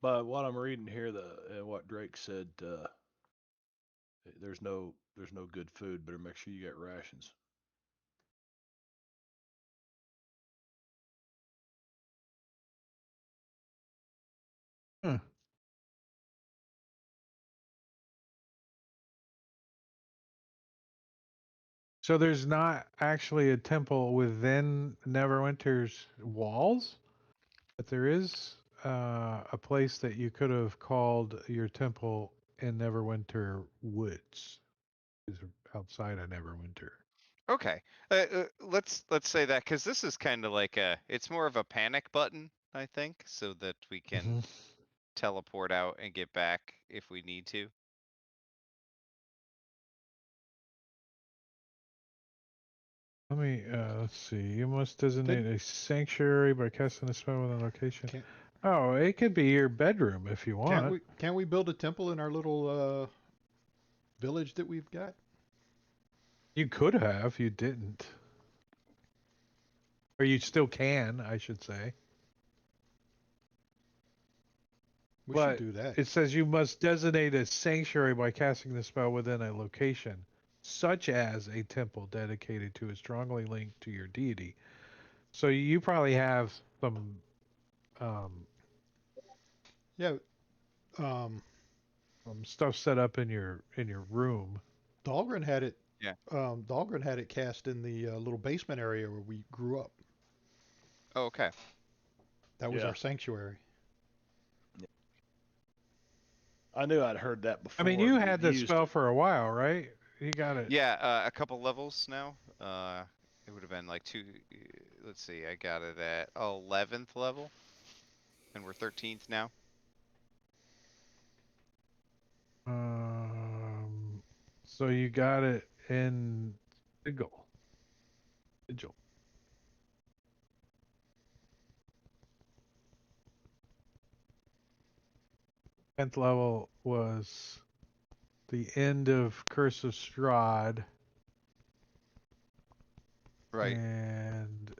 But what I'm reading here, what Drake said, there's no good food. Better make sure you get rations. Huh. So there's not actually a temple within Neverwinter's walls, but there is a place that you could have called your temple in Neverwinter Woods. Is outside of Neverwinter. Okay, let's say that, because this is kind of like it's more of a panic button, I think, so that we can teleport out and get back if we need to. Let me let's see. You must designate a sanctuary by casting a spell within a location. Can't, Oh, it could be your bedroom if you want. can't we build a temple in our little village that we've got? You could have, you didn't. Or you still can, I should say. We But should do that. it says you must designate a sanctuary by casting the spell within a location, such as a temple dedicated to a strongly linked to your deity. So you probably have some Yeah. stuff set up in your room. Dahlgren had it. Yeah. Dahlgren had it cast in the little basement area where we grew up. Oh, okay. That was Yeah. our sanctuary. I knew I'd heard that before. I mean, you and had we've the used spell it. for a while, right? You got it. Yeah, a couple levels now. It would have been like let's see, I got it at 11th level, and we're 13th now. So you got it in Sigil. 10th level was the end of Curse of Strahd. Right. And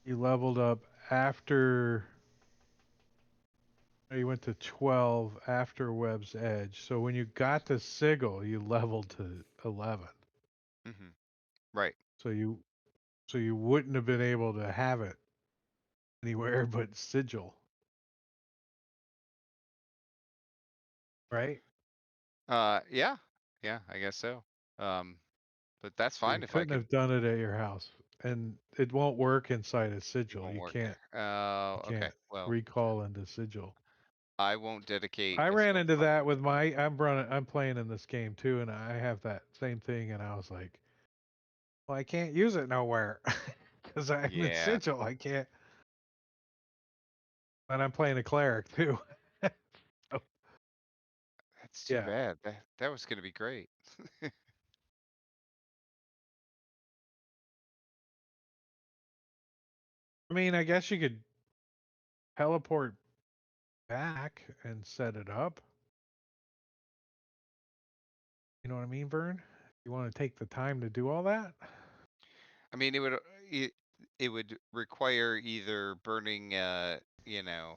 you leveled up after you went to 12 after Web's Edge. So when you got to Sigil, you leveled to 11. Mm-hmm. Right. So you wouldn't have been able to have it anywhere but Sigil. Right? Yeah. Yeah, I guess so. But that's So fine you if I couldn't could. have done it at your house. And it won't work inside a It Sigil. won't You work can't there. Oh, okay. Well, recall into Sigil. I won't dedicate I a ran spell into slot that to with that. I'm playing in this game too, and I have that same thing, and I was like, well, I can't use it nowhere because I'm in Yeah, Sigil. I can't, and I'm playing a cleric too. So, that's too yeah, bad. That was gonna be great. I mean, I guess you could teleport back and set it up. You know what I mean, Vern? You want to take the time to do all that? I mean, it would require either burning you know,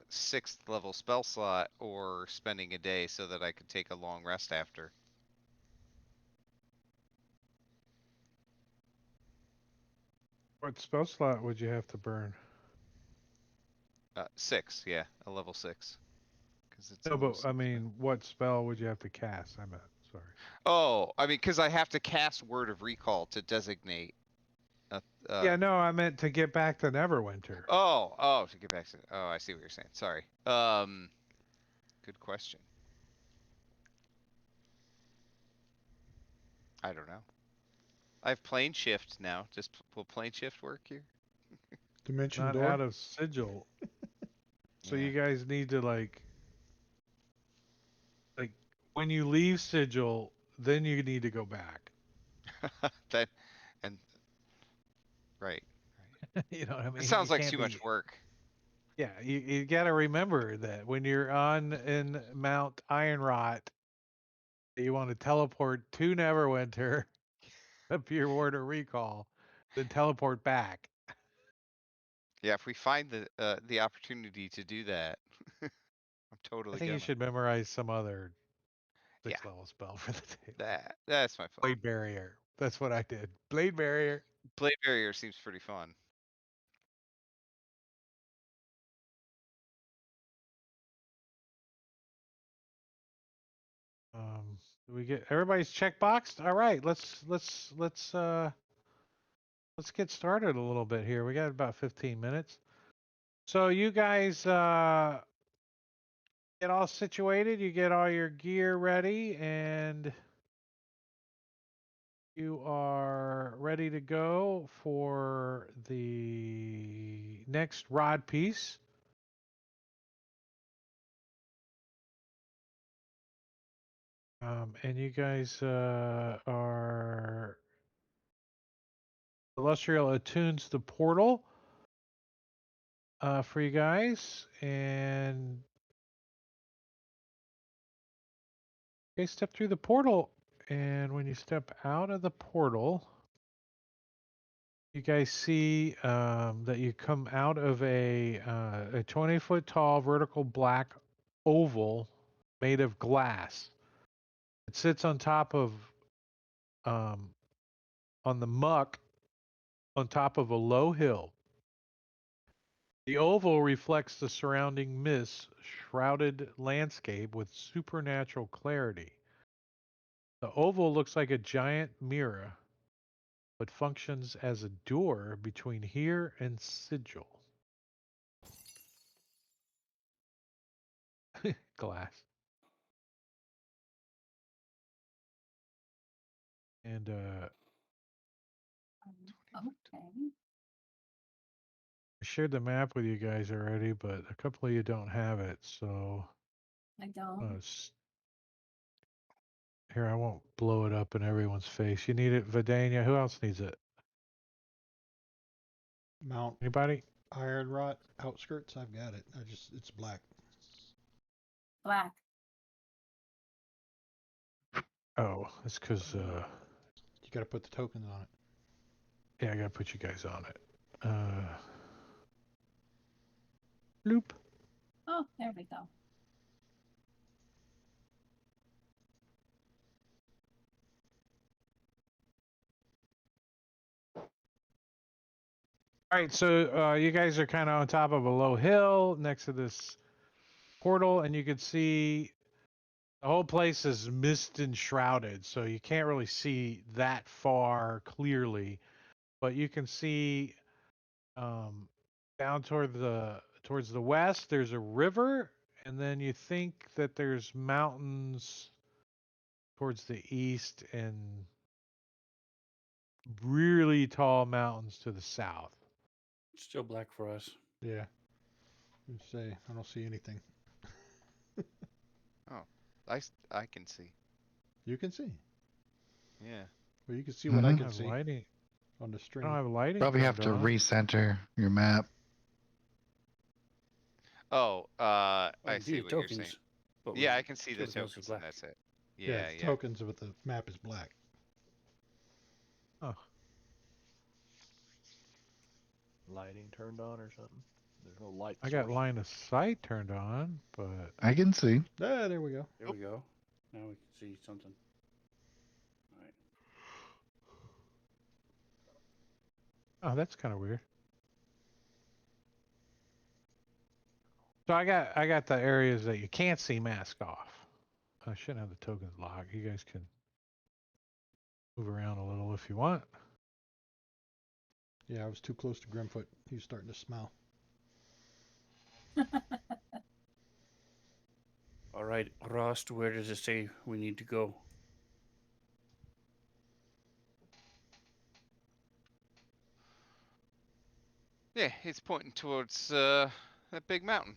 6th level spell slot or spending a day so that I could take a long rest after. What spell slot would you have to burn? 6, yeah, a level 6. Because it's a No, level but I 6 spell. mean, what spell would you have to cast? I meant, sorry. Oh, I mean, because I have to cast Word of Recall to designate a, Yeah, no, I meant to get back to Neverwinter. oh, to get back to, oh, I see what you're saying. Sorry. Good question. I don't know. I have plane shift now. Will plane shift work here? Dimension Not door. out of Sigil. So Yeah. you guys need to like when you leave Sigil, then you need to go back. That and right. You know what I It mean? You sounds like can't too much be. work. Yeah, you got to remember that when you're on in Mount Ironrot, you want to teleport to Neverwinter, up your word of recall, then teleport back. Yeah, if we find the opportunity to do that, I'm I totally think you gonna. should memorize some other Yeah, 6th level spell for the table. that's my plan. Blade Barrier. That's what I did. Blade Barrier. Blade barrier seems pretty fun. We get everybody's checkboxed. All right, let's get started a little bit here. We got about 15 minutes. So you guys get all situated, you get all your gear ready, and you are ready to go for the next rod piece. And you guys are Celestial attunes the portal for you guys, and you guys step through the portal. And when you step out of the portal, you guys see that you come out of a 20-foot tall vertical black oval made of glass. It sits on top of on the muck on top of a low hill. The oval reflects the surrounding mist shrouded landscape with supernatural clarity. The oval looks like a giant mirror, but functions as a door between here and Sigil. Glass. And Okay. I shared the map with you guys already, but a couple of you don't have it, so I don't. here, I won't blow it up in everyone's face. You need it, Vidania. Who else needs it? Mount Anybody? Iron Rot outskirts. I've got it. It's black. black. Oh, it's because You got to put the tokens on it. yeah, I gotta put you guys on it. Loop. Oh, there we go. All right, so you guys are kind of on top of a low hill next to this portal, and you can see the whole place is mist and shrouded, so you can't really see that far clearly, but you can see down towards the west. There's a river, and then you think that there's mountains towards the east and really tall mountains to the south. Still black for us. Yeah. You say I don't see anything. Oh, I can see. You can see. Yeah. Well, you can see what I I can have see lighting. on the I stream. don't have lighting. Probably have turned to on. recenter your map. Oh, I I can see see the what you're saying. tokens. But Yeah, I can see the everything else is tokens, and black. that's it. Yeah, Yeah, it's yeah. tokens, but the map is black. Oh, Lighting turned on or something. There's no light I source. got line of sight turned on, but I can see. Ah, there we go. There we go. Now we can see something. All right. oh, that's kind of weird. So I got the areas that you can't see masked off. I shouldn't have the tokens locked. You guys can move around a little if you want. Yeah, I was too close to Grimfoot. He was starting to smell. All right, Rost, where does it say we need to go? Yeah, it's pointing towards that big mountain.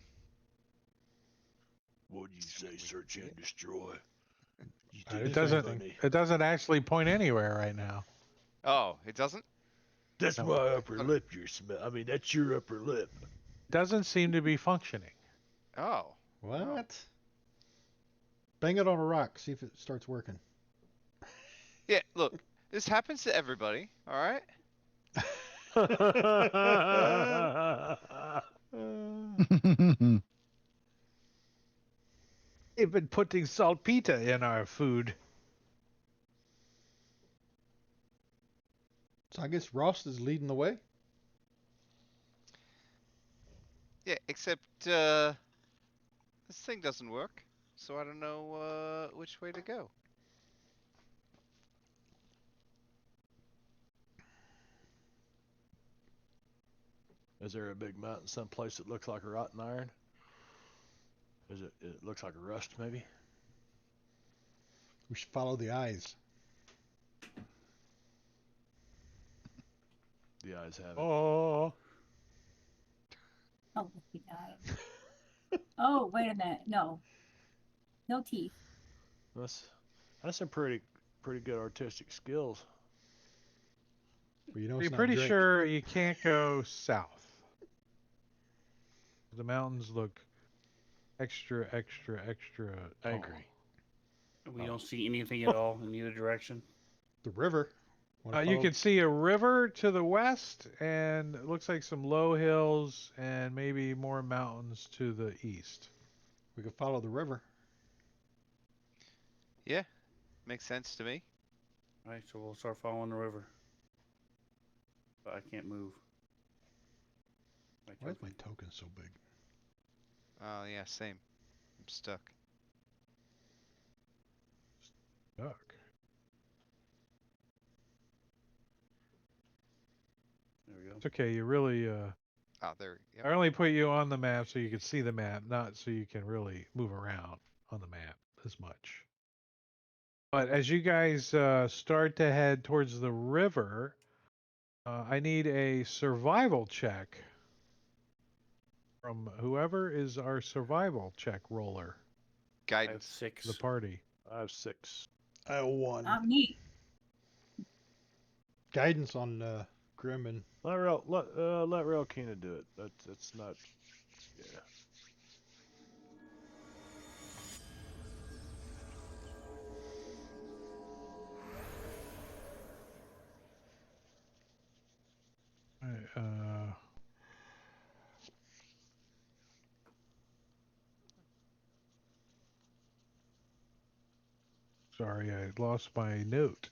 What'd you say? Assuming we Search can and destroy. You I think didn't It say that's doesn't. anything. funny? It doesn't actually point anywhere right now. Oh, it doesn't? That's No. my upper lip. You're I mean, that's your upper lip. Doesn't seem to be functioning. Oh. What? Bang it on a rock. See if it starts working. Yeah, look, this happens to everybody, all right? They've been putting saltpeter in our food. So I guess Rost is leading the way. Yeah, except this thing doesn't work, so I don't know which way to go. Is there a big mountain someplace that looks like a rotten iron? It looks like a rust, maybe? We should follow the eyes. The eyes have it. Oh, Oh, he died. Oh, wait a minute. No. No teeth. That's some pretty good artistic skills. Well, you know it's you're not pretty Drake. sure you can't go south. The mountains look extra Angry. We don't see anything at all in either direction. The river. Wanna You follow- can see a river to the west, and it looks like some low hills and maybe more mountains to the east. We could follow the river. Yeah, makes sense to me. All right, so we'll start following the river. But I can't move. Why is my token so big? Oh, yeah, same. I'm stuck. Duck. There we go. It's okay. You really. Oh, there. Yep. I only put you on the map so you can see the map, not so you can really move around on the map as much. But as you guys start to head towards the river, I need a survival check from whoever is our survival check roller, I have Guidance. 6. the party. I have 6. I have 1. Not me. Guidance on Grim and Let Relkina do it. That's not. Yeah. Sorry, I lost my note.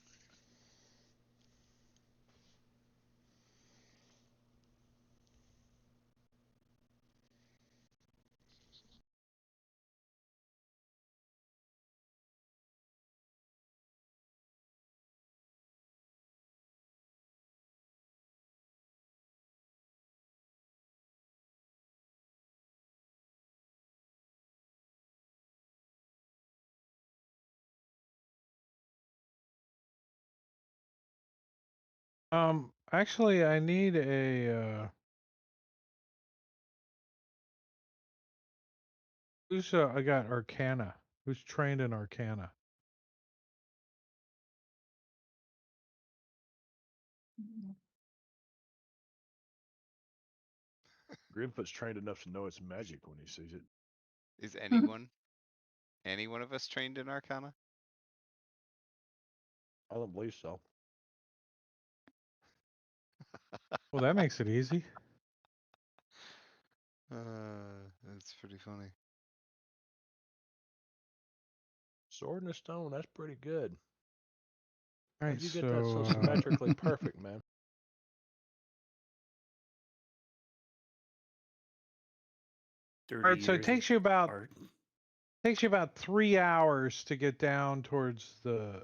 Actually, I need a. Who's I got Arcana. Who's trained in Arcana? Mhm. Grimfoot's trained enough to know it's magic when he sees it. Is any one of us trained in Arcana? I don't believe so. Well, that makes it easy. That's pretty funny. Sword and a stone, that's pretty good. All How'd right, you get that so so symmetrically perfect, man? all right, so it 30 years of takes you about art. 3 hours to get down towards the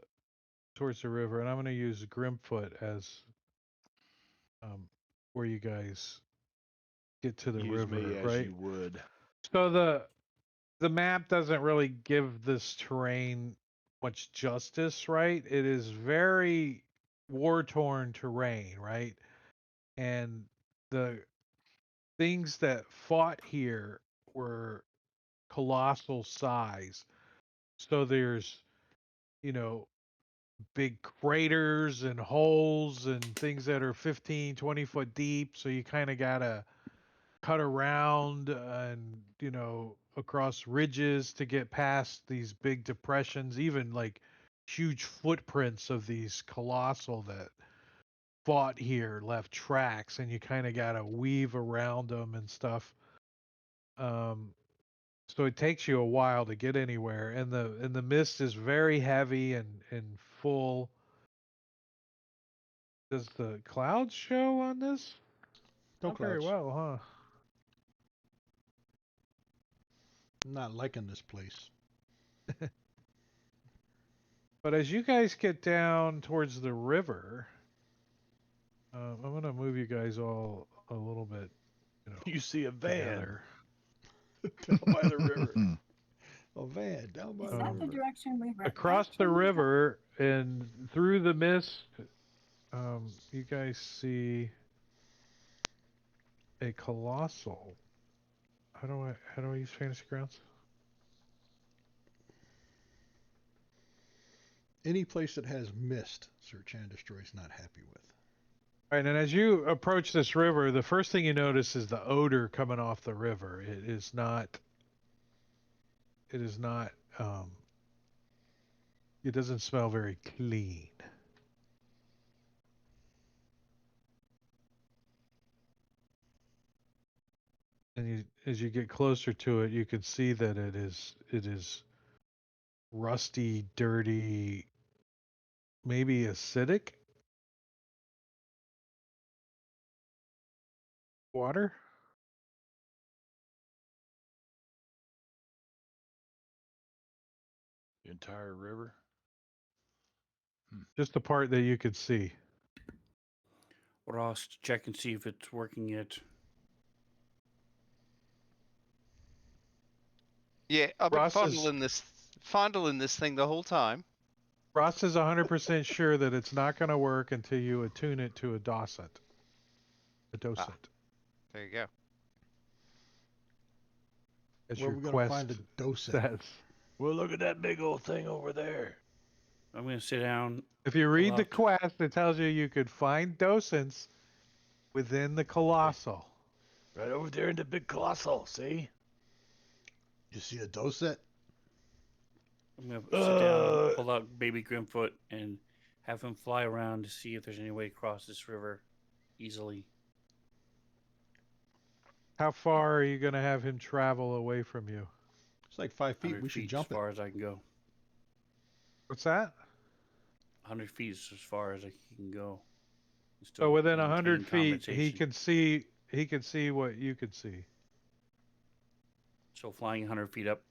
river, and I'm going to use Grimfoot as where you guys get to the Use river, me as right? you would. So the map doesn't really give this terrain much justice, right? It is very war-torn terrain, right? And the things that fought here were colossal size. So there's, you know, big craters and holes and things that are 15, 20 foot deep. So you kind of got to cut around and, across ridges to get past these big depressions, even like huge footprints of these colossal that fought here left tracks, and you kind of got to weave around them and stuff. So it takes you a while to get anywhere, and the mist is very heavy and full. Does the clouds show on this? No Not very clouds. well, huh? I'm not liking this place. But as you guys get down towards the river, I'm gonna move you guys all a little bit, You see a van together. down by the river. A van down by Is the that the river. direction we went Across back the to? river and through the mist, you guys see a colossal. How do I use fantasy grounds? Any place that has mist, Search and Destroy is not happy with. All right, and as you approach this river, the first thing you notice is the odor coming off the river. It is not. It is not. It doesn't smell very clean. And as you get closer to it, you can see that it is rusty, dirty, maybe acidic water. The entire river. Just the part that you could see. Ross, check and see if it's working yet. Yeah, I've been Ross is fondling this thing the whole time. Ross is 100% sure that it's not going to work until you attune it to a docent. A docent. There you go. As Where are your we going to quest find a docent? says. Well, look at that big old thing over there. I'm going to sit down. If you pull read the out- quest, it tells you could find docents within the colossal. Right over there in the big colossal, see? You see a docent? I'm going to sit down, pull out baby Grimfoot, and have him fly around to see if there's any way to cross this river easily. How far are you going to have him travel away from you? It's like 5 feet. 100 We should feet jump as it. far as I can go. What's that? 100 feet is as far as I can go. And So still within maintain 100 feet, he compensation. can see. He can see what you can see. So flying 100 feet up,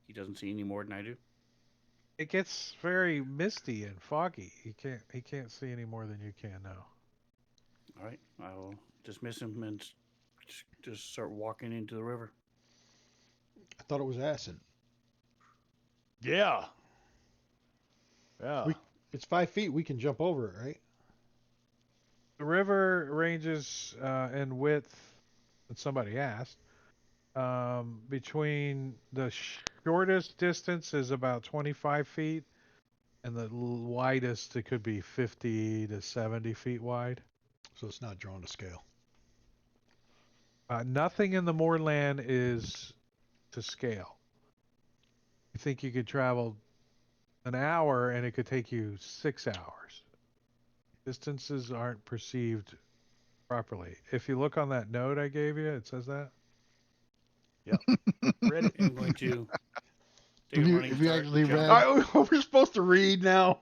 he doesn't see any more than I do. It gets very misty and foggy. He can't see any more than you can now. All right, I will dismiss him and just start walking into the river. I thought it was acid. Yeah. Yeah. It's 5 feet. We can jump over it, right? The river ranges in width, and somebody asked, between the shortest distance is about 25 feet, and the widest it could be 50 to 70 feet wide. So it's not drawn to scale. Nothing in the moorland is to scale. You think you could travel an hour, and it could take you 6 hours. Distances aren't perceived properly. If you look on that note I gave you, it says that. Read it. I'm going to take If a you, running if you start actually and jump. read, We're supposed to read now.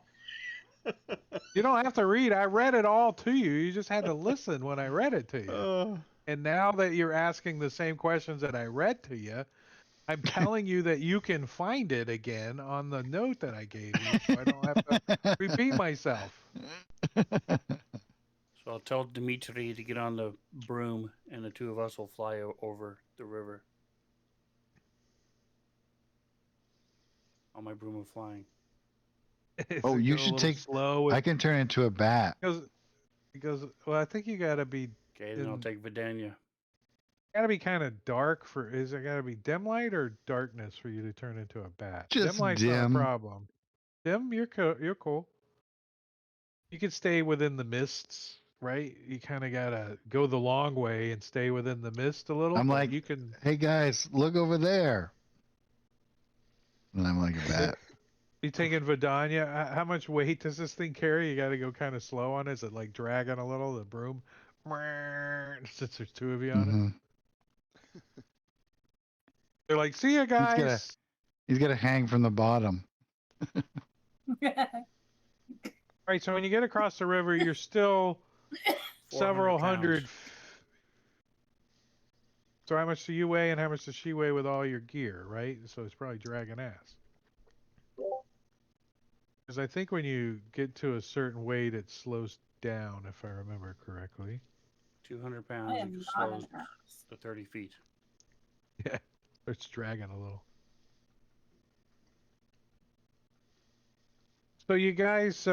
You don't have to read. I read it all to you. You just had to listen when I read it to you. And now that you're asking the same questions that I read to you, I'm telling you that you can find it again on the note that I gave you, so I don't have to repeat myself. So I'll tell Dimitri to get on the broom, and the two of us will fly over the river. On my broom of flying. Oh, you should take. Slow. I can turn into a bat. Because well, I think you gotta be. Okay, then I'll take Vidania. Gotta be kind of dark for. Is it gotta be dim light or darkness for you to turn into a bat? Just Dim light's not a dim. problem. Dim, you're cool. You can stay within the mists, right? You kind of gotta go the long way and stay within the mist a little. I'm but like, you can. hey guys, look over there. And I'm like a bat. You taking Vidania? How much weight does this thing carry? You got to go kind of slow on it. Is it like dragging a little the broom? Since there's two of you on Mm-hmm. it, they're like, "See you guys." He's got to hang from the bottom. All right, so when you get across the river, you're still several 400 hundred. pounds. So how much do you weigh, and how much does she weigh with all your gear, right? So it's probably dragging ass. Because I think when you get to a certain weight, it slows down, if I remember correctly. 200 I pounds. am You not slow an ass. to 30 feet. Yeah, it's dragging a little. So you guys,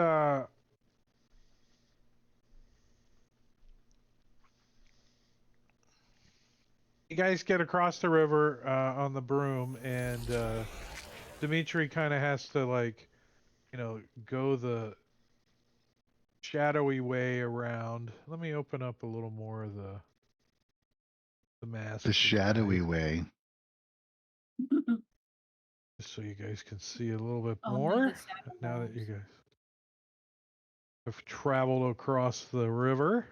get across the river on the broom, and Dimitri kind of has to go the shadowy way around. Let me open up a little more of the map. The shadowy way. Just so you guys can see a little bit Only more. the shadow Now that knows. you guys have traveled across the river.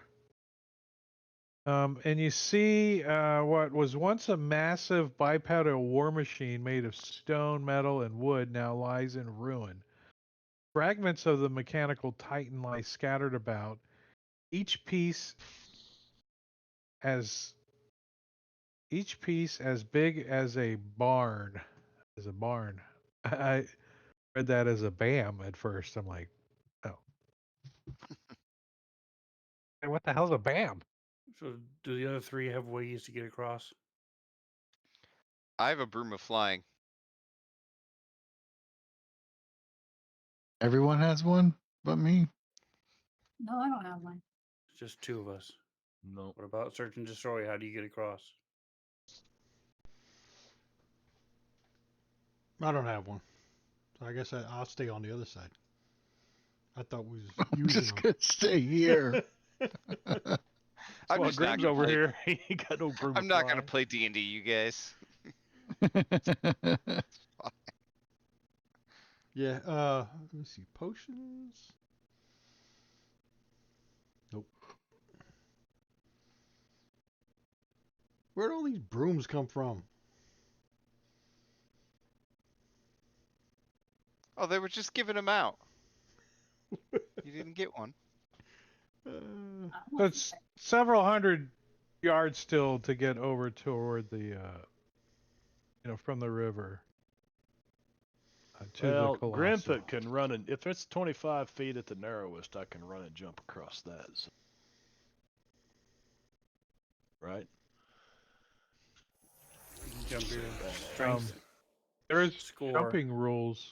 And you see what was once a massive bipedal war machine made of stone, metal, and wood now lies in ruin. Fragments of the mechanical titan lie scattered about, each piece as big as a barn. I read that as a BAM at first. I'm like, oh. Hey, what the hell's a BAM? So do the other three have ways to get across? I have a broom of flying. Everyone has one but me. No, I don't have one. It's just two of us. No. What about search and destroy? How do you get across? I don't have one. So I guess I'll stay on the other side. I thought we was I'm using just going to stay here. I'm Well, just not Grim's gonna over play. here. He got no broom. I'm not gonna play D&D, you guys. Yeah, let me see. Potions? Nope. Where'd all these brooms come from? Oh, they were just giving them out. You didn't get one. So it's several hundred yards still to get over toward the, from the river to the Well, Colossal. Grimfoot can run it. If it's 25 feet at the narrowest, I can run and jump across that. So. Right? Jump your strength There is score. jumping rules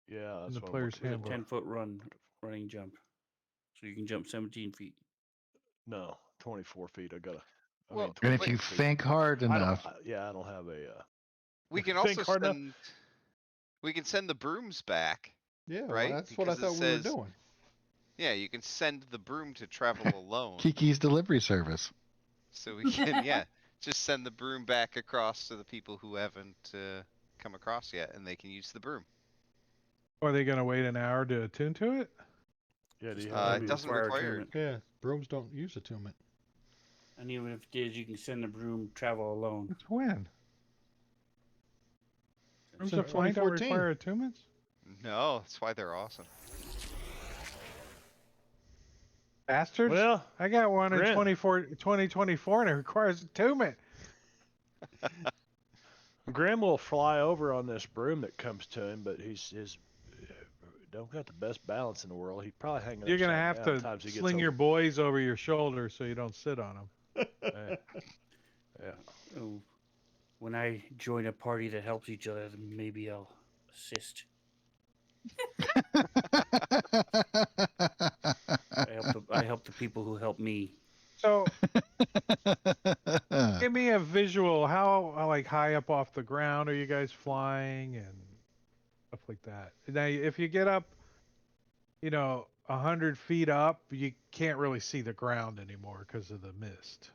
Yeah, in that's the what I'm player's looking With a handbook. 10-foot running jump. So you can jump 17 feet. No, 24 feet. I gotta. I Well, mean, And if 24 you feet. think hard enough, I don't have a. we can think also hard enough. send. We can send the brooms back. Yeah, well, Right? that's what I Because it thought we were says- doing. Yeah, you can send the broom to travel alone. Kiki's delivery service. So we can, yeah, just send the broom back across to the people who haven't come across yet, and they can use the broom. Are they going to wait an hour to attune to it? Yeah, do you It doesn't require it. Yeah, brooms don't use attunement. And even if it did, you can send the broom travel alone. It's when? Brooms Since of flying don't 2014. require attunements? No, that's why they're awesome. Bastards? Well, I got one in Grim. 2024 and it requires attunement. Grim will fly over on this broom that comes to him, but he's don't got the best balance in the world. He's probably hanging. You're going to upside have down. to Times he gets sling your over. boys over your shoulder so you don't sit on them. Yeah. Oh, when I join a party that helps each other, then maybe I'll assist. I help the people who help me. So, give me a visual. How like high up off the ground are you guys flying and stuff like that? Now, if you get up, 100 feet up, you can't really see the ground anymore because of the mist.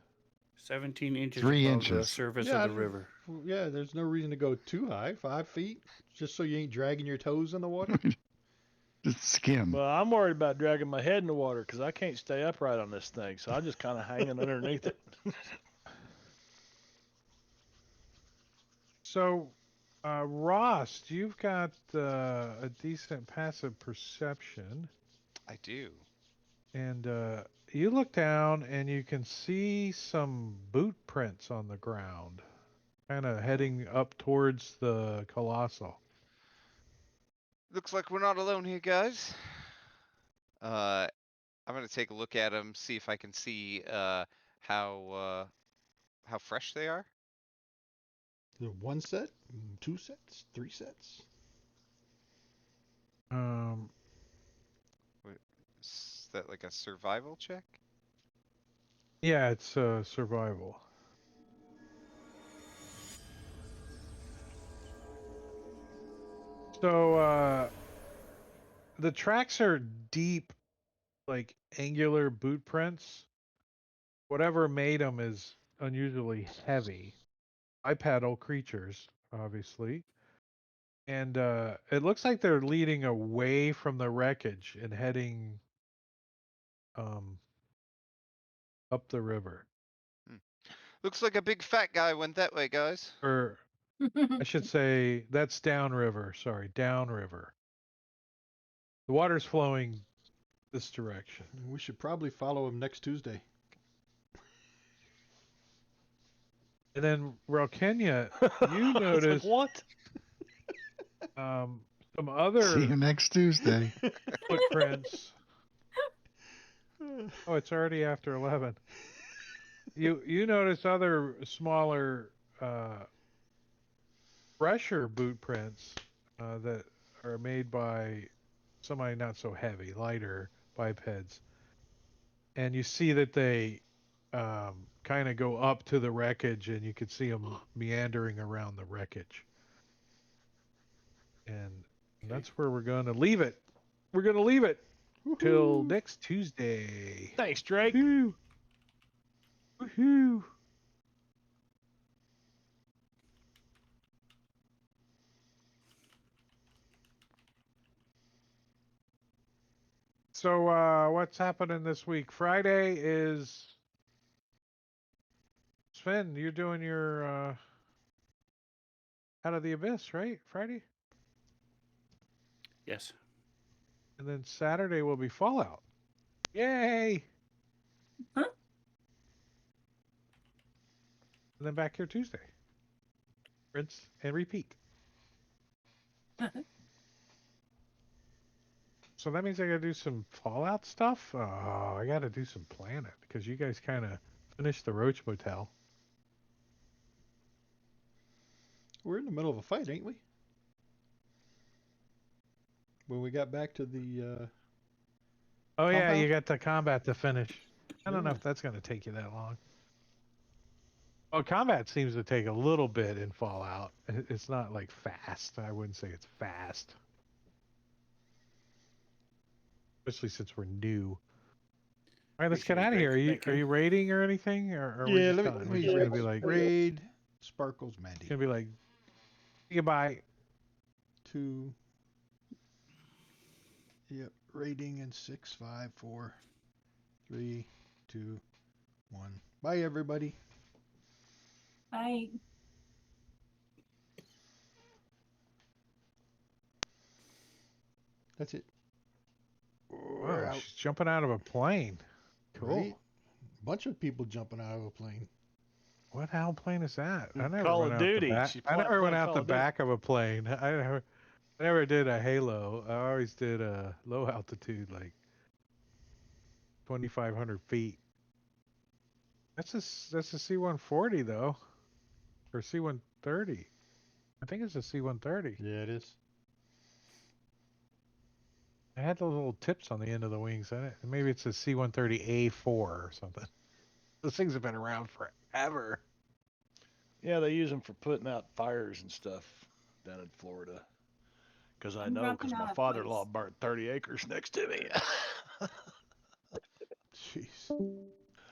17 inches 3 above the inches. surface Yeah, of the river. Yeah, there's no reason to go too high. 5 feet, just so you ain't dragging your toes in the water. Just skim. Well, I'm worried about dragging my head in the water because I can't stay upright on this thing, so I'm just kind of hanging underneath it. So, Ross, you've got a decent passive perception, I do. and you look down and you can see some boot prints on the ground, kind of heading up towards the Colossal. Looks like we're not alone here, guys. I'm gonna take a look at them, see if I can see how fresh they are. Is it 1 set, 2 sets, 3 sets? Is that like a survival check? Yeah, it's survival. So, the tracks are deep, like angular boot prints. Whatever made them is unusually heavy. Bipedal creatures, obviously. And it looks like they're leading away from the wreckage and heading up the river. Looks like a big fat guy went that way, guys. Or I should say that's downriver. Sorry, downriver. The water's flowing this direction. We should probably follow him next Tuesday. And then Kenya, you It's like, notice what? some See other you next Tuesday. footprints. Oh, it's already after 11. You notice other smaller, fresher boot prints that are made by somebody not so heavy, lighter bipeds, and you see that they kind of go up to the wreckage, and you could see them meandering around the wreckage. And that's where we're going to leave it. We're going to leave it till next Tuesday. Thanks, Drake. Woohoo! Woohoo! So, what's happening this week? Friday is Sven, you're doing your Out of the Abyss, right? Friday? Yes. And then Saturday will be Fallout. Yay! Huh? And then back here Tuesday. Rinse and repeat. So that means I gotta do some Fallout stuff? Oh, I gotta do some planning because you guys kind of finished the Roach Motel. We're in the middle of a fight, ain't we? When we got back to the Oh yeah, compound? you got the combat to finish. I don't know Yeah. if that's gonna take you that long. Well, combat seems to take a little bit in Fallout. It's not like fast. I wouldn't say it's fast. Especially since we're new. All right, let's get Appreciate out of it, here. thank Are you. you raiding or anything, or are we Yeah, just let done? me We're just gonna be like, raid Sparkles Mandy. gonna be like, goodbye. 2. Yep, raiding in 6, 5, 4, 3, 2, 1. Bye, everybody. I That's it. We're Wow, out. she's jumping out of a plane. Cool. Right? Bunch of people jumping out of a plane. What hell plane is that? I never Call went of out the Duty. back. She's I never went playing out Call the of Duty. back of a plane. I never did a Halo. I always did a low altitude, like 2,500 feet. That's a C-140 though, or C-130. I think it's a C-130. Yeah, it is. I had the little tips on the end of the wings. Maybe it's a C-130A4 or something. Those things have been around forever. Yeah, they use them for putting out fires and stuff down in Florida. Because I I'm know, dropping because my out of father-in-law place. burnt 30 acres next to me. Jeez.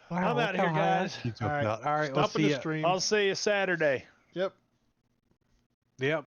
Wow, I'm look out how here, high that guys. key All jumped right. out. All right, we'll Stopping see the ya. stream. I'll see you Saturday. Yep. Yep.